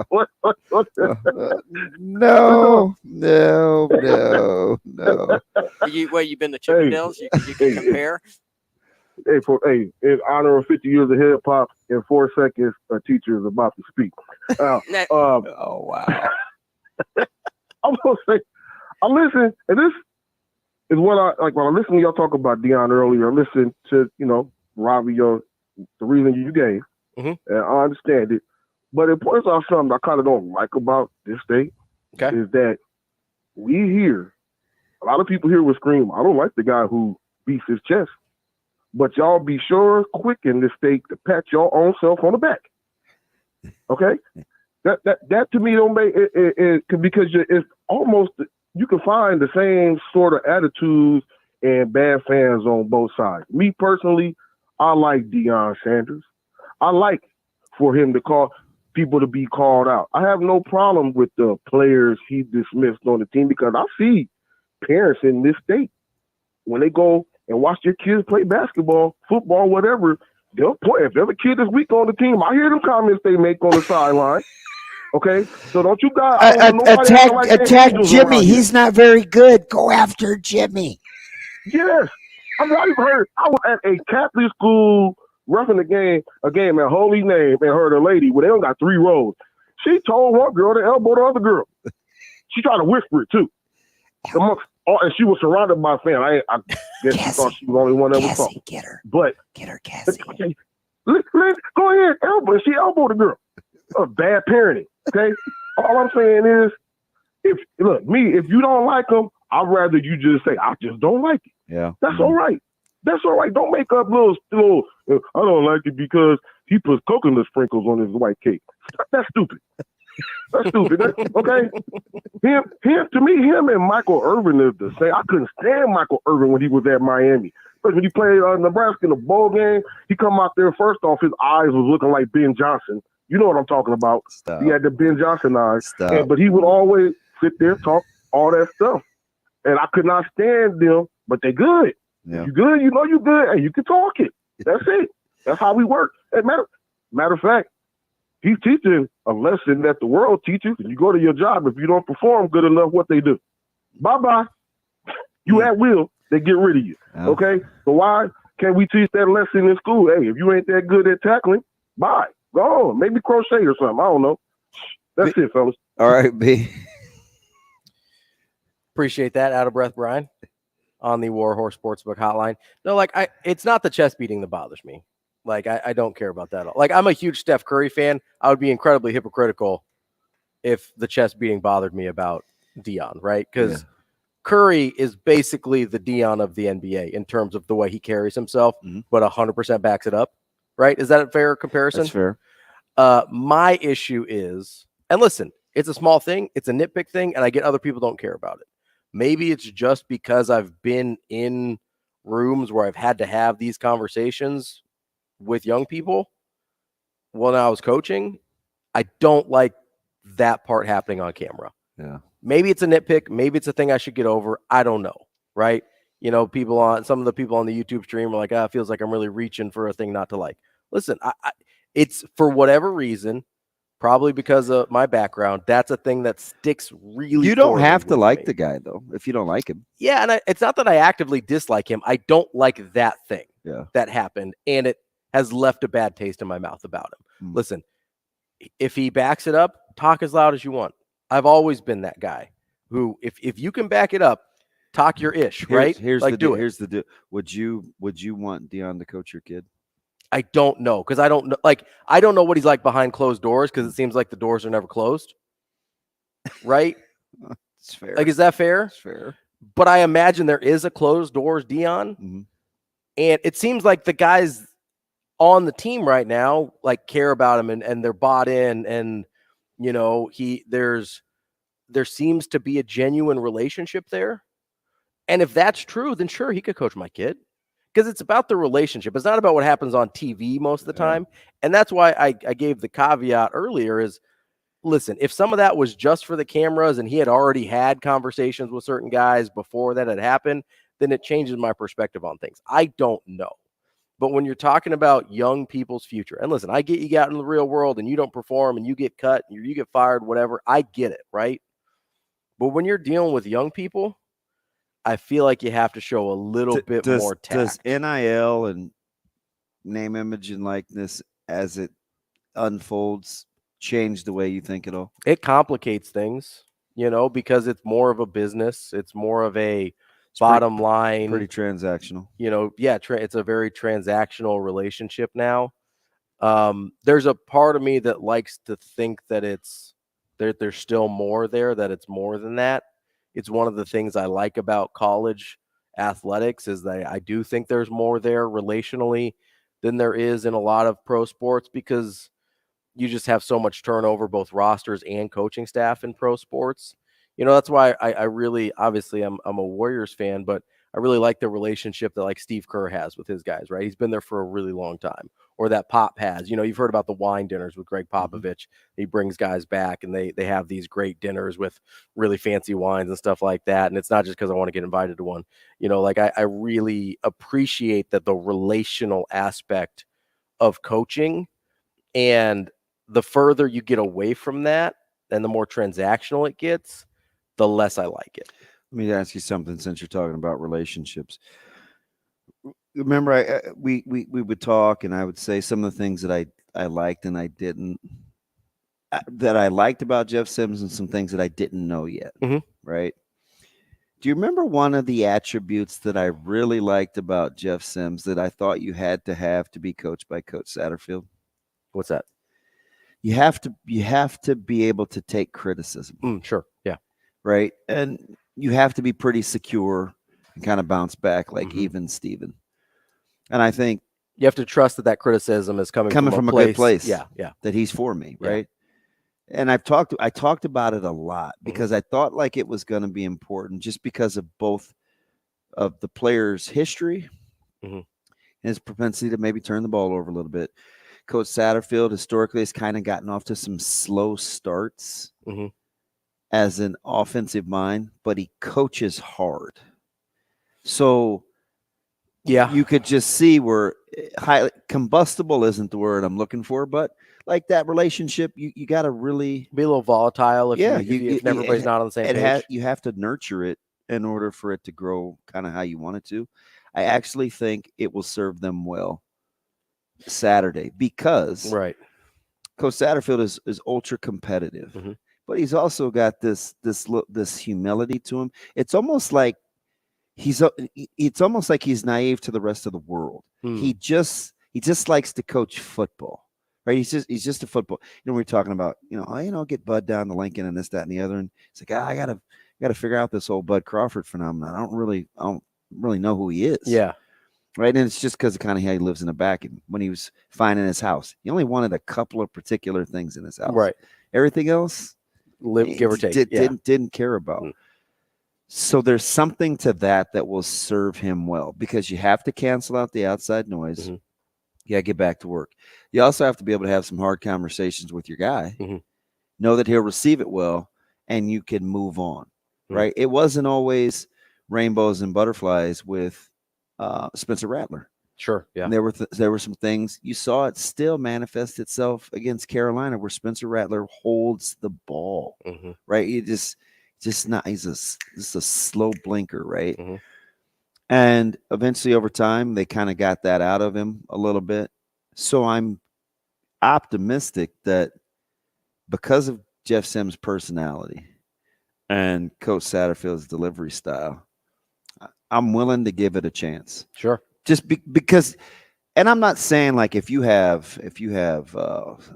What? No. You been to Chippendales? You can compare? Hey, in honor of 50 years of hip hop, in 4 seconds, a teacher is about to speak. Oh wow. I'm gonna say, I listen, and this is what I like when I listen to y'all talk about Deion earlier. I listen to Ravi, the reason you gave, and I understand it. But it points out something I kind of don't like about this state is that we hear a lot of people here will scream, "I don't like the guy who beats his chest," but y'all be sure quick in this state to pat your own self on the back. Okay. That to me don't make it because it's almost you can find the same sort of attitudes and bad fans on both sides. Me personally, I like Deion Sanders. I like for him to call people to be called out. I have no problem with the players he dismissed on the team because I see parents in this state when they go and watch their kids play basketball, football, whatever. They'll play. If there's a kid this week on the team, I hear them comments they make on the sideline. Okay, so don't you guys attack Jimmy? He's not very good. Go after Jimmy. Yes, I've heard. I was at a Catholic school roughing a game at Holy Name, and heard a lady. Well, they only got 3 rows. She told one girl to elbow the other girl. She tried to whisper it too. And she was surrounded by fans. I guess she thought she was the only one that was talking. Get her. But get her, Cassie. Go ahead, elbow. She elbowed the girl. Bad parenting. Okay. All I'm saying is, if you don't like them, I'd rather you just say I just don't like it. Yeah. That's all right. That's all right. Don't make up little. I don't like it because he puts coconut sprinkles on his white cake. That's stupid. That's stupid. Okay. Him and Michael Irvin is the same. I couldn't stand Michael Irvin when he was at Miami. But when he played Nebraska in the bowl game, he come out there. First off, his eyes was looking like Ben Johnson. You know what I'm talking about. Stop. He had the Ben Johnson eyes. But he would always sit there, talk all that stuff. And I could not stand them, but they good. Yeah. You good, you know you good, and you can talk it. That's it. That's how we work. Matter of fact, he's teaching a lesson that the world teaches, and you go to your job, if you don't perform good enough, what they do? Bye-bye. You at will, they get rid of you. Yeah. Okay? So why can't we teach that lesson in school? Hey, if you ain't that good at tackling, bye. Go on. Maybe crochet or something. I don't know. That's it, fellas. All right, B. Appreciate that. Out of breath, Brian, on the Warhorse Sportsbook hotline. No, it's not the chest beating that bothers me. I don't care about that at all. I'm a huge Steph Curry fan. I would be incredibly hypocritical if the chest beating bothered me about Deion, right? Because Curry is basically the Deion of the NBA in terms of the way he carries himself, but 100% backs it up, right? Is that a fair comparison? That's fair. My issue is, and listen, it's a small thing, it's a nitpick thing, and I get other people don't care about it. Maybe it's just because I've been in rooms where I've had to have these conversations with young people when I was coaching. I don't like that part happening on camera. Yeah. Maybe it's a nitpick. Maybe it's a thing I should get over. I don't know. Right. Some of the people on the YouTube stream are like, it feels like I'm really reaching for a thing not to like. Listen, it's for whatever reason, probably because of my background. That's a thing that sticks really. You don't have to like the guy though, if you don't like him. Yeah. And it's not that I actively dislike him. I don't like that thing that happened. And it has left a bad taste in my mouth about him. Listen, if he backs it up, talk as loud as you want. I've always been that guy who, if you can back it up, talk your ish, right? Here's the deal. Would you want Deion to coach your kid? I don't know, because I don't know. I don't know what he's like behind closed doors, because it seems like the doors are never closed. Right? It's fair. Is that fair? It's fair. But I imagine there is a closed doors Deion, and it seems like the guys on the team right now care about him and they're bought in, and there seems to be a genuine relationship there. And if that's true, then sure, he could coach my kid, because it's about the relationship. It's not about what happens on TV most of the time. And that's why I gave the caveat earlier is, listen, if some of that was just for the cameras and he had already had conversations with certain guys before that had happened, then it changes my perspective on things. I don't know. But when you're talking about young people's future, and listen, I get you got in the real world and you don't perform and you get cut, and you get fired, whatever. I get it, right? But when you're dealing with young people, I feel like you have to show a little bit more tact. Does NIL and name, image, and likeness as it unfolds change the way you think at all? It complicates things, because it's more of a business. It's more of a bottom line. Pretty transactional. It's a very transactional relationship now. There's a part of me that likes to think that there's still more there, that it's more than that. It's one of the things I like about college athletics is that I do think there's more there relationally than there is in a lot of pro sports, because you just have so much turnover, both rosters and coaching staff in pro sports. That's why I really, obviously I'm a Warriors fan, but I really like the relationship that like Steve Kerr has with his guys, right? He's been there for a really long time, or that Pop has. You've heard about the wine dinners with Greg Popovich. He brings guys back and they have these great dinners with really fancy wines and stuff like that. And it's not just because I want to get invited to one. I really appreciate that the relational aspect of coaching, and the further you get away from that and the more transactional it gets, the less I like it. Let me ask you something, since you're talking about relationships. Remember, we would talk, and I would say some of the things that I liked and I didn't, that I liked about Jeff Sims, and some things that I didn't know yet, right? Do you remember one of the attributes that I really liked about Jeff Sims that I thought you had to have to be coached by Coach Satterfield? What's that? You have to be able to take criticism. Sure. Yeah. Right. And you have to be pretty secure and kind of bounce back like even Steven. And I think you have to trust that criticism is coming from a good place. Yeah. That he's for me. Right. Yeah. And I talked about it a lot because I thought like it was going to be important, just because of both of the player's history and his propensity to maybe turn the ball over a little bit. Coach Satterfield historically has kind of gotten off to some slow starts as an offensive mind, but he coaches hard. So you could just see where highly combustible isn't the word I'm looking for, but like that relationship, you got to really be a little volatile if everybody's not on the same page. You have to nurture it in order for it to grow kind of how you want it to. I actually think it will serve them well Saturday, because Coach Satterfield is ultra competitive, but he's also got this humility to him. It's almost like he's naive to the rest of the world. He just likes to coach football, right? He's just a football. We're talking about get Bud down to Lincoln and this, that, and the other, and it's like I gotta figure out this whole Bud Crawford phenomenon. I don't really know who he is. Yeah. Right. And it's just because of kind of how he lives in the back. And when he was finding his house, he only wanted a couple of particular things in his house. Right. Everything else, give or take, didn't care about. So there's something to that will serve him well, because you have to cancel out the outside noise. You got to get back to work. You also have to be able to have some hard conversations with your guy, know that he'll receive it well, and you can move on. Right. It wasn't always rainbows and butterflies with Spencer Rattler. Sure. Yeah. And there were some things you saw it still manifest itself against Carolina, where Spencer Rattler holds the ball. Right. He's a slow blinker. Right. And eventually over time, they kind of got that out of him a little bit. So I'm optimistic that because of Jeff Sims' personality and Coach Satterfield's delivery style, I'm willing to give it a chance. Sure. Just because, and I'm not saying like if you have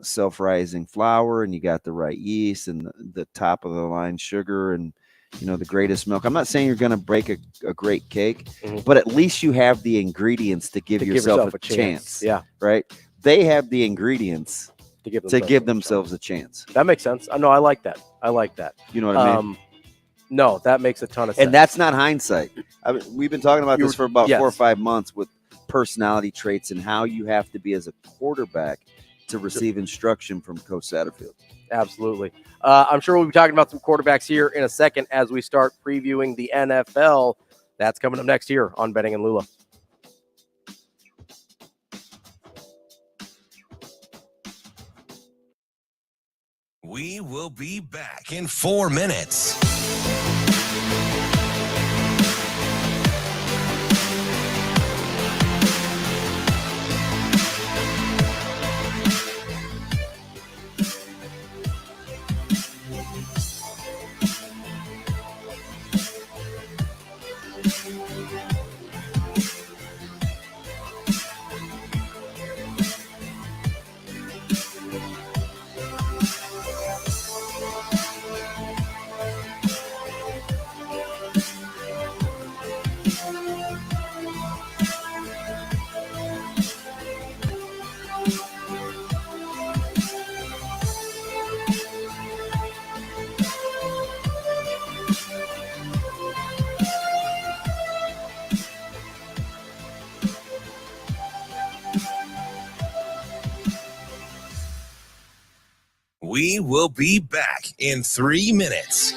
self-rising flour and you got the right yeast and the top of the line sugar and the greatest milk, I'm not saying you're going to break a great cake, but at least you have the ingredients to give yourself a chance. Yeah. Right. They have the ingredients to give themselves a chance. That makes sense. No, I like that. You know what I mean? No, that makes a ton of sense. And that's not hindsight. We've been talking about this for about 4 or 5 months with personality traits and how you have to be as a quarterback to receive instruction from Coach Satterfield. Absolutely. I'm sure we'll be talking about some quarterbacks here in a second as we start previewing the NFL. That's coming up next here on Benning and Lulla. We will be back in 4 minutes. We will be back in 3 minutes.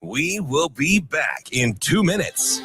We will be back in 2 minutes.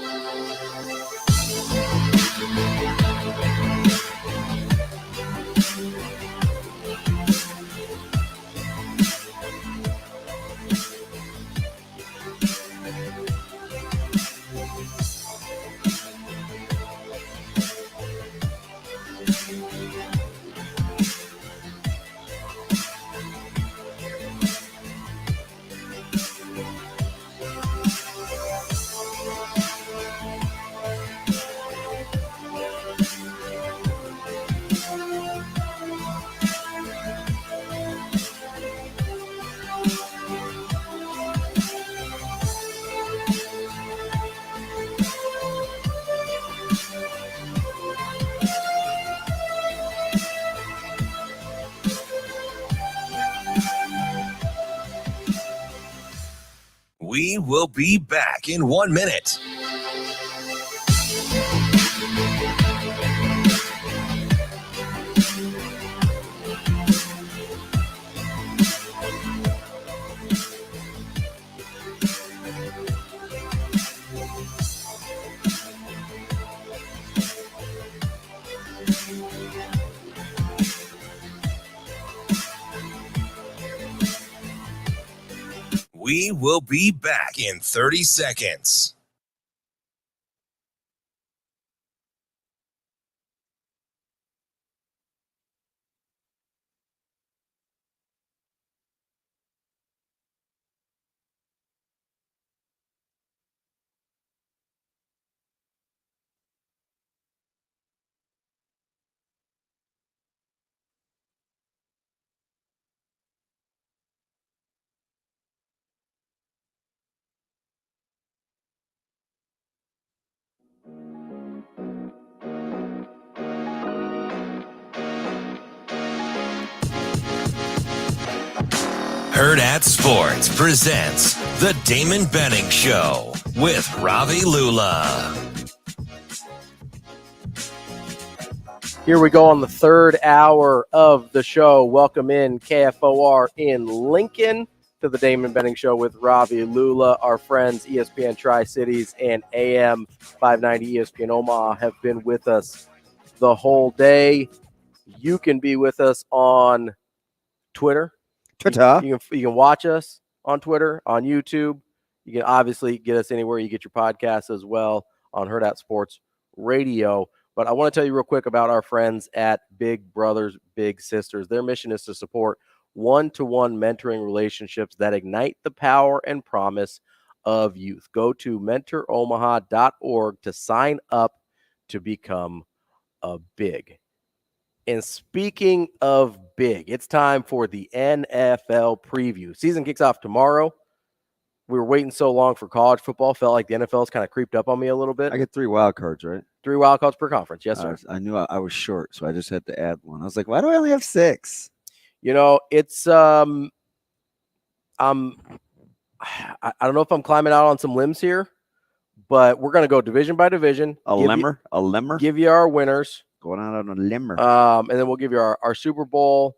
We will be back in 1 minute. We will be back in 30 seconds. Hurrdat Sports presents the Damon Benning Show with Ravi Lulla. Here we go on the third hour of the show. Welcome in KFOR in Lincoln to the Damon Benning Show with Ravi Lulla. Our friends ESPN Tri-Cities and AM 590 ESPN Omaha have been with us the whole day. You can be with us on Twitter. You can watch us on Twitter, on YouTube. You can obviously get us anywhere you get your podcasts as well on Hurrdat Sports Radio. But I want to tell you real quick about our friends at Big Brothers Big Sisters. Their mission is to support one-to-one mentoring relationships that ignite the power and promise of youth. Go to mentoromaha.org to sign up to become a big. And speaking of big, it's time for the NFL preview. Season kicks off tomorrow. We were waiting so long for college football. Felt like the NFL's kind of creeped up on me a little bit. I get 3 wild cards, right? 3 wild cards per conference. Yes, sir. I knew I was short, so I just had to add one. I was like, why do I only have 6? You know, it's I don't know if I'm climbing out on some limbs here, but we're going to go division by division. A lemmer. Give you our winners. Going out on a limmer. And then we'll give you our Super Bowl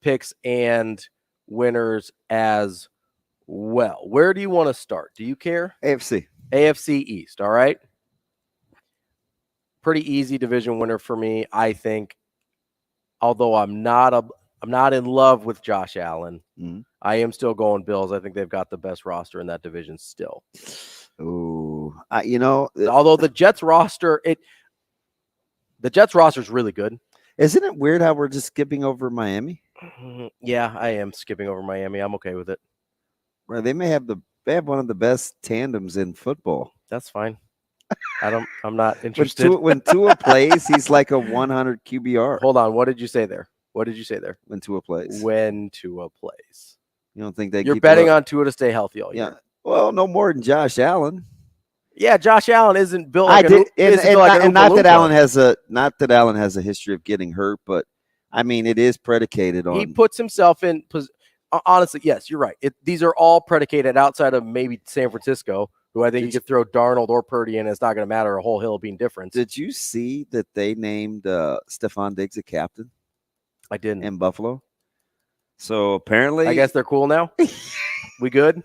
picks and winners as well. Where do you want to start? Do you care? AFC East. All right. Pretty easy division winner for me, I think. Although I'm not in love with Josh Allen. Mm-hmm. I am still going Bills. I think they've got the best roster in that division still. Ooh, although the Jets roster, the Jets roster is really good. Isn't it weird how we're just skipping over Miami? Yeah, I am skipping over Miami. I'm okay with it. Well, they have one of the best tandems in football. That's fine. I'm not interested. When Tua plays, he's like a 100 QBR. Hold on. What did you say there? When Tua plays. When Tua plays. You don't think you're betting on Tua to stay healthy all year? Yeah. Well, no more than Josh Allen. Yeah, Josh Allen isn't built. Not that Allen has a history of getting hurt, but I mean it is predicated on. He puts himself in. Honestly, yes, you're right. These are all predicated outside of maybe San Francisco, who I think you could throw Darnold or Purdy in. It's not going to matter a whole hill being different. Did you see that they named Stephon Diggs a captain? I didn't. In Buffalo. So apparently, I guess they're cool now. We good?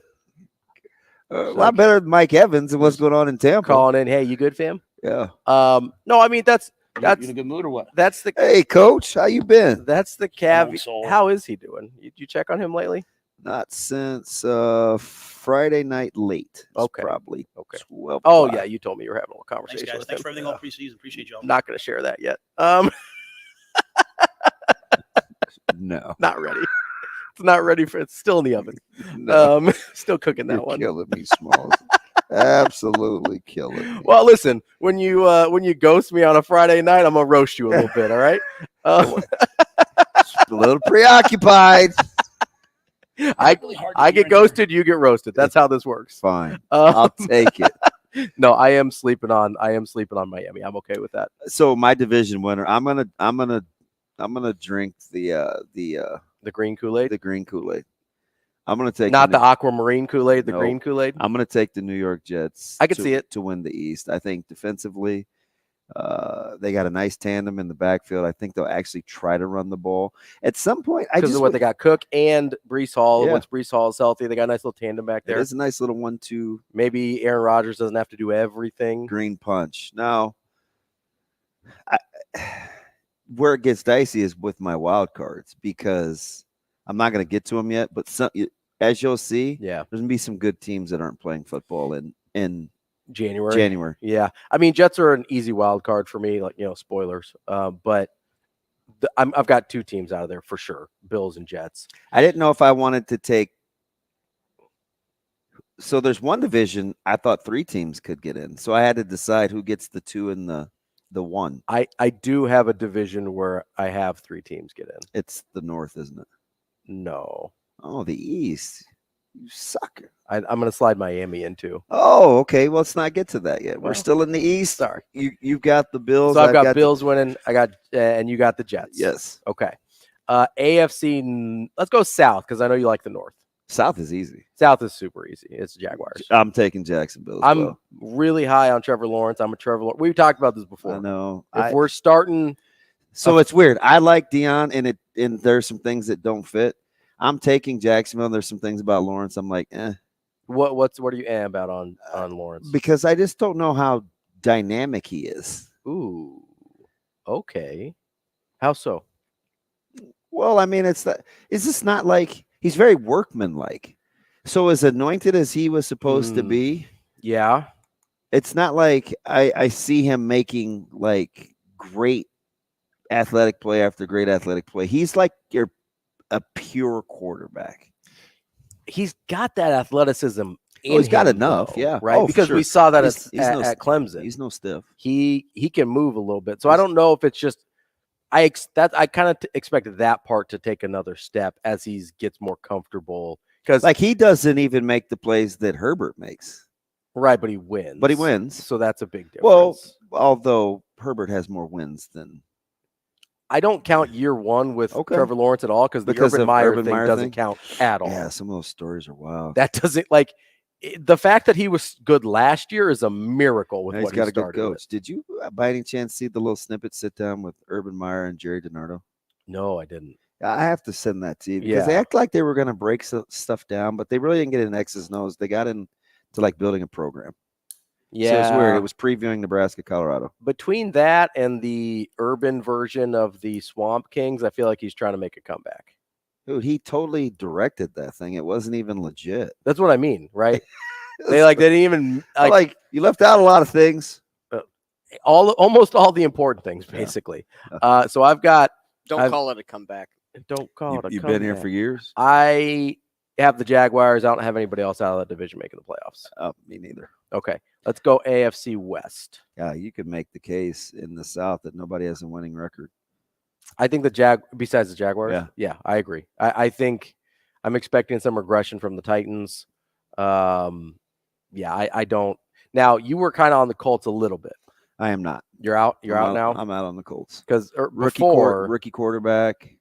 A lot better than Mike Evans and what's going on in Tampa. Calling in, hey, you good, fam? Yeah. No, I mean that's you in a good mood or what? That's the hey, coach, how you been? That's the caveat. How is he doing? You check on him lately? Not since Friday night late. Okay, probably. Okay. 12 oh o'clock. yeah, you told me you were having a conversation. Thanks, guys. With Thanks him. for everything all preseason. Appreciate y'all. I'm not going to share that yet. No, not ready. It's not ready for. It's still in the oven. No. Still cooking that You're one. Killing me, Smalls. Absolutely killing me. Well, listen, when you ghost me on a Friday night, I'm gonna roast you a little bit. All right. A little preoccupied. I get ghosted, you get roasted. That's how this works. Fine. I'll take it. No, I am sleeping on Miami. I'm okay with that. So my division winner, I'm gonna drink the green Kool-Aid. The green Kool-Aid. I'm gonna take not the aquamarine Kool-Aid, the green Kool-Aid. I'm gonna take the New York Jets. I can see it to win the East. I think defensively, they got a nice tandem in the backfield. I think they'll actually try to run the ball at some point. Because of what they got, Cook and Breece Hall. Yeah. Once Breece Hall is healthy, they got a nice little tandem back there. It's a nice little 1-2. Maybe Aaron Rodgers doesn't have to do everything. Green punch. Now, where it gets dicey is with my wild cards because I'm not going to get to them yet. But as you'll see, there's going to be some good teams that aren't playing football in January. Yeah. I mean, Jets are an easy wild card for me, like, spoilers. But I've got 2 teams out of there for sure, Bills and Jets. I didn't know if I wanted to take. So there's one division I thought 3 teams could get in. So I had to decide who gets the 2 and the 1. I do have a division where I have 3 teams get in. It's the North, isn't it? No. Oh, the East. You sucker. I'm going to slide Miami in too. Oh, okay. Well, let's not get to that yet. We're still in the East. Sorry. You've got the Bills. So I've got Bills winning. I got and you got the Jets. Yes. Okay. AFC. Let's go South because I know you like the North. South is easy. South is super easy. It's Jaguars. I'm taking Jacksonville. I'm really high on Trevor Lawrence. I'm a Trevor Lawrence. We've talked about this before. I know. If we're starting. So it's weird. I like Deion, and there's some things that don't fit. I'm taking Jacksonville. There's some things about Lawrence. I'm like, eh. What are you about on Lawrence? Because I just don't know how dynamic he is. Ooh. Okay. How so? Well, I mean, it's just not like he's very workmanlike. So as anointed as he was supposed to be, yeah, it's not like I see him making like great athletic play after great athletic play. He's like a pure quarterback. He's got that athleticism in he's got him, enough, though, yeah. right? Oh, for because sure. we saw that He's no- at Clemson. He's no stiff. He can move a little bit. So I don't know if it's just I kind of expected that part to take another step as he gets more comfortable because Like he doesn't even make the plays that Herbert makes. right, but he wins. So that's a big difference. Well, although Herbert has more wins than I don't count year one with Trevor Lawrence at all because the Because Urban of Meyer Urban thing Meyer doesn't thing? count at all. Yeah, some of those stories are wild. That doesn't the fact that he was good last year is a miracle with And he's what got he a good started with. coach. Did you, by any chance, see the little snippet sit down with Urban Meyer and Jerry DiNardo? No, I didn't. I have to send that to you because they Yeah. act like they were going to break stuff down, but they really didn't get in X's and O's. They got into like building a program. So it was weird. Yeah. It was previewing Nebraska, Colorado. Between that and the urban version of the Swamp Kings, I feel like he's trying to make a comeback. Dude, he totally directed that thing. It wasn't even legit. That's what I mean, right? they didn't even like you left out a lot of things. Almost all the important things, basically. So I've got. Don't call it a comeback. Don't call it a You've comeback. been here for years. I have the Jaguars. I don't have anybody else out of that division making the playoffs. Me neither. Okay, let's go AFC West. Yeah, you could make the case in the South that nobody has a winning record. I think besides the Jaguars. Yeah, I agree. I think I'm expecting some regression from the Titans. I don't. Now you were kind of on the Colts a little bit. I am not. You're out. You're I'm out now. I'm out on the Colts because rookie quarterback.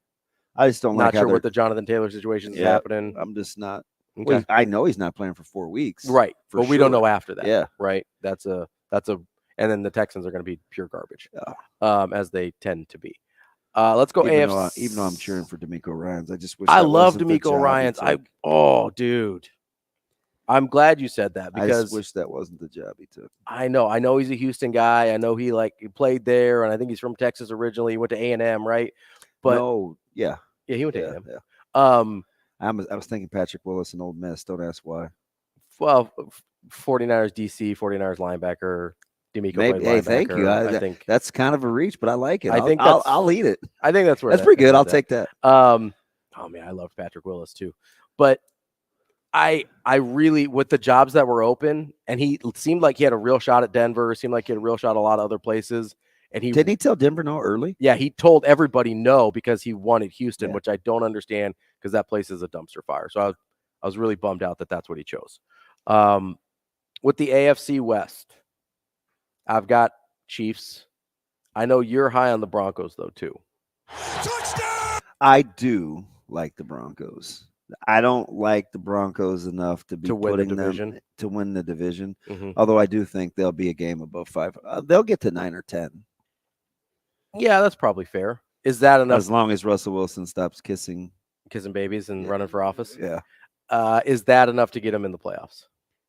I just don't not like how sure they're- what the Jonathan Taylor situation is Yeah, happening. I'm just not. Okay. Well, I know he's not playing for 4 weeks, Right, for but we don't sure. know after that. Yeah, right. That's a, and then the Texans are going to be pure garbage, as they tend to be. Let's go AFC. Even though I'm cheering for D'Amico Ryans, I just wish I that love wasn't the D'Amico job he Ryans. took. Dude, I'm glad you said that I because just wish that wasn't the job he took. I know he's a Houston guy. I know he played there, and I think he's from Texas originally. He went to A&M, right? But no, yeah, he went to A&M. Yeah. I was thinking Patrick Willis and Old Miss. Don't ask why. Well, 49ers DC, 49ers linebacker. D'Amico played Hey, linebacker. thank you. I think that's kind of a reach, but I like it. I think I'll eat it. I think that's where that's pretty good. I'll take that. Oh man, I loved Patrick Willis too, but I really, with the jobs that were open, and he seemed like he had a real shot at Denver. Seemed like he had a real shot at a lot of other places. And Didn't he tell Denver no early? Yeah, he told everybody no because he wanted Houston, Yeah. which I don't understand because that place is a dumpster fire. So I was really bummed out that that's what he chose. With the AFC West, I've got Chiefs. I know you're high on the Broncos though too. I do like the Broncos. I don't like the Broncos enough to be To win the putting division? them to win the division. Mhm. Although I do think they'll be a game above 5. They'll get to 9 or 10 Yeah, that's probably fair. Is that enough? as long as Russell Wilson stops kissing babies and running for office? Yeah. Is that enough to get him in the playoffs?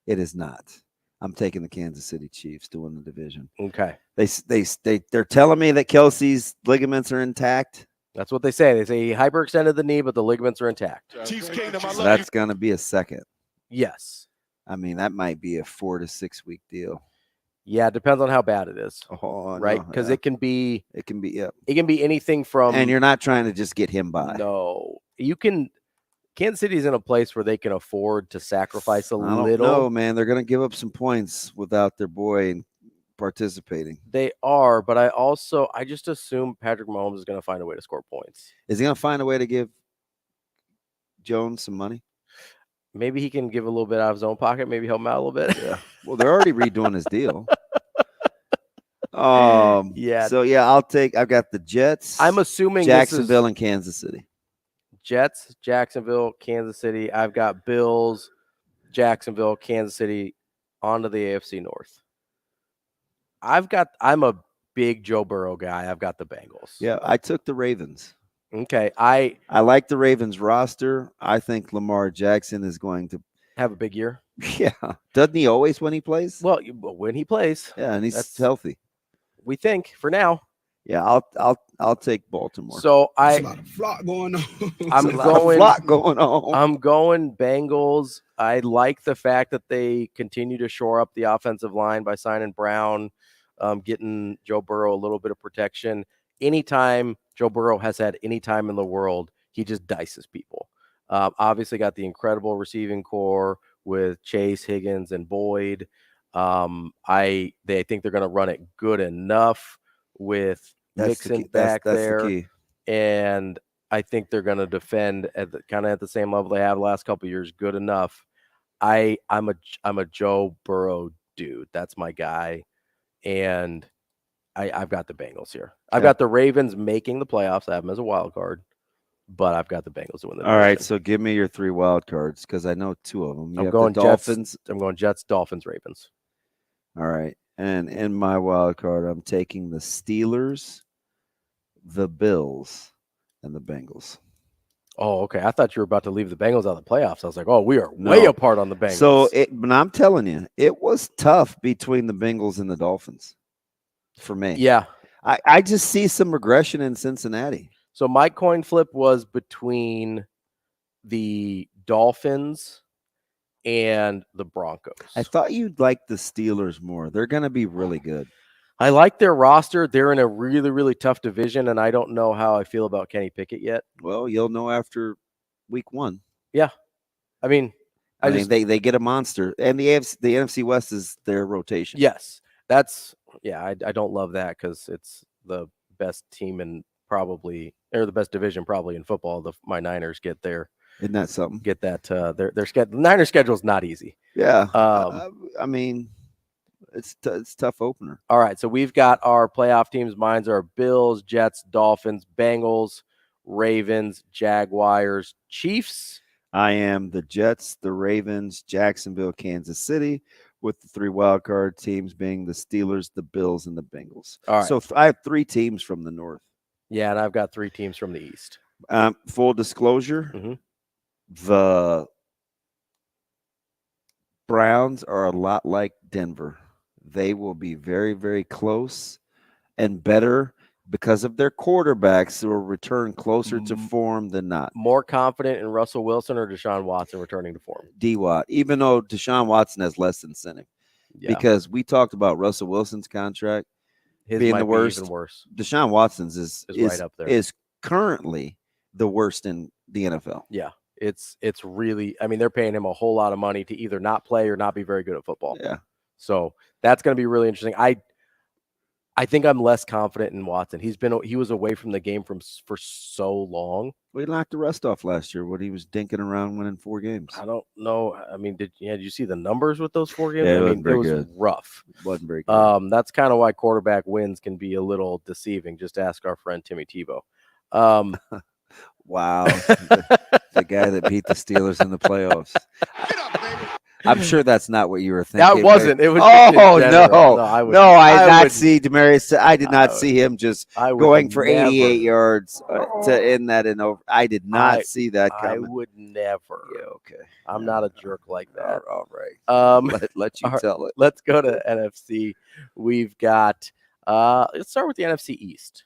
It is not. I'm taking the Kansas City Chiefs to win the division. Okay. They're telling me that Kelsey's ligaments are intact. That's what they say. They say he hyperextended the knee, but the ligaments are intact. So that's going to be a second. Yes. I mean, that might be a 4 to 6 week deal. Yeah, it depends on how bad it is. Oh, right? no, Because yeah. it can be It can be anything from and you're not trying to just get him by. No. You can Kansas City's in a place where they can afford to sacrifice a I don't little. know, man. They're going to give up some points without their boy participating. They are, but I just assume Patrick Mahomes is going to find a way to score points. Is he going to find a way to give Jones some money? Maybe he can give a little bit out of his own pocket, maybe help him out a little bit. Yeah. Well, they're already redoing his deal. Yeah. So yeah, I've got the Jets. I'm assuming Jacksonville and Kansas City. Jets, Jacksonville, Kansas City. I've got Bills, Jacksonville, Kansas City onto the AFC North. I'm a big Joe Burrow guy. I've got the Bengals. Yeah, I took the Ravens. Okay. I like the Ravens roster. I think Lamar Jackson is going to have a big year. Yeah. Doesn't he always when he plays? Well, when he plays. Yeah, and he's That's- healthy. We think for now. Yeah, I'll take Baltimore. So There's a lot of flock going on. I'm There's a lot of going flock going on. I'm going Bengals. I like the fact that they continue to shore up the offensive line by signing Brown, getting Joe Burrow a little bit of protection. Anytime Joe Burrow has had any time in the world, he just dices people. Obviously got the incredible receiving core with Chase, Higgins, and Boyd. They think they're going to run it good enough with Mixon back there. The key. And I think they're going to defend at the same level they have the last couple of years, good enough. I'm a Joe Burrow dude. That's my guy. And I've got the Bengals here. I've got the Ravens making the playoffs. I have them as a wild card, but I've got the Bengals to win the division. All right, so give me your 3 wild cards because I know 2 of them. I'm going Dolphins. I'm going Jets, Dolphins, Ravens. All right, and in my wild card, I'm taking the Steelers, the Bills, and the Bengals. Oh, okay. I thought you were about to leave the Bengals out of the playoffs. I was like, oh, we are way apart on the Bengals. So, but I'm telling you, it was tough between the Bengals and the Dolphins for me. Yeah. I just see some regression in Cincinnati. So my coin flip was between the Dolphins and the Broncos. I thought you'd like the Steelers more. They're going to be really good. I like their roster. They're in a really, really tough division, and I don't know how I feel about Kenny Pickett yet. Well, you'll know after week 1. Yeah. I mean, they get a monster, and the NFC West is their rotation. Yes. I don't love that because it's the best team in the best division probably in football. My Niners get there. Isn't that something? Get that their schedule. Niners schedule is not easy. Yeah. I mean, it's tough opener. All right, so we've got our playoff teams. Mine's are Bills, Jets, Dolphins, Bengals, Ravens, Jaguars, Chiefs. I am the Jets, the Ravens, Jacksonville, Kansas City, with the 3 wild card teams being the Steelers, the Bills, and the Bengals. All right. So I have 3 teams from the North. Yeah, and I've got 3 teams from the East. Full disclosure, the Browns are a lot like Denver. They will be very, very close and better because of their quarterbacks who will return closer to form than not. More confident in Russell Wilson or Deshaun Watson returning to form? D-Watt, even though Deshaun Watson has less incentive. Yeah. Because we talked about Russell Wilson's contract being the worst. Even worse. Deshaun Watson's is right up there. Is currently the worst in the NFL. Yeah. It's really, I mean, they're paying him a whole lot of money to either not play or not be very good at football. Yeah. So that's going to be really interesting. I think I'm less confident in Watson. He was away from the game for so long. Well, he knocked the rust off last year when he was dinking around winning 4 games. I don't know. I mean, did you see the numbers with those 4 games? Yeah, it was rough. It wasn't very good. That's kind of why quarterback wins can be a little deceiving. Just ask our friend Timmy Tebow. Wow. the guy that beat the Steelers in the playoffs. I'm sure that's not what you were thinking. That wasn't. It was. Oh no! I did not see Demaryius. I did not see him just going for 88 yards to end that in over. I did not see that coming. I would never. Yeah, okay. I'm not a jerk like that. All right. Let you tell it. Let's go to NFC. We've got. Let's start with the NFC East.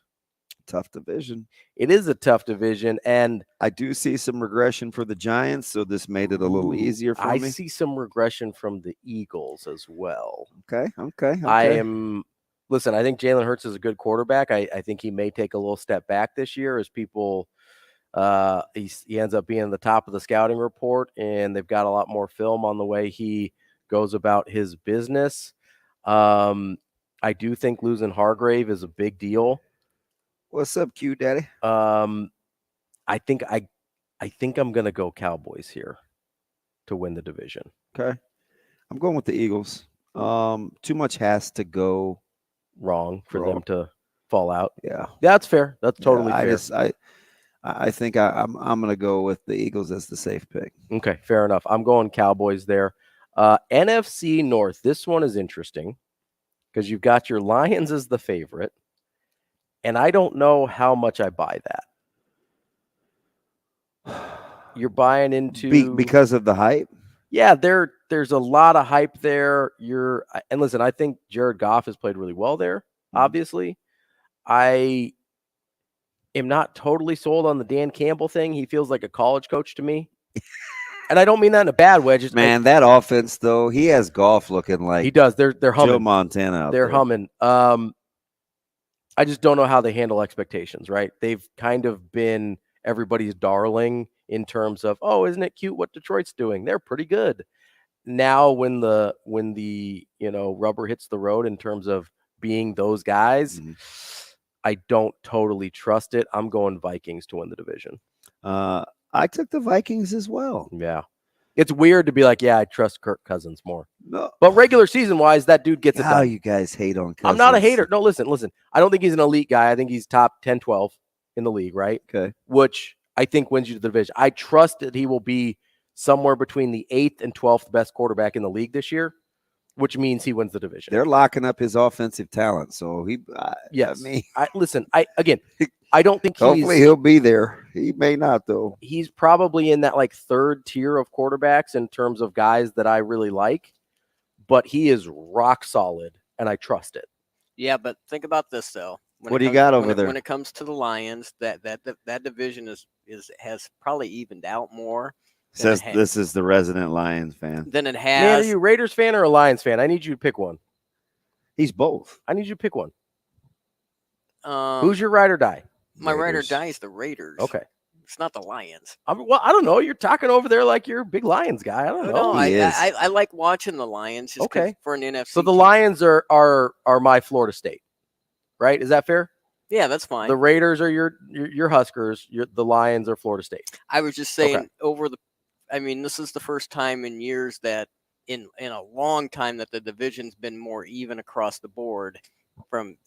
Tough division. It is a tough division, and I do see some regression for the Giants, so this made it a little easier for me. I see some regression from the Eagles as well. Okay. Listen, I think Jalen Hurts is a good quarterback. I think he may take a little step back this year as people he ends up being at the top of the scouting report, and they've got a lot more film on the way he goes about his business. I do think losing Hargrave is a big deal. What's up, Q Daddy? I think I'm gonna go Cowboys here to win the division. Okay. I'm going with the Eagles. Too much has to go wrong for them to fall out. Yeah. That's fair. That's totally fair. I think I'm gonna go with the Eagles as the safe pick. Okay, fair enough. I'm going Cowboys there. NFC North. This one is interesting because you've got your Lions as the favorite. And I don't know how much I buy that. You're buying into because of the hype. Yeah, there's a lot of hype there. And listen, I think Jared Goff has played really well there. Obviously, I am not totally sold on the Dan Campbell thing. He feels like a college coach to me, and I don't mean that in a bad way. Just that offense though, he has Goff looking like he does. They're humming. Joe Montana out they're there. Humming. I just don't know how they handle expectations, right? They've kind of been everybody's darling in terms of, oh, isn't it cute what Detroit's doing? They're pretty good. now when the rubber hits the road in terms of being those guys, I don't totally trust it. I'm going Vikings to win the division. I took the Vikings as well. Yeah. It's weird to be like, yeah, I trust Kirk Cousins more. No. But regular season wise, that dude gets it How done. you guys hate on Cousins? I'm not a hater. No, listen. I don't think he's an elite guy. I think he's top 10, 12 in the league, right? Okay. Which I think wins you the division. I trust that he will be somewhere between the 8th and 12th best quarterback in the league this year, which means he wins the division. They're locking up his offensive talent, so he. Yes. I mean, I don't think hopefully he'll be there. He may not, though. He's probably in that like third tier of quarterbacks in terms of guys that I really like, but he is rock solid, and I trust it. Yeah, but think about this though. What do you got over there? When it comes to the Lions, that division has probably evened out more. Says this is the resident Lions fan. Than it has. Man, are you a Raiders fan or a Lions fan? I need you to pick one. He's both. I need you to pick one. Who's your ride or die? My ride or die is the Raiders. Okay. It's not the Lions. I don't know. You're talking over there like you're a big Lions guy. I don't know. No, I like watching the Lions. Just for an NFC. So the Lions are my Florida State, right? Is that fair? Yeah, that's fine. The Raiders are your Huskers. The Lions are Florida State. I was just saying this is the first time in years that in a long time that the division's been more even across the board from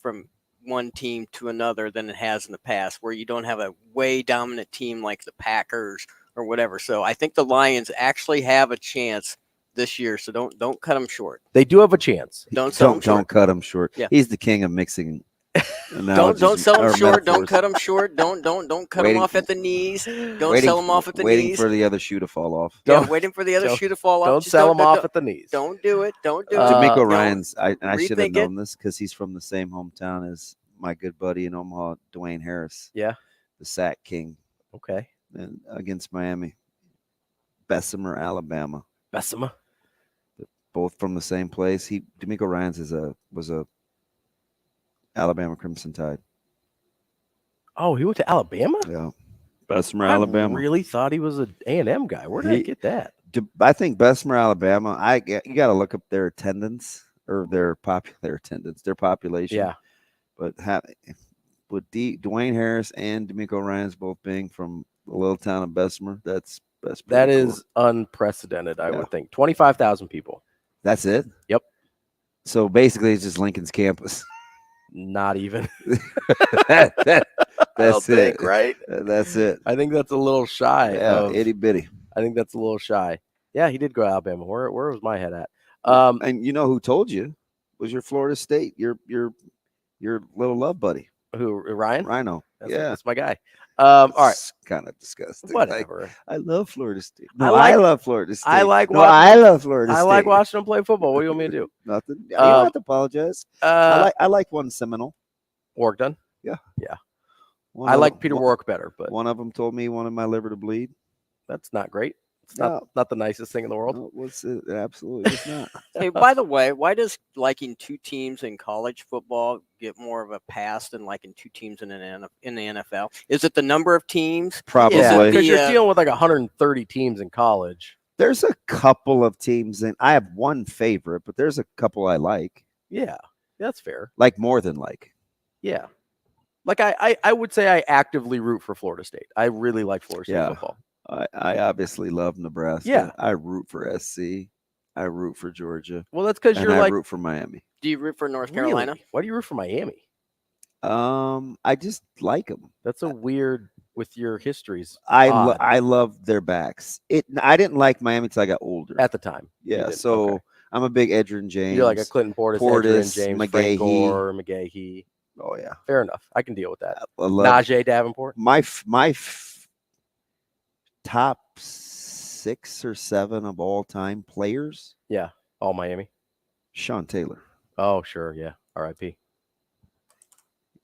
one team to another than it has in the past, where you don't have a way dominant team like the Packers or whatever. So I think the Lions actually have a chance this year. So don't cut them short. They do have a chance. Don't cut him short. Yeah. He's the king of mixing. Don't sell them short. Don't cut them short. Don't cut them off at the knees. Don't sell them off at the knees. Waiting for the other shoe to fall off. Waiting for the other shoe to fall off. Don't sell them off at the knees. Don't do it. Don't do it. D'Amico Ryans, I should have known this because he's from the same hometown as my good buddy in Omaha, Dwayne Harris. Yeah. The sack king. Okay. And against Miami. Bessemer, Alabama. Bessemer. Both from the same place. D'Amico Ryans was a Alabama Crimson Tide. Oh, he went to Alabama? Yeah. Bessemer, Alabama. I really thought he was an A&M guy. Where did I get that? I think Bessemer, Alabama, you got to look up their attendance or their population. Yeah. But with Dwayne Harris and D'Amico Ryans both being from the little town of Bessemer, that's that cool. is unprecedented, I would think. 25,000 people. That's it? Yep. So basically it's just Lincoln's campus. Not even. That's it, right? That's it. I think that's a little shy. Yeah, itty bitty. I think that's a little shy. Yeah, he did go to Alabama. Where was my head at? And you know who told you was your Florida State, your little love buddy. Who, Ryan? Rhino. That's my guy. All right. Kind of disgusting. Whatever. Like, I love Florida State. No, I love Florida State. I like Florida State. I like watching them play football. What do you want me to do? Nothing. You don't have to apologize. I like one Seminole. Warwick done? Yeah. Yeah. I like Peter Warwick better, but one of them told me he wanted my liver to bleed. That's not great. It's not the nicest thing in the world. No, it absolutely it's not. Hey, by the way, why does liking two teams in college football get more of a pass than liking two teams in the NFL? Is it the number of teams? Probably. Because you're dealing with like 130 teams in college. There's a couple of teams, and I have one favorite, but there's a couple I like. Yeah, that's fair. Like more than like. Yeah. Like I would say I actively root for Florida State. I really like Florida State football. I obviously love Nebraska. Yeah. I root for SC. I root for Georgia. Well, that's because I root for Miami. Do you root for North Carolina? Really? Why do you root for Miami? I just like them. That's a weird with your histories. I love their backs. I didn't like Miami until I got older. At the time. Yeah, so okay. I'm a big Edgerrin James. You're like a Clinton Portis, Edgerrin James, Frank Gore, McGahee. Oh yeah, fair enough. I can deal with that. Najee Davenport. My top 6 or 7 of all time players. Yeah, all Miami. Sean Taylor. Oh sure, yeah. R.I.P.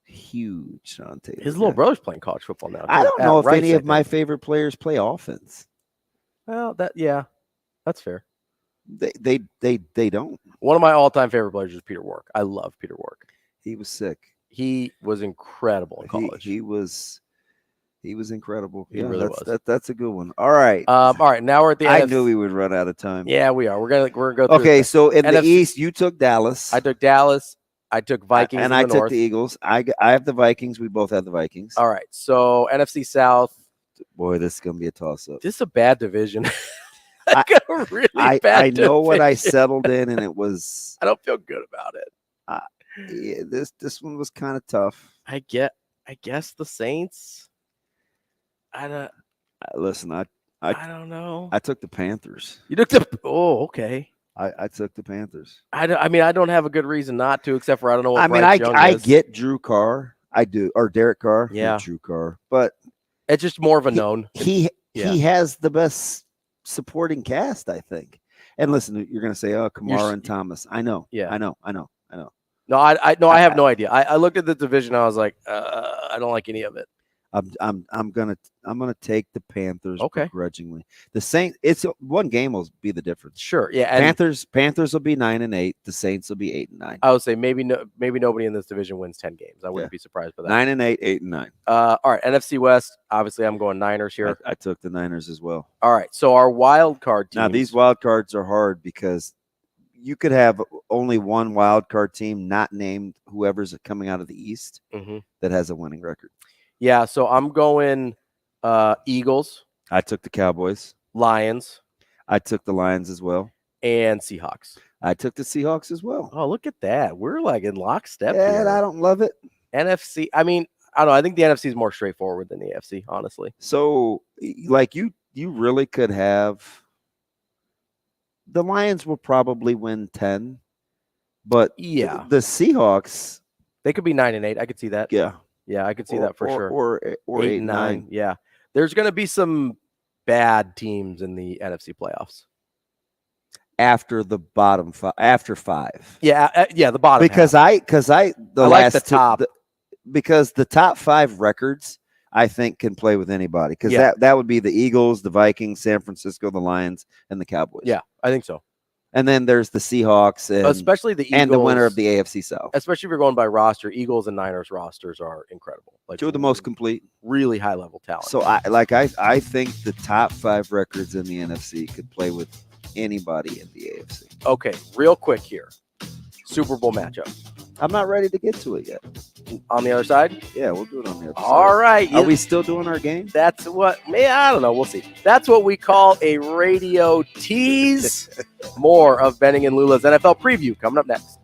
Huge Sean Taylor. His little brother's playing college football now. I don't know if any of my favorite players play offense. Well, that's fair. They don't. One of my all-time favorite players is Peter Warwick. I love Peter Warwick. He was sick. He was incredible in college. He was He was incredible. He really was. That's a good one. All right. All right. Now we're at the I NFC. knew we would run out of time. Yeah, we are. We're gonna go through. Okay, so in the NFC. East, you took Dallas. I took Dallas. I took Vikings. And in I the took North. the Eagles. I have the Vikings. We both have the Vikings. All right. So NFC South. Boy, this is gonna be a toss-up. This is a bad division. I bad know what I division. settled in, and it was. I don't feel good about it. Yeah, this one was kind of tough. I guess the Saints. Listen, I don't know. I took the Panthers. You took the. Oh, okay. I took the Panthers. I mean, I don't have a good reason not to, except for I don't know what. I mean, Bryce Young I is. get Drew Carr. I do, or Derek Carr. Yeah. Not Drew Carr, but it's just more of a known. He Yeah. has the best supporting cast, I think. And listen, you're going to say, "Oh, Kamara and Thomas." I know. Yeah. I know. No, I have no idea. I looked at the division. I was like, I don't like any of it. I'm gonna take the Panthers Okay. begrudgingly. The Saints, it's one game will be the difference. Sure, yeah. And Panthers will be 9-8. The Saints will be 8-9. I would say maybe nobody in this division wins 10 games. I wouldn't be surprised by that. 9-8, 8-9. All right, NFC West. Obviously, I'm going Niners here. I took the Niners as well. All right, so our wild card teams. Now these wild cards are hard because you could have only one wild card team not named whoever's coming out of the East that has a winning record. Yeah, so I'm going Eagles. I took the Cowboys. Lions. I took the Lions as well. And Seahawks. I took the Seahawks as well. Oh, look at that. We're like in lockstep Yeah, here. and I don't love it. NFC. I mean, I don't know. I think the NFC is more straightforward than the AFC, honestly. So, like you really could have the Lions will probably win 10, but yeah, the Seahawks, they could be 9-8. I could see that. Yeah. Yeah, I could see that for sure. Or 8-9. Yeah. There's going to be some bad teams in the NFC playoffs. After the bottom five, after 5. Yeah, the bottom because half. I like the top. Because the top 5 records I think can play with anybody. Because Yeah. that would be the Eagles, the Vikings, San Francisco, the Lions, and the Cowboys. Yeah, I think so. And then there's the Seahawks and Especially the Eagles. and the winner of the AFC South. Especially if you're going by roster, Eagles and Niners rosters are incredible. Like 2 of the most complete. Really high level talent. So I think the top 5 records in the NFC could play with anybody in the AFC. Okay, real quick here. Super Bowl matchup. I'm not ready to get to it yet. On the other side? Yeah, we'll do it on the other side. All right. Are we still doing our game? That's what, I don't know. We'll see. That's what we call a radio tease. More of Benning and Lulla's NFL preview coming up next.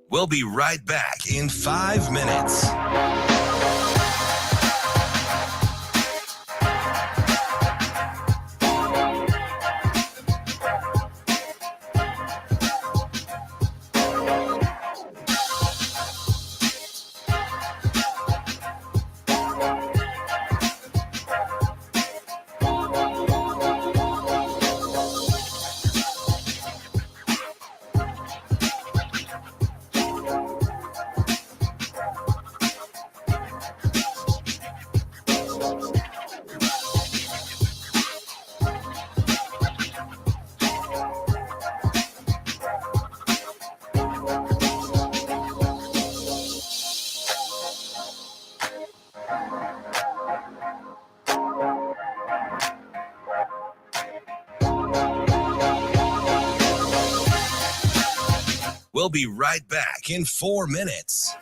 We'll be right back in 5 minutes. We'll be right back in 4 minutes.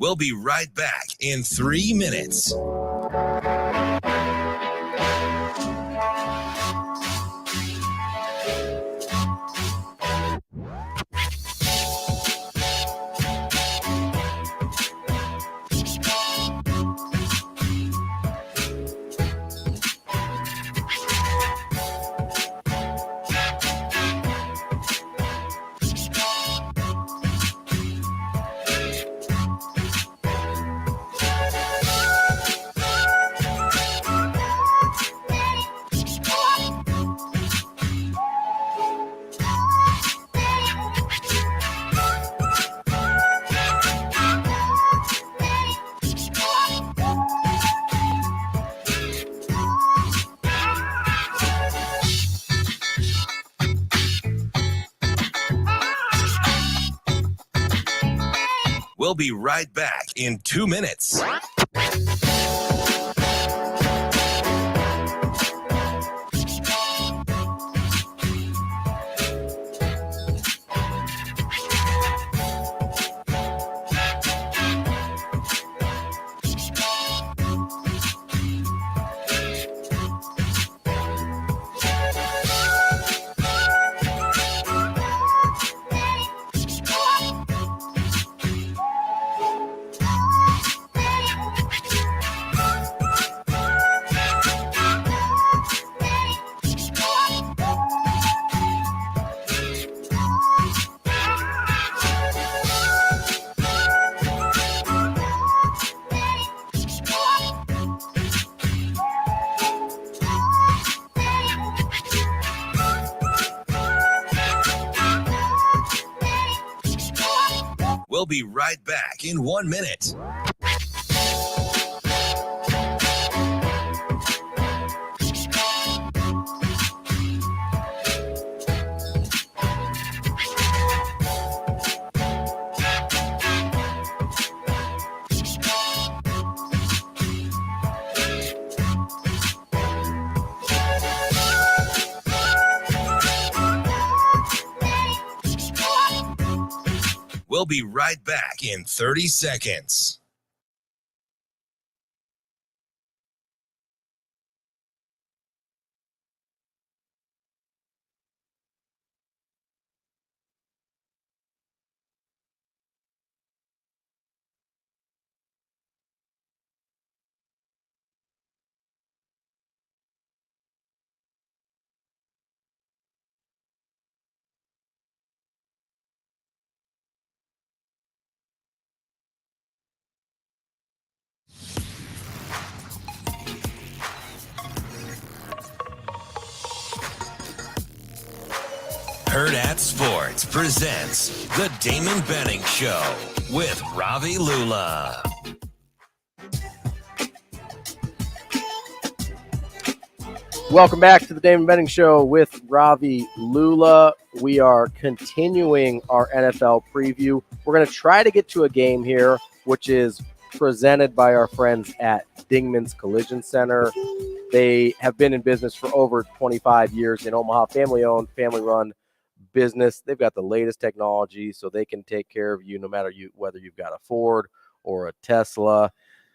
We'll be right back in 3 minutes. We'll be right back in 2 minutes. We'll be right back in 1 minute. We'll be right back in 30 seconds. Hurrdat Sports presents the Damon Benning Show with Ravi Lulla. Welcome back to the Damon Benning Show with Ravi Lulla. We are continuing our NFL preview. We're going to try to get to a game here, which is presented by our friends at Dingman's Collision Center. They have been in business for over 25 years in Omaha, family-owned, family-run business. They've got the latest technology, so they can take care of you no matter whether you've got a Ford or a Tesla.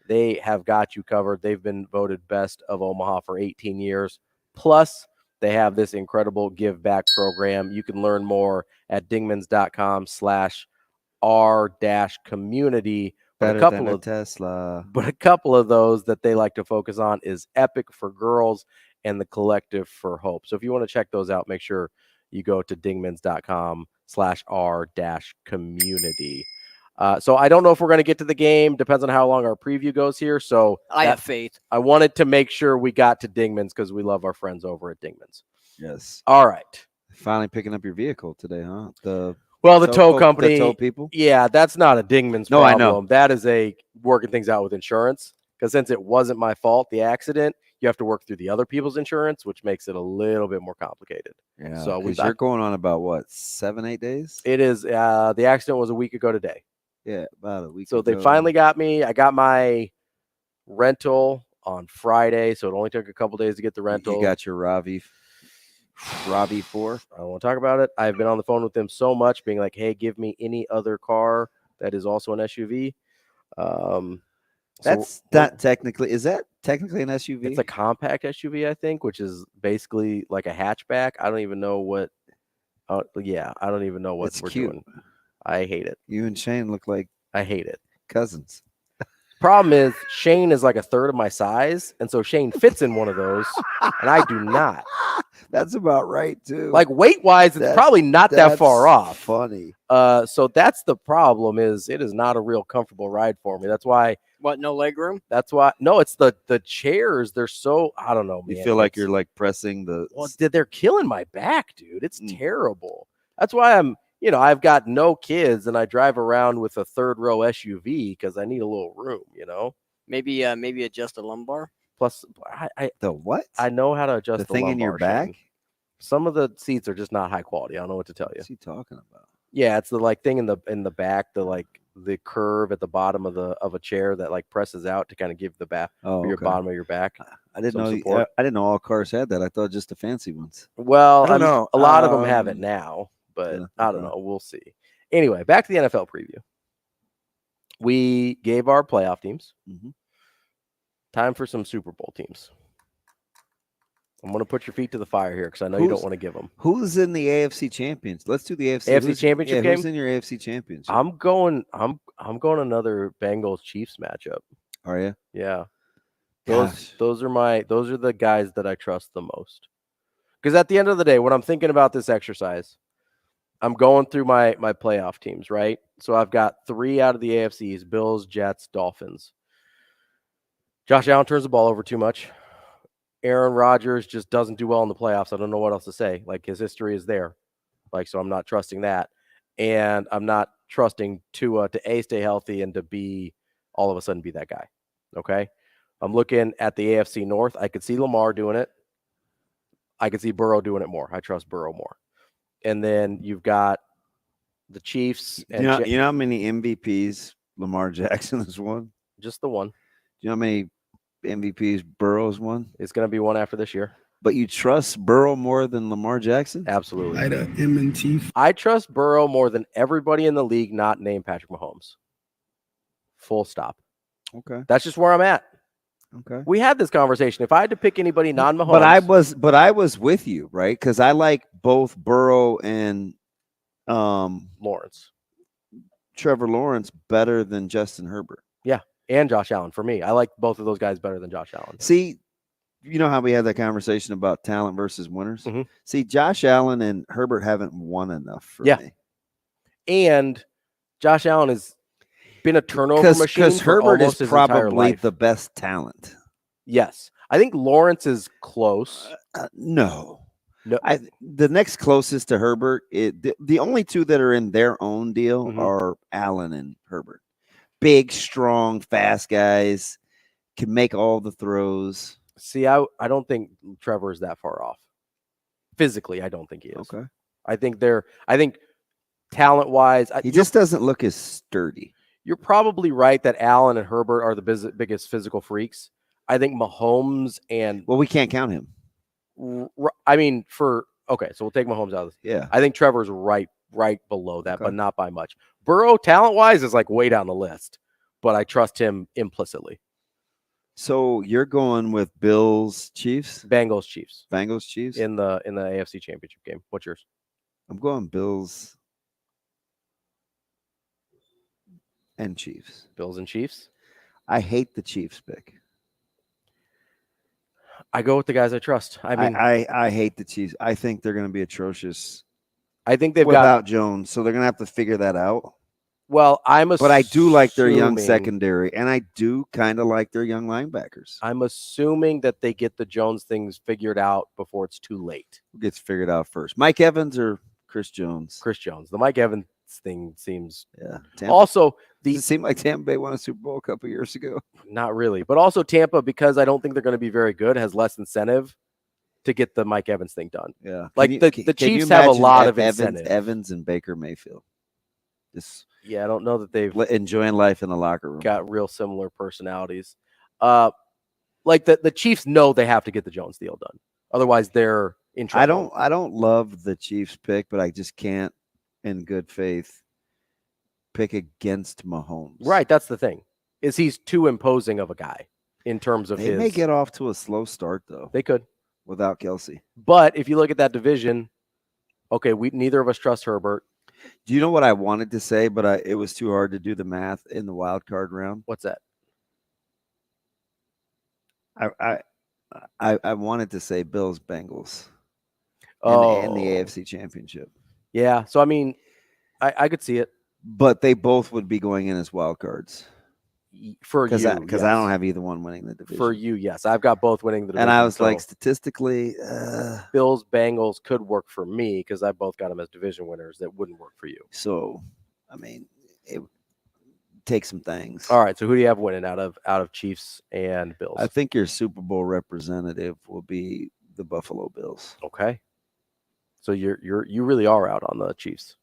They have got you covered. They've been voted best of Omaha for 18 years. Plus, they have this incredible give back program. You can learn more at dingmans.com/r-community. Better than a Tesla. But a couple of those that they like to focus on is Epic for girls and the Collective for Hope. So if you want to check those out, make sure you go to dingmans.com/r-community. So I don't know if we're going to get to the game. Depends on how long our preview goes here. So I have faith. I wanted to make sure we got to Dingman's because we love our friends over at Dingman's. Yes. All right. Finally picking up your vehicle today, huh? The tow company. The tow people? Yeah, that's not a Dingman's No, problem. I know. That is a working things out with insurance. Because since it wasn't my fault, the accident, you have to work through the other people's insurance, which makes it a little bit more complicated. Yeah. So you're going on about what, 7-8 days? It is. The accident was a week ago today. Yeah, about a week So ago. they finally got me. I got my rental on Friday, so it only took a couple days to get the rental. You got your Ravi 4? I don't want to talk about it. I've been on the phone with them so much, being like, hey, give me any other car that is also an SUV. That's not technically. Is that technically an SUV? It's a compact SUV, I think, which is basically like a hatchback. I don't even know what. Yeah, I don't even know what we're doing. I hate it. You and Shane look like I hate it. Cousins. Problem is, Shane is like a third of my size, and so Shane fits in one of those, and I do not. That's about right too. Like weight-wise, it's probably not that far off. Funny. So that's the problem. Is it is not a real comfortable ride for me. That's why. What? No leg room? That's why. No, it's the chairs. They're so I don't know. Man. You feel like you're like pressing the. Well, they're killing my back, dude. It's terrible. That's why I'm. I've got no kids, and I drive around with a third row SUV because I need a little room. Maybe adjust a lumbar. Plus, the what? I know how to adjust the thing in your back. Shane. Some of the seats are just not high quality. I don't know what to tell you. What's he talking about? Yeah, it's the thing in the back, the curve at the bottom of a chair that presses out to kind of give the back your bottom of your back. I didn't know. I didn't know all cars had that. I thought just the fancy ones. Well, I don't know. A lot of them have it now, but I don't know. We'll see. Anyway, back to the NFL preview. We gave our playoff teams. Mm-hmm. Time for some Super Bowl teams. I'm going to put your feet to the fire here because I know you don't want to give them. Who's in the AFC Champions? Let's do the AFC Championship game. Who's in your AFC Championship? I'm going another Bengals Chiefs matchup. Are you? Yeah. Those are the guys that I trust the most. Because at the end of the day, when I'm thinking about this exercise, I'm going through my playoff teams, right? So I've got 3 out of the AFCs: Bills, Jets, Dolphins. Josh Allen turns the ball over too much. Aaron Rodgers just doesn't do well in the playoffs. I don't know what else to say. His history is there. So I'm not trusting that. And I'm not trusting Tua to A, stay healthy, and to B, all of a sudden be that guy. Okay? I'm looking at the AFC North. I could see Lamar doing it. I could see Burrow doing it more. I trust Burrow more. And then you've got the Chiefs. And you know how many MVPs Lamar Jackson has won? Just the one. Do you know how many MVPs Burrow's won? It's going to be one after this year. But you trust Burrow more than Lamar Jackson? Absolutely. I trust Burrow more than everybody in the league not named Patrick Mahomes. Full stop. Okay. That's just where I'm at. Okay. We had this conversation. If I had to pick anybody non-Mahomes. But I was with you, right? Because I like both Burrow and Lawrence. Trevor Lawrence better than Justin Herbert. Yeah. And Josh Allen. For me, I like both of those guys better than Josh Allen. See, you know how we had that conversation about talent versus winners? Mm-hmm. See, Josh Allen and Herbert haven't won enough for me. And Josh Allen has been a turnover machine. Because Herbert is probably the best talent. Yes. I think Lawrence is close. No. The next closest to Herbert, the only two that are in their own deal are Allen and Herbert. Big, strong, fast guys, can make all the throws. See, I don't think Trevor is that far off. Physically, I don't think he is. Okay. I think talent-wise, he just doesn't look as sturdy. You're probably right that Allen and Herbert are the biggest physical freaks. I think Mahomes and... Well, we can't count him. I mean, so we'll take Mahomes out of this. Yeah. I think Trevor's right below that, but not by much. Burrow, talent-wise, is way down the list, but I trust him implicitly. So you're going with Bills, Chiefs? Bengals, Chiefs. Bengals, Chiefs? In the AFC Championship game. What's yours? I'm going Bills and Chiefs. Bills and Chiefs? I hate the Chiefs pick. I go with the guys I trust. I mean, I hate the Chiefs. I think they're going to be atrocious. I think they've without Jones, so they're going to have to figure that out. Well, but I do like their young secondary, and I do kind of like their young linebackers. I'm assuming that they get the Jones things figured out before it's too late. Who gets figured out first, Mike Evans or Chris Jones? Chris Jones. The Mike Evans thing seems. Yeah. Also, does it seem like Tampa Bay won a Super Bowl a couple years ago? Not really, but also Tampa, because I don't think they're going to be very good, has less incentive to get the Mike Evans thing done. Yeah. The Chiefs have a lot of incentive. Evans and Baker Mayfield. Yeah, I don't know that they've enjoying life in the locker room. Got real similar personalities. The Chiefs know they have to get the Jones deal done. Otherwise, they're in trouble. I don't love the Chiefs pick, but I just can't, in good faith, pick against Mahomes. Right, that's the thing. is he's too imposing of a guy in terms of They may get off to a slow start, though. They could. Without Kelsey. But if you look at that division, okay, neither of us trust Herbert. Do you know what I wanted to say, but it was too hard to do the math in the wild card round? What's that? I wanted to say Bills Bengals. And the AFC Championship. Yeah, so I mean, I could see it. But they both would be going in as wild cards. For you, because I don't have either one winning the division. For you, yes. I've got both winning the division. And I was like, statistically, Bills, Bengals could work for me because I both got them as division winners. That wouldn't work for you. So, I mean, it would take some things. All right, so who do you have winning out of Chiefs and Bills? I think your Super Bowl representative will be the Buffalo Bills. Okay. So you really are out on the Chiefs.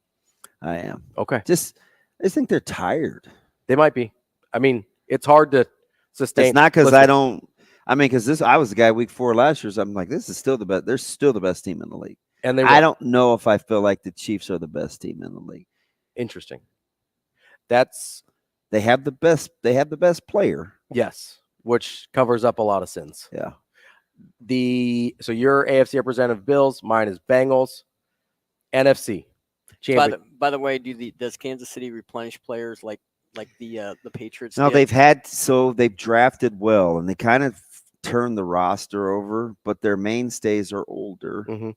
I am. Okay. I just think they're tired. They might be. I mean, it's hard to sustain. It's not because I don't. I mean, because I was the guy week 4 last year. So I'm like, this is still the best. They're still the best team in the league. And I don't know if I feel like the Chiefs are the best team in the league. Interesting. They have the best. They have the best player. Yes, which covers up a lot of sins. Yeah. So your AFC representative Bills, mine is Bengals, NFC. By the way, does Kansas City replenish players like the Patriots? No, did? they've drafted well, and they kind of turned the roster over, but their mainstays are older. Mm-hmm.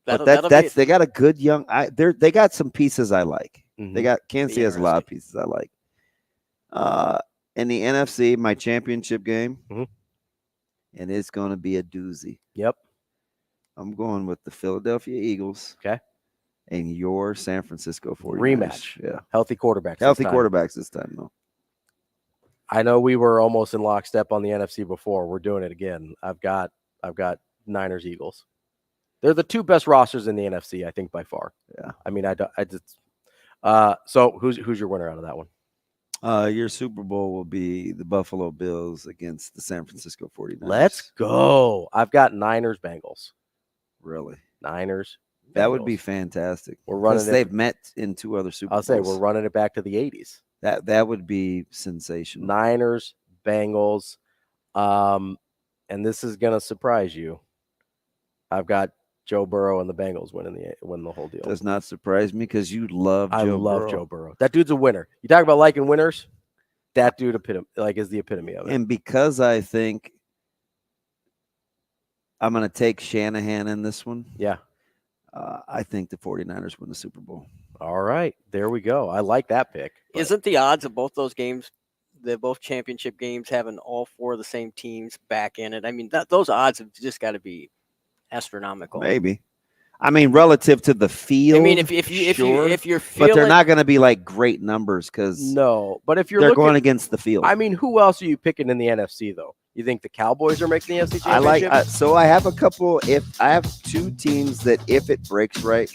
But they got a good young. They got some pieces I like. Mm-hmm. They got Kansas City has a lot of pieces I like. In the NFC, my championship game, and it's going to be a doozy. Yep. I'm going with the Philadelphia Eagles. Okay. And your San Francisco 49ers. Rematch. Yeah. Healthy quarterbacks. Quarterbacks this time, though. I know we were almost in lockstep on the NFC before. We're doing it again. I've got Niners, Eagles. They're the two best rosters in the NFC, I think, by far. Yeah. I mean, so who's your winner out of that one? Your Super Bowl will be the Buffalo Bills against the San Francisco 49ers. Let's go. I've got Niners, Bengals. Really? Niners. That would be fantastic. We're running. They've met in 2 other Super Bowls. I'll say we're running it back to the 80s. That would be sensational. Niners, Bengals, and this is gonna surprise you. I've got Joe Burrow and the Bengals win the whole deal. Does not surprise me because you love Joe Burrow. I love Joe Burrow. That dude's a winner. You talk about liking winners. That dude is the epitome of it. And because I think I'm going to take Shanahan in this one. Yeah. I think the 49ers win the Super Bowl. All right. There we go. I like that pick. But isn't the odds of both those games, both championship games, having all 4 of the same teams back in it? I mean, those odds have just got to be astronomical. Maybe. I mean, relative to the field. I mean, if you're feeling, but they're not going to be like great numbers because but if they're going against the field. I mean, who else are you picking in the NFC though? You think the Cowboys are making the NFC Championship? So I have a couple. If I have 2 teams that, if it breaks right,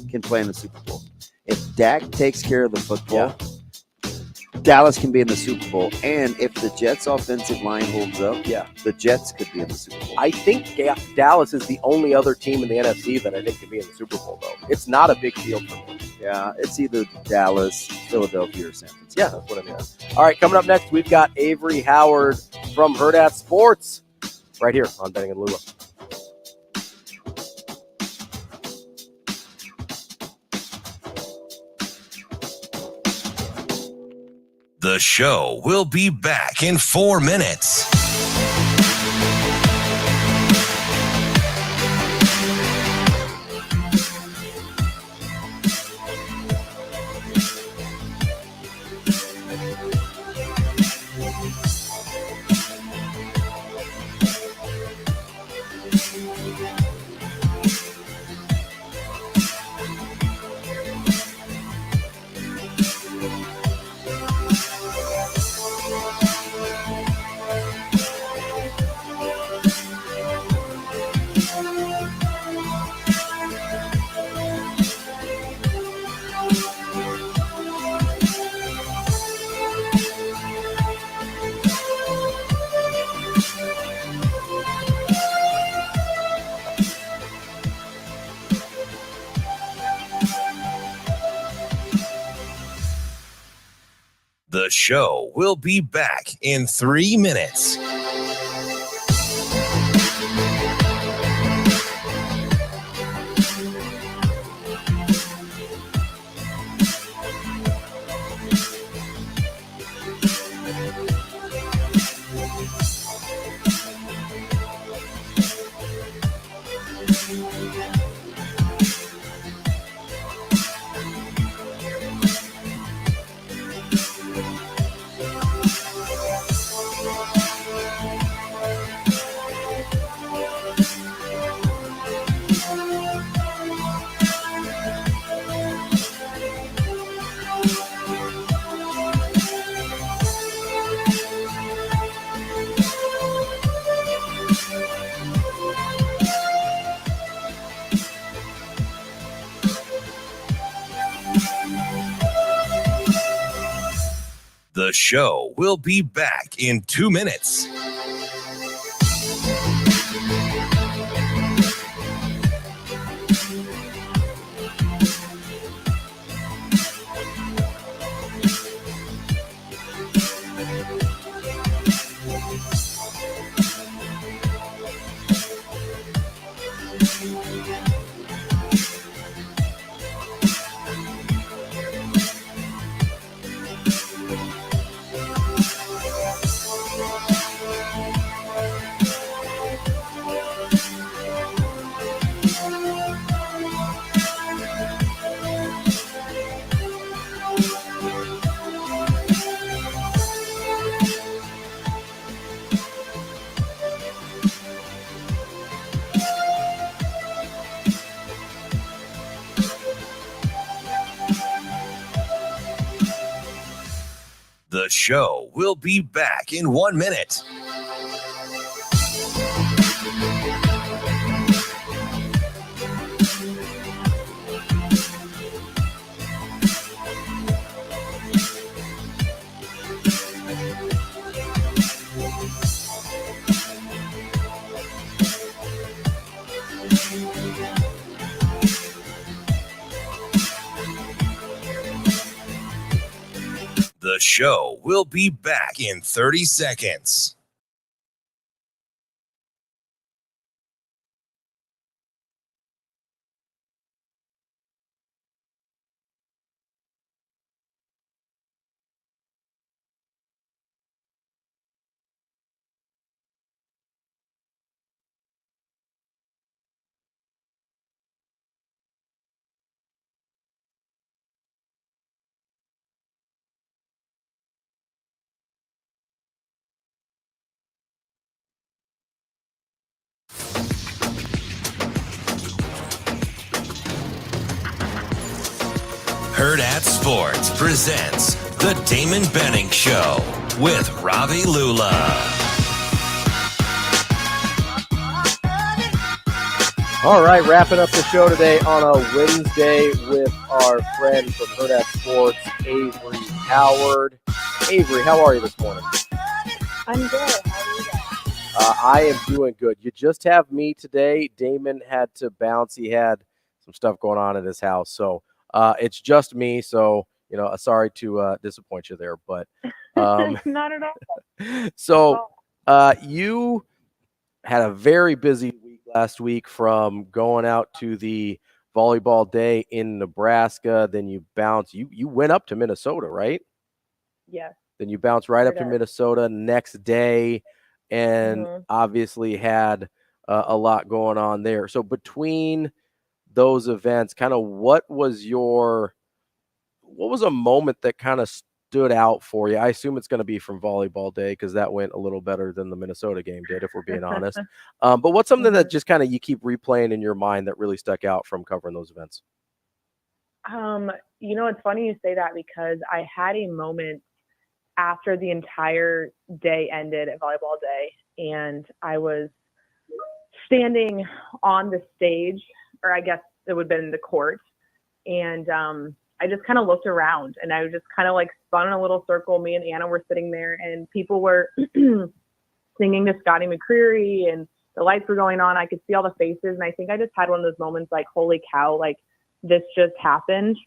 can play in the Super Bowl. If Dak takes care of the football, Dallas can be in the Super Bowl. And if the Jets' offensive line holds up, the Jets could be in the Super Bowl. I think Dallas is the only other team in the NFC that I think could be in the Super Bowl, though. It's not a big field for me. Yeah, it's either Dallas, Philadelphia, or San Francisco. Yeah, that's what I mean. All right, coming up next, we've got Avarie Howard from Hurrdat Sports right here on Benning and Lulla. The show will be back in 4 minutes. The show will be back in 3 minutes. The show will be back in 2 minutes. The show will be back in 1 minute. The show will be back in 30 seconds. Hurrdat Sports presents The Damon Benning Show with Ravi Lulla. All right, wrapping up the show today on a Wednesday with our friend from Hurrdat Sports, Avarie Howard. Avarie, how are you this morning? I'm good. How are you guys? I am doing good. You just have me today. Damon had to bounce. He had some stuff going on in his house, so it's just me. So, sorry to disappoint you there, but Not at all. so you had a very busy week last week, from going out to the volleyball day in Nebraska. Then you bounced. You went up to Minnesota, right? Yes. Then you bounced right up to Sure did. Minnesota next day, and obviously had a lot going on there. So between those events, kind of what was a moment that kind of stood out for you? I assume it's going to be from volleyball day, because that went a little better than the Minnesota game did, if we're being honest. But what's something that just kind of you keep replaying in your mind that really stuck out from covering those events? It's funny you say that, because I had a moment after the entire day ended at volleyball day, and I was standing on the stage, or I guess it would have been the court, and I just kind of looked around, and I just kind of like spun in a little circle. Me and Anna were sitting there, and people were singing to Scotty McCreery, and the lights were going on. I could see all the faces, and I think I just had one of those moments like, holy cow, like this just happened.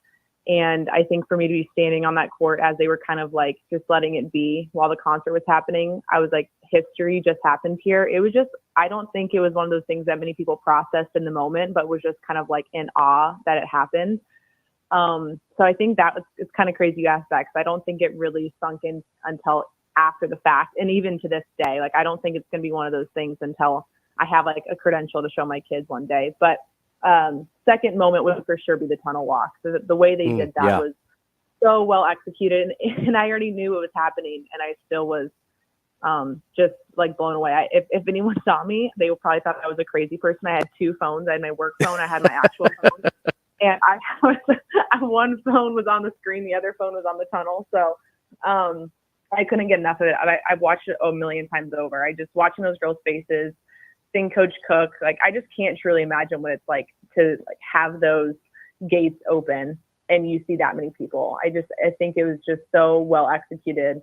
And I think for me to be standing on that court as they were kind of like just letting it be while the concert was happening, I was like, history just happened here. It was just, I don't think it was one of those things that many people processed in the moment, but was just kind of like in awe that it happened. So I think it's kind of crazy you asked that, because I don't think it really sunk in until after the fact. And even to this day, like, I don't think it's going to be one of those things until I have like a credential to show my kids one day. But second moment would for sure be the tunnel walk. So the way they did that was so well executed, and I already knew it was happening, and I still was just like blown away. If anyone saw me, they would probably thought I was a crazy person. I had two phones. I had my work phone. I had my actual phone, and one phone was on the screen, the other phone was on the tunnel. So I couldn't get enough of it. I've watched it a million times over. I just watching those girls' faces. Seeing Coach Cook, like, I just can't truly imagine what it's like to like have those gates open and you see that many people. I think it was just so well executed.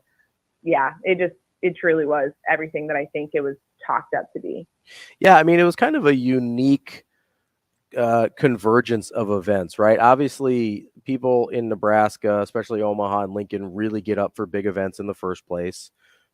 Yeah, it truly was everything that I think it was chalked up to be. Yeah, I mean, it was kind of a unique convergence of events, right? Obviously, people in Nebraska, especially Omaha and Lincoln, really get up for big events in the first place.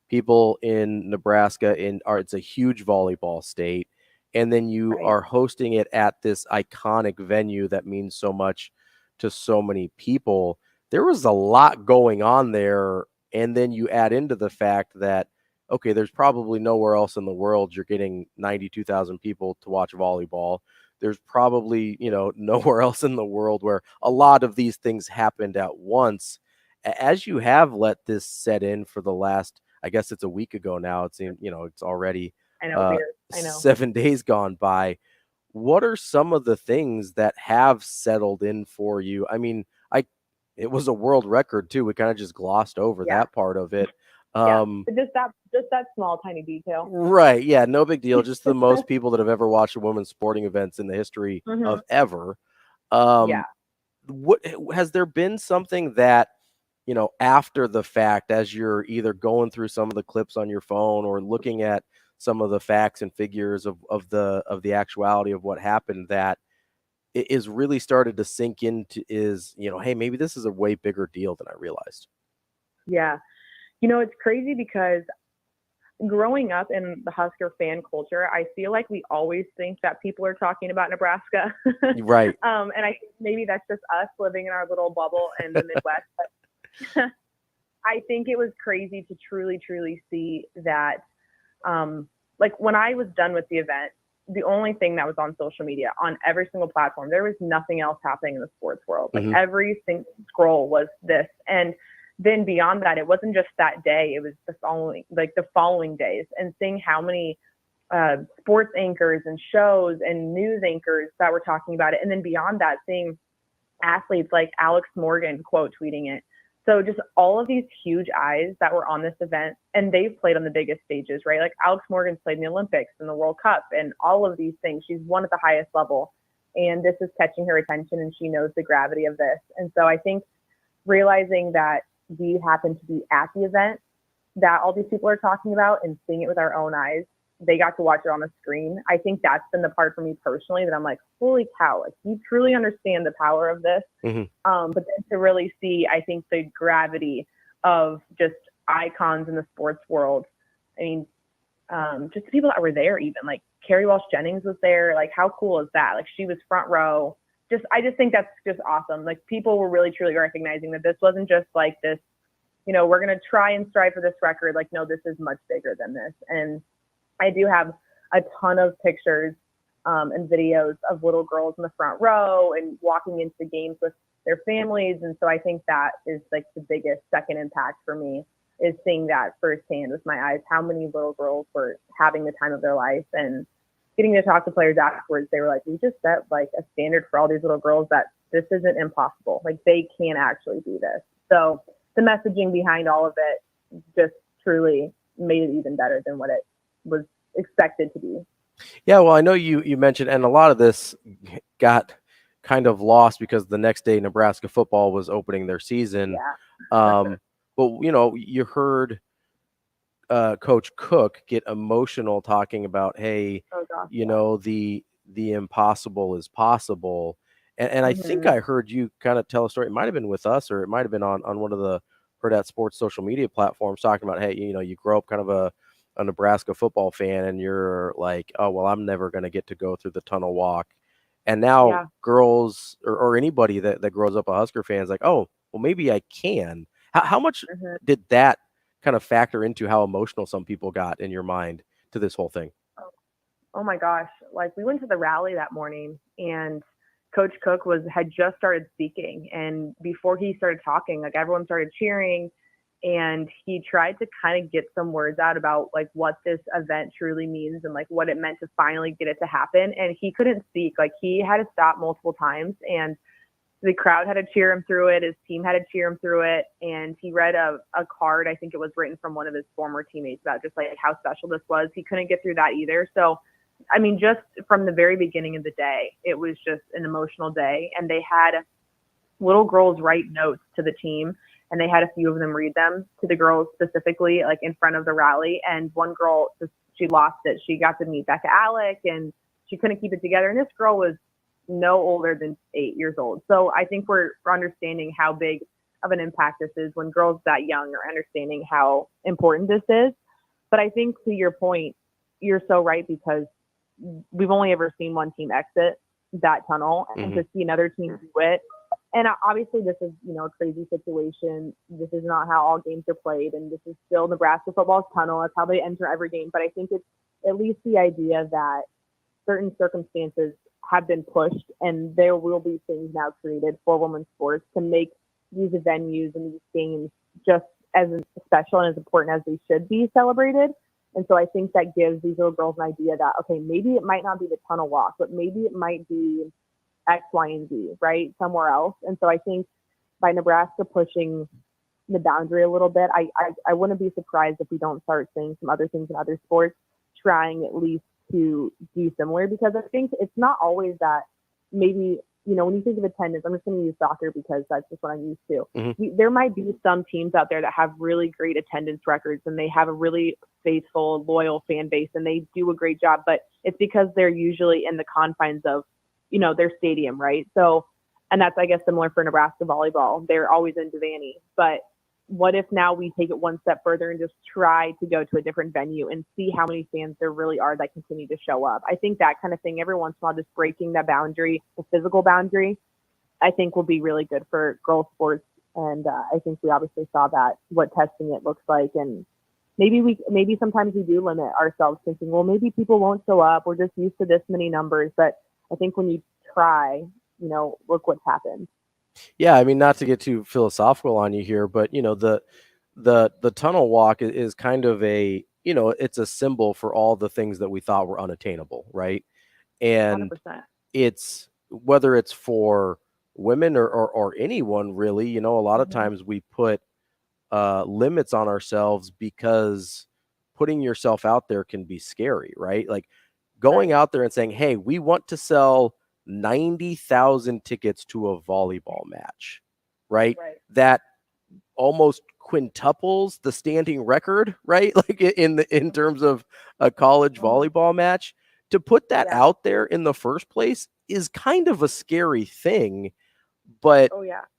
People in Nebraska it's a huge volleyball state, and then you are hosting it at this iconic venue that means so much to so many people. There was a lot going on there, and then you add into the fact that, okay, there's probably nowhere else in the world you're getting 92,000 people to watch volleyball. There's probably, nowhere else in the world where a lot of these things happened at once. As you have let this set in for the last, I guess it's a week ago now. It's it's already I know. 7 days gone by. What are some of the things that have settled in for you? I mean, it was a world record too. We kind of just glossed over that part of it. Just that small tiny detail. Right. Yeah. No big deal. Just the most people that have ever watched a women's sporting events in the history of ever. What has there been something that, after the fact, as you're either going through some of the clips on your phone or looking at some of the facts and figures of the actuality of what happened, that it is really started to sink into hey, maybe this is a way bigger deal than I realized? Yeah. It's crazy because growing up in the Husker fan culture, I feel like we always think that people are talking about Nebraska. Right. And I think maybe that's just us living in our little bubble in the Midwest. But I think it was crazy to truly, truly see that, like, when I was done with the event, the only thing that was on social media on every single platform, there was nothing else happening in the sports world. Like every single scroll was this. And then beyond that, it wasn't just that day, it was the following days, and seeing how many sports anchors and shows and news anchors that were talking about it. And then beyond that, seeing athletes like Alex Morgan quote tweeting it. So just all of these huge eyes that were on this event, and they've played on the biggest stages, right? Like Alex Morgan's played in the Olympics and the World Cup and all of these things. She's won at the highest level, and this is catching her attention, and she knows the gravity of this. And so I think realizing that we happen to be at the event that all these people are talking about and seeing it with our own eyes, they got to watch it on the screen. I think that's been the part for me personally that I'm like, holy cow, like, you truly understand the power of this. But then to really see, I think, the gravity of just icons in the sports world. I mean, just the people that were there, even like Carrie Walsh Jennings was there. Like, how cool is that? Like, she was front row. I just think that's just awesome. Like, people were really, truly recognizing that this wasn't just like this, we're going to try and strive for this record. Like, no, this is much bigger than this. And I do have a ton of pictures and videos of little girls in the front row and walking into games with their families. And so I think that is like the biggest second impact for me, is seeing that firsthand with my eyes, how many little girls were having the time of their life, and getting to talk to players afterwards. They were like, we just set like a standard for all these little girls that this isn't impossible. Like, they can actually do this. So the messaging behind all of it just truly made it even better than what it was expected to be. Yeah, well, I know you mentioned, and a lot of this got kind of lost because the next day Nebraska football was opening their season. But you heard Coach Cook get emotional talking about, hey, the impossible is possible. And I think I heard you kind of tell a story. It might have been with us, or it might have been on one of the Hurrdat Sports social media platforms, talking about, hey, you grow up kind of a Nebraska football fan, and you're like, oh, well, I'm never going to get to go through the tunnel walk. And now girls or anybody that grows up a Husker fan is like, oh, well, maybe I can. How much did that kind of factor into how emotional some people got in your mind to this whole thing? Oh my gosh. Like, we went to the rally that morning, and Coach Cook had just started speaking. And before he started talking, like, everyone started cheering, and he tried to kind of get some words out about like what this event truly means and like what it meant to finally get it to happen. And he couldn't speak. Like, he had to stop multiple times, and the crowd had to cheer him through it. His team had to cheer him through it. And he read a card, I think it was written from one of his former teammates, about just like how special this was. He couldn't get through that either. So, I mean, just from the very beginning of the day, it was just an emotional day. And they had little girls write notes to the team, and they had a few of them read them to the girls specifically, like in front of the rally. And one girl, she lost it. She got to meet Becca Alec, and she couldn't keep it together. And this girl was no older than 8 years old. So I think we're understanding how big of an impact this is when girls that young are understanding how important this is. But I think, to your point, you're so right, because we've only ever seen one team exit that tunnel, and to see another team do it. And obviously this is, a crazy situation. This is not how all games are played, and this is still Nebraska football's tunnel. That's how they enter every game. But I think it's at least the idea that certain circumstances have been pushed, and there will be things now created for women's sports to make these venues and these games just as special and as important as they should be celebrated. And so I think that gives these little girls an idea that, okay, maybe it might not be the tunnel walk, but maybe it might be X, Y, and Z, right? Somewhere else. And so I think by Nebraska pushing the boundary a little bit, I wouldn't be surprised if we don't start seeing some other things in other sports trying at least to do similar, because I think it's not always that maybe, when you think of attendance, I'm just going to use soccer because that's just what I'm used to. There might be some teams out there that have really great attendance records, and they have a really faithful, loyal fan base, and they do a great job, but it's because they're usually in the confines of, their stadium, right? So, and that's, I guess, similar for Nebraska volleyball. They're always in Devaney. But what if now we take it one step further and just try to go to a different venue and see how many fans there really are that continue to show up? I think that kind of thing, every once in a while, just breaking that boundary, the physical boundary, I think will be really good for girls sports. And I think we obviously saw that, what testing it looks like. And maybe sometimes we do limit ourselves, thinking, well, maybe people won't show up. We're just used to this many numbers. But I think when you try, look what's happened. Yeah, I mean, not to get too philosophical on you here, but the tunnel walk is kind of a, it's a symbol for all the things that we thought were unattainable, right? And 100%. It's whether it's for women or anyone really, a lot of times we put limits on ourselves because putting yourself out there can be scary, right? Like going out there and saying, hey, we want to sell 90,000 tickets to a volleyball match, right? That almost quintuples the standing record, right? Like in terms of a college volleyball match. To put that out there in the first place is kind of a scary thing, but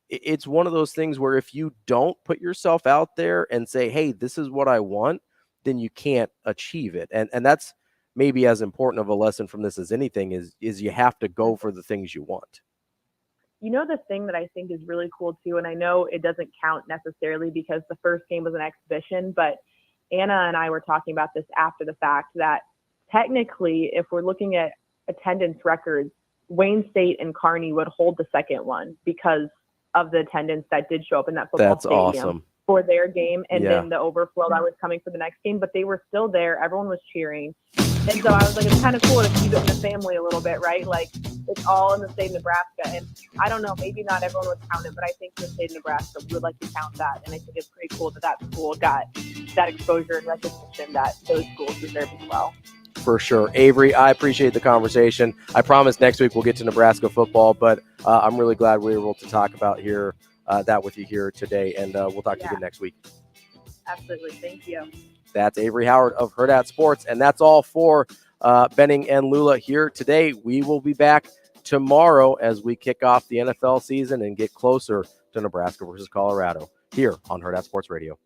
it's one of those things where if you don't put yourself out there and say, hey, this is what I want, then you can't achieve it. And that's maybe as important of a lesson from this as anything is you have to go for the things you want. The thing that I think is really cool too, and I know it doesn't count necessarily because the first game was an exhibition, but Anna and I were talking about this after the fact, that technically, if we're looking at attendance records, Wayne State and Kearney would hold the second one because of the attendance that did show up in that football stadium. Awesome. For their game, and then the overflow that was coming for the next game, but they were still there. Everyone was cheering. And so I was like, it's kind of cool to keep it in the family a little bit, right? Like, it's all in the state of Nebraska. And I don't know, maybe not everyone would count it, but I think the state of Nebraska would like to count that. And I think it's pretty cool that school got that exposure and recognition that those schools deserve as well. For sure. Avery, I appreciate the conversation. I promise next week we'll get to Nebraska football, but I'm really glad we were able to talk about that with you here today, and we'll talk to you again next week. Absolutely. Thank you. That's Averie Howard of Hurrdat Sports, and that's all for Benning and Lulla here today. We will be back tomorrow as we kick off the NFL season and get closer to Nebraska versus Colorado here on Hurrdat Sports Radio.